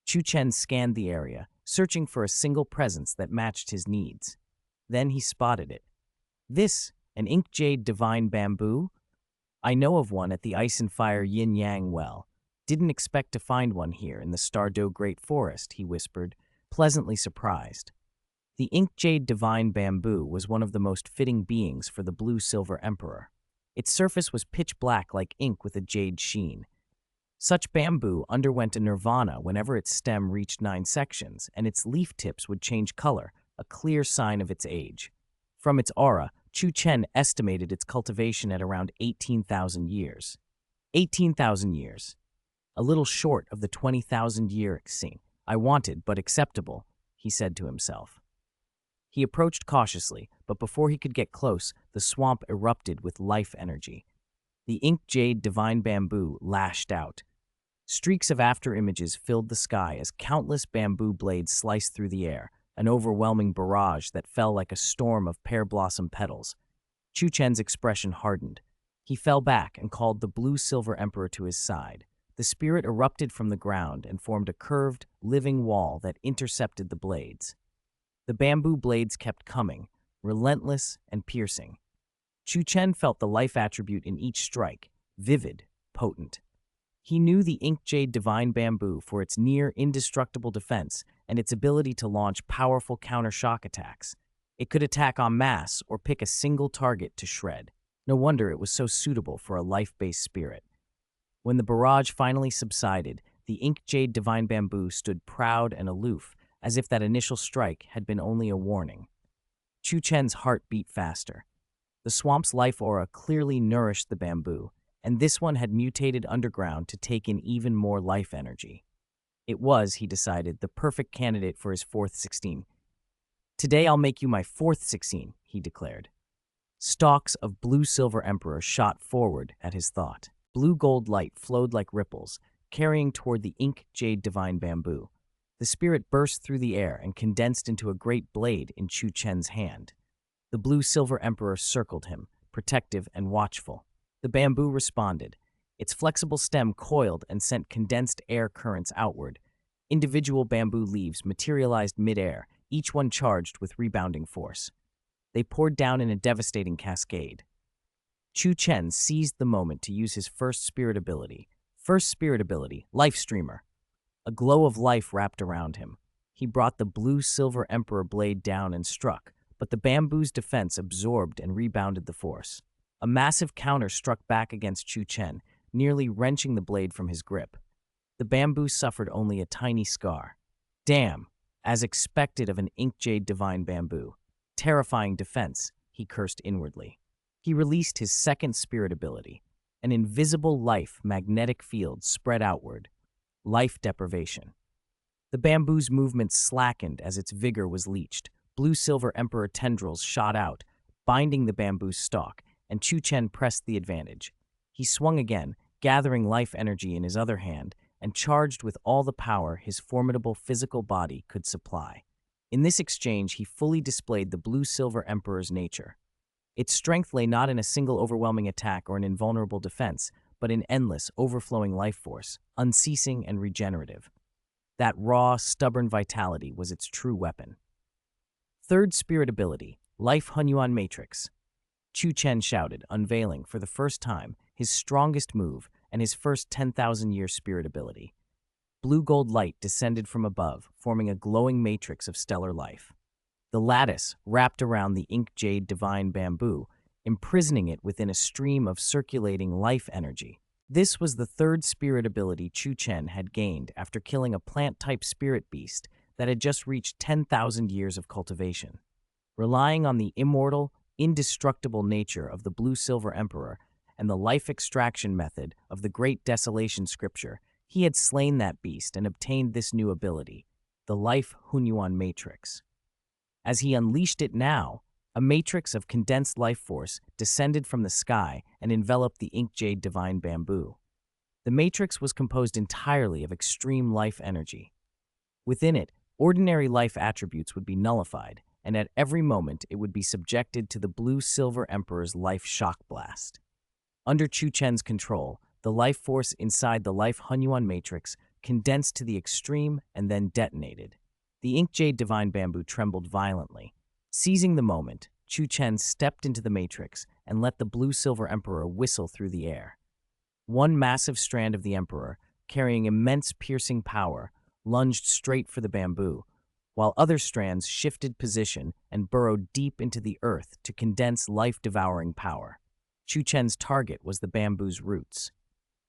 Chu Chen scanned the area, searching for a single presence that matched his needs. Then he spotted it. This, an ink jade divine bamboo? I know of one at the Ice and Fire Yin-Yang well. Didn't expect to find one here in the Stardo Great Forest, he whispered, pleasantly surprised. The ink jade divine bamboo was one of the most fitting beings for the blue-silver emperor. Its surface was pitch black like ink with a jade sheen. Such bamboo underwent a nirvana whenever its stem reached 9 sections, and its leaf tips would change color, a clear sign of its age. From its aura, Chu Chen estimated its cultivation at around 18,000 years. 18,000 years. A little short of the 20,000-year xing I wanted, but acceptable, he said to himself. He approached cautiously, but before he could get close, the swamp erupted with life energy. The ink jade divine bamboo lashed out. Streaks of afterimages filled the sky as countless bamboo blades sliced through the air, an overwhelming barrage that fell like a storm of pear blossom petals. Chu Chen's expression hardened. He fell back and called the blue-silver emperor to his side. The spirit erupted from the ground and formed a curved, living wall that intercepted the blades. The bamboo blades kept coming, relentless and piercing. Chu Chen felt the life attribute in each strike, vivid, potent. He knew the ink jade divine bamboo for its near indestructible defense and its ability to launch powerful counter-shock attacks. It could attack en masse or pick a single target to shred. No wonder it was so suitable for a life-based spirit. When the barrage finally subsided, the ink jade divine bamboo stood proud and aloof, as if that initial strike had been only a warning. Chu Chen's heart beat faster. The swamp's life aura clearly nourished the bamboo, and this one had mutated underground to take in even more life energy. It was, he decided, the perfect candidate for his fourth 16. "Today I'll make you my fourth 16, he declared. Stalks of blue-silver emperor shot forward at his thought. Blue-gold light flowed like ripples, carrying toward the ink-jade divine bamboo. The spirit burst through the air and condensed into a great blade in Chu Chen's hand. The blue-silver emperor circled him, protective and watchful. The bamboo responded. Its flexible stem coiled and sent condensed air currents outward. Individual bamboo leaves materialized mid-air, each one charged with rebounding force. They poured down in a devastating cascade. Chu Chen seized the moment to use his first spirit ability. Life Streamer. A glow of life wrapped around him. He brought the blue-silver emperor blade down and struck, but the bamboo's defense absorbed and rebounded the force. A massive counter struck back against Chu Chen, nearly wrenching the blade from his grip. The bamboo suffered only a tiny scar. Damn, as expected of an ink-jade divine bamboo. Terrifying defense, he cursed inwardly. He released his second spirit ability. An invisible life magnetic field spread outward. Life deprivation. The bamboo's movement slackened as its vigor was leached. Blue-silver emperor tendrils shot out, binding the bamboo's stalk, and Chu Chen pressed the advantage. He swung again, gathering life energy in his other hand, and charged with all the power his formidable physical body could supply. In this exchange, he fully displayed the blue-silver emperor's nature. Its strength lay not in a single overwhelming attack or an invulnerable defense, but in endless, overflowing life force, unceasing and regenerative. That raw, stubborn vitality was its true weapon. Third spirit ability, Life Hunyuan Matrix. Chu Chen shouted, unveiling, for the first time, his strongest move and his first 10,000-year spirit ability. Blue-gold light descended from above, forming a glowing matrix of stellar life. The lattice wrapped around the ink-jade divine bamboo, imprisoning it within a stream of circulating life energy. This was the third spirit ability Chu Chen had gained after killing a plant-type spirit beast that had just reached 10,000 years of cultivation. Relying on the immortal, indestructible nature of the blue-silver emperor and the life extraction method of the Great Desolation Scripture, he had slain that beast and obtained this new ability, the Life Hunyuan Matrix. As he unleashed it now, a matrix of condensed life force descended from the sky and enveloped the ink-jade divine bamboo. The matrix was composed entirely of extreme life energy. Within it, ordinary life attributes would be nullified, and at every moment it would be subjected to the blue-silver emperor's life shock blast. Under Chu Chen's control, the life force inside the Life Hunyuan Matrix condensed to the extreme and then detonated. The ink-jade divine bamboo trembled violently. Seizing the moment, Chu Chen stepped into the matrix and let the blue-silver emperor whistle through the air. One massive strand of the emperor, carrying immense piercing power, lunged straight for the bamboo, while other strands shifted position and burrowed deep into the earth to condense life-devouring power. Chu Chen's target was the bamboo's roots.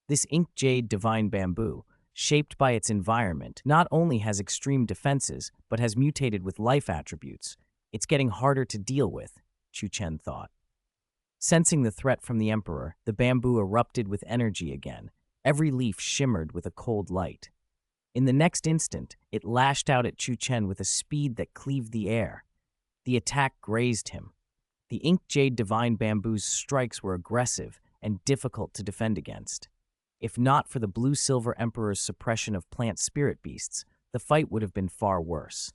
This ink-jade divine bamboo, shaped by its environment, not only has extreme defenses, but has mutated with life attributes. It's getting harder to deal with, Chu Chen thought. Sensing the threat from the emperor, the bamboo erupted with energy again. Every leaf shimmered with a cold light. In the next instant, it lashed out at Chu Chen with a speed that cleaved the air. The attack grazed him. The ink-jade divine bamboo's strikes were aggressive and difficult to defend against. If not for the blue-silver emperor's suppression of plant spirit beasts, the fight would have been far worse.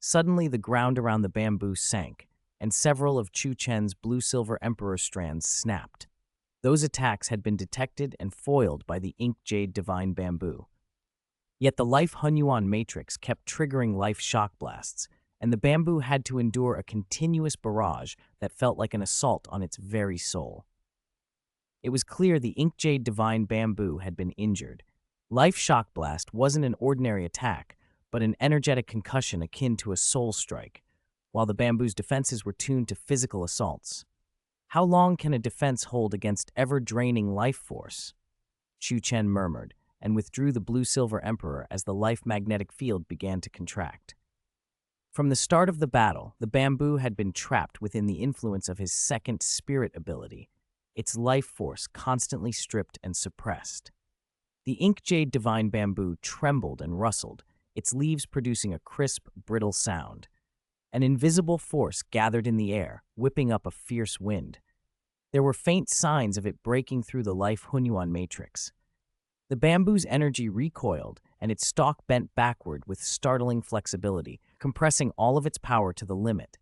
Suddenly, the ground around the bamboo sank, and several of Chu Chen's blue-silver emperor strands snapped. Those attacks had been detected and foiled by the ink-jade divine bamboo. Yet the Life Hunyuan Matrix kept triggering life shock blasts, and the bamboo had to endure a continuous barrage that felt like an assault on its very soul. It was clear the ink-jade divine bamboo had been injured. Life shock blast wasn't an ordinary attack, but an energetic concussion akin to a soul strike, while the bamboo's defenses were tuned to physical assaults. How long can a defense hold against ever-draining life force? Chu Chen murmured, and withdrew the blue-silver emperor as the life magnetic field began to contract. From the start of the battle, the bamboo had been trapped within the influence of his second spirit ability, its life force constantly stripped and suppressed. The ink jade divine bamboo trembled and rustled, its leaves producing a crisp, brittle sound. An invisible force gathered in the air, whipping up a fierce wind. There were faint signs of it breaking through the life Hunyuan matrix. The bamboo's energy recoiled, and its stalk bent backward with startling flexibility, compressing all of its power to the limit.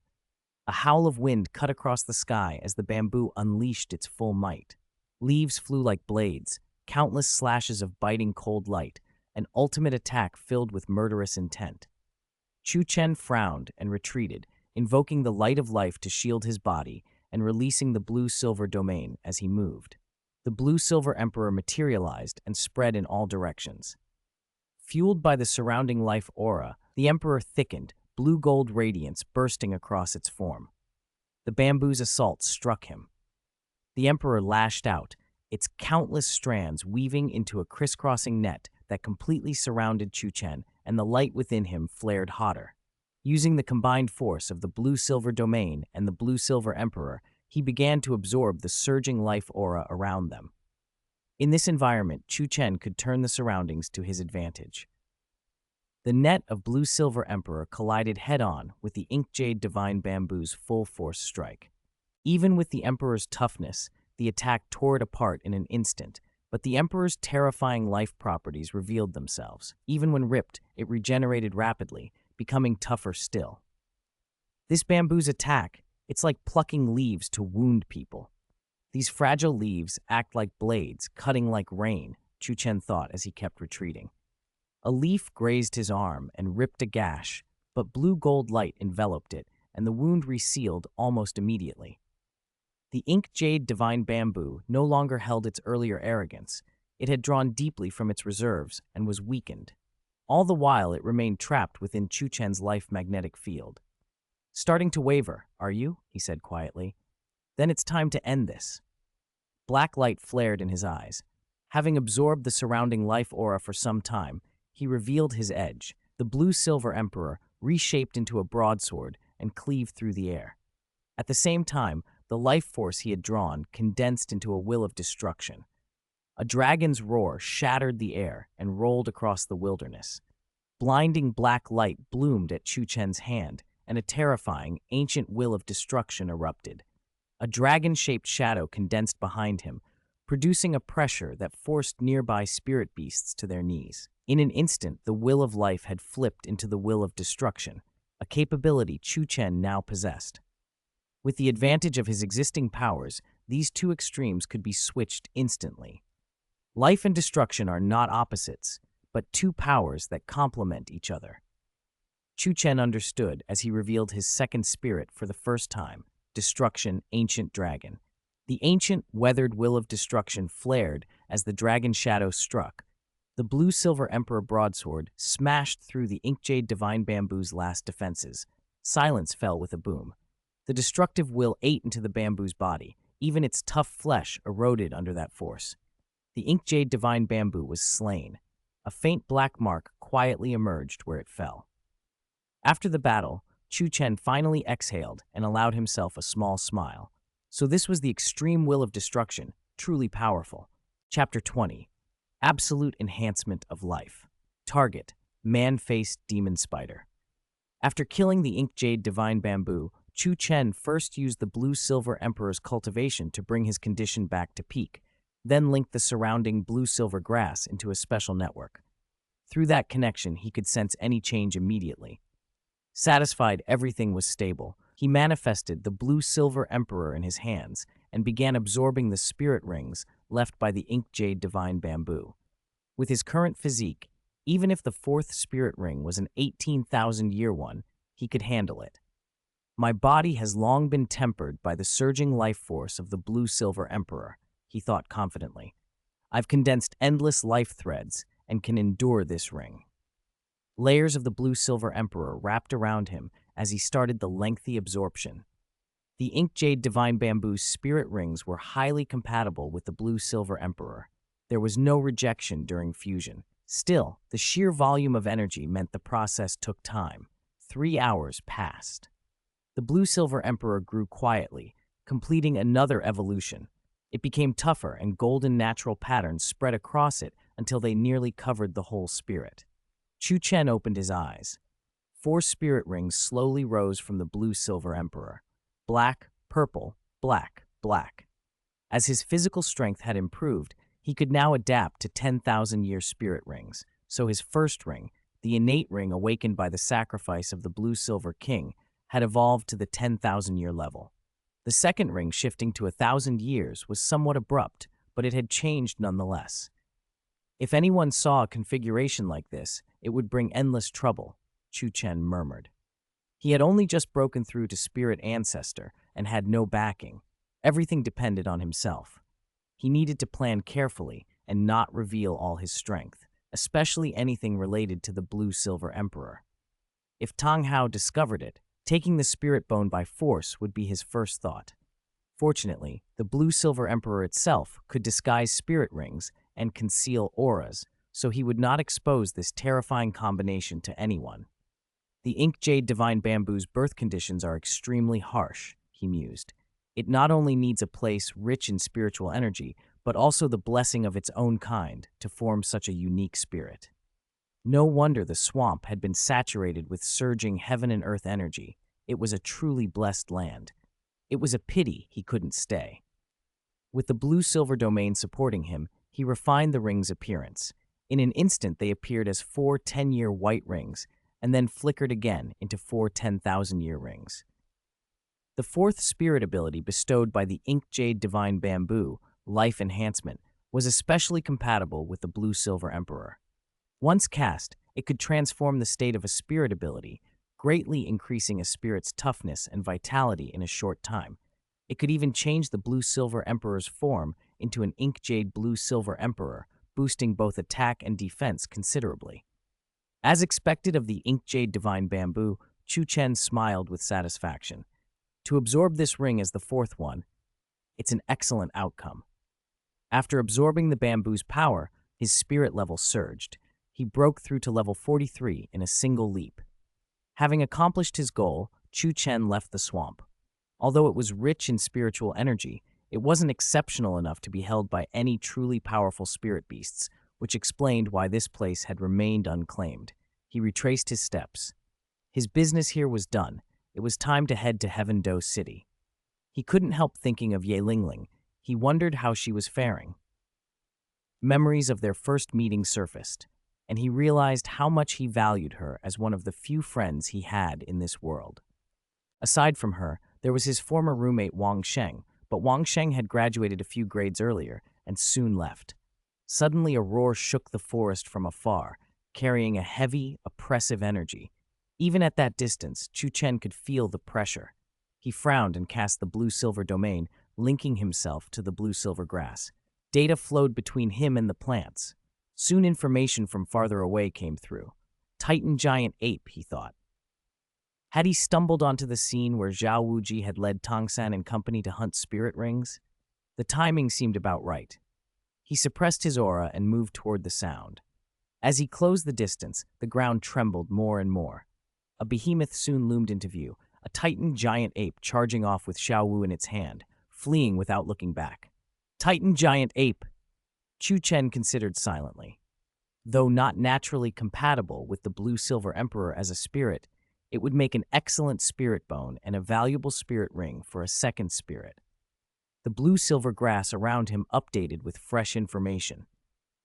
A howl of wind cut across the sky as the bamboo unleashed its full might. Leaves flew like blades, countless slashes of biting cold light, an ultimate attack filled with murderous intent. Chu Chen frowned and retreated, invoking the light of life to shield his body and releasing the blue-silver domain as he moved. The blue-silver emperor materialized and spread in all directions. Fueled by the surrounding life aura, the emperor thickened, blue-gold radiance bursting across its form. The bamboo's assault struck him. The emperor lashed out, its countless strands weaving into a crisscrossing net that completely surrounded Chu Chen, and the light within him flared hotter. Using the combined force of the blue-silver domain and the blue-silver emperor, he began to absorb the surging life aura around them. In this environment, Chu Chen could turn the surroundings to his advantage. The net of blue-silver emperor collided head-on with the ink jade divine bamboo's full-force strike. Even with the emperor's toughness, the attack tore it apart in an instant, but the emperor's terrifying life properties revealed themselves. Even when ripped, it regenerated rapidly, becoming tougher still. This bamboo's attack, it's like plucking leaves to wound people. These fragile leaves act like blades, cutting like rain, Chu Chen thought as he kept retreating. A leaf grazed his arm and ripped a gash, but blue-gold light enveloped it, and the wound resealed almost immediately. The ink jade divine bamboo no longer held its earlier arrogance. It had drawn deeply from its reserves and was weakened. All the while, it remained trapped within Chu Chen's life magnetic field. "Starting to waver, are you?" he said quietly. "Then it's time to end this." Black light flared in his eyes. Having absorbed the surrounding life aura for some time, he revealed his edge. The blue-silver emperor reshaped into a broadsword and cleaved through the air. At the same time, the life force he had drawn condensed into a will of destruction. A dragon's roar shattered the air and rolled across the wilderness. Blinding black light bloomed at Chu Chen's hand, and a terrifying, ancient will of destruction erupted. A dragon-shaped shadow condensed behind him, producing a pressure that forced nearby spirit beasts to their knees. In an instant, the will of life had flipped into the will of destruction, a capability Chu Chen now possessed. With the advantage of his existing powers, these two extremes could be switched instantly. Life and destruction are not opposites, but two powers that complement each other. Chu Chen understood as he revealed his second spirit for the first time, Destruction, Ancient Dragon. The ancient, weathered will of destruction flared as the dragon shadow struck. The blue-silver emperor broadsword smashed through the ink jade divine bamboo's last defenses. Silence fell with a boom. The destructive will ate into the bamboo's body. Even its tough flesh eroded under that force. The ink jade divine bamboo was slain. A faint black mark quietly emerged where it fell. After the battle, Chu Chen finally exhaled and allowed himself a small smile. So this was the extreme will of destruction, truly powerful. Chapter 20. Absolute Enhancement of Life. Target: Man-Faced Demon Spider. After killing the ink jade divine bamboo, Chu Chen first used the blue-silver emperor's cultivation to bring his condition back to peak, then linked the surrounding blue-silver grass into a special network. Through that connection, he could sense any change immediately. Satisfied everything was stable, he manifested the blue-silver emperor in his hands and began absorbing the spirit rings left by the ink jade divine bamboo. With his current physique, even if the fourth spirit ring was an 18,000-year one, he could handle it. "My body has long been tempered by the surging life force of the blue-silver emperor," he thought confidently. "I've condensed endless life threads and can endure this ring." Layers of the blue-silver emperor wrapped around him as he started the lengthy absorption. The ink jade divine bamboo's spirit rings were highly compatible with the blue-silver emperor. There was no rejection during fusion. Still, the sheer volume of energy meant the process took time. 3 hours passed. The blue-silver emperor grew quietly, completing another evolution. It became tougher, and golden natural patterns spread across it until they nearly covered the whole spirit. Chu Chen opened his eyes. 4 spirit rings slowly rose from the blue-silver emperor. Black, purple, black, black. As his physical strength had improved, he could now adapt to 10,000-year spirit rings. So his first ring, the innate ring awakened by the sacrifice of the blue-silver king, had evolved to the 10,000-year level. The second ring, shifting to 1,000 years, was somewhat abrupt, but it had changed nonetheless. If anyone saw a configuration like this, it would bring endless trouble, Chu Chen murmured. He had only just broken through to spirit ancestor and had no backing. Everything depended on himself. He needed to plan carefully and not reveal all his strength, especially anything related to the blue-silver emperor. If Tang Hao discovered it, taking the spirit bone by force would be his first thought. Fortunately, the blue-silver emperor itself could disguise spirit rings and conceal auras, so he would not expose this terrifying combination to anyone. The ink jade divine bamboo's birth conditions are extremely harsh, he mused. It not only needs a place rich in spiritual energy, but also the blessing of its own kind to form such a unique spirit. No wonder the swamp had been saturated with surging heaven and earth energy. It was a truly blessed land. It was a pity he couldn't stay. With the blue-silver domain supporting him, he refined the ring's appearance. In an instant, they appeared as 4 10-year white rings, and then flickered again into 4 10,000-year rings. The fourth spirit ability bestowed by the ink jade divine bamboo, life enhancement, was especially compatible with the blue-silver emperor. Once cast, it could transform the state of a spirit ability, greatly increasing a spirit's toughness and vitality in a short time. It could even change the blue-silver emperor's form into an ink jade blue-silver emperor, boosting both attack and defense considerably. As expected of the ink jade divine bamboo, Chu Chen smiled with satisfaction. To absorb this ring as the fourth one, it's an excellent outcome. After absorbing the bamboo's power, his spirit level surged. He broke through to level 43 in a single leap. Having accomplished his goal, Chu Chen left the swamp. Although it was rich in spiritual energy, it wasn't exceptional enough to be held by any truly powerful spirit beasts, which explained why this place had remained unclaimed. He retraced his steps. His business here was done. It was time to head to Heaven Do City. He couldn't help thinking of Ye Lingling. He wondered how she was faring. Memories of their first meeting surfaced, and he realized how much he valued her as one of the few friends he had in this world. Aside from her, there was his former roommate Wang Sheng, but Wang Sheng had graduated a few grades earlier and soon left. Suddenly, a roar shook the forest from afar, carrying a heavy, oppressive energy. Even at that distance, Chu Chen could feel the pressure. He frowned and cast the blue-silver domain, linking himself to the blue-silver grass. Data flowed between him and the plants. Soon information from farther away came through. Titan giant ape, he thought. Had he stumbled onto the scene where Zhao Wuji had led Tongsan and company to hunt spirit rings? The timing seemed about right. He suppressed his aura and moved toward the sound. As he closed the distance, the ground trembled more and more. A behemoth soon loomed into view, a Titan giant ape charging off with Xiao Wu in its hand, fleeing without looking back. Titan giant ape! Chu Chen considered silently. Though not naturally compatible with the blue-silver emperor as a spirit, it would make an excellent spirit bone and a valuable spirit ring for a second spirit. The blue-silver grass around him updated with fresh information.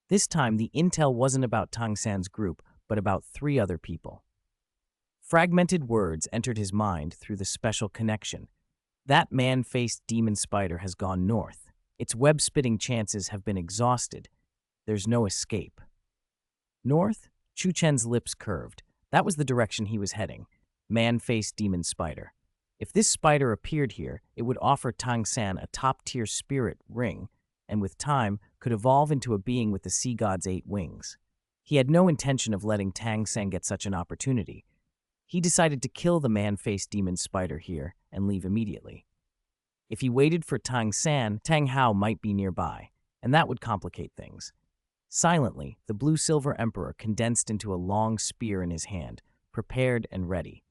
This time, the intel wasn't about Tongsan's group, but about 3 other people. Fragmented words entered his mind through the special connection. That man-faced demon spider has gone north. Its web-spitting chances have been exhausted. There's no escape. North? Chu Chen's lips curved. That was the direction he was heading. Man-faced demon spider. If this spider appeared here, it would offer Tangsan a top-tier spirit ring, and with time, could evolve into a being with the sea god's 8 wings. He had no intention of letting Tangsan get such an opportunity. He decided to kill the man-faced demon spider here and leave immediately. If he waited for Tangsan, Tang Hao might be nearby, and that would complicate things. Silently, the blue-silver emperor condensed into a long spear in his hand, prepared and ready.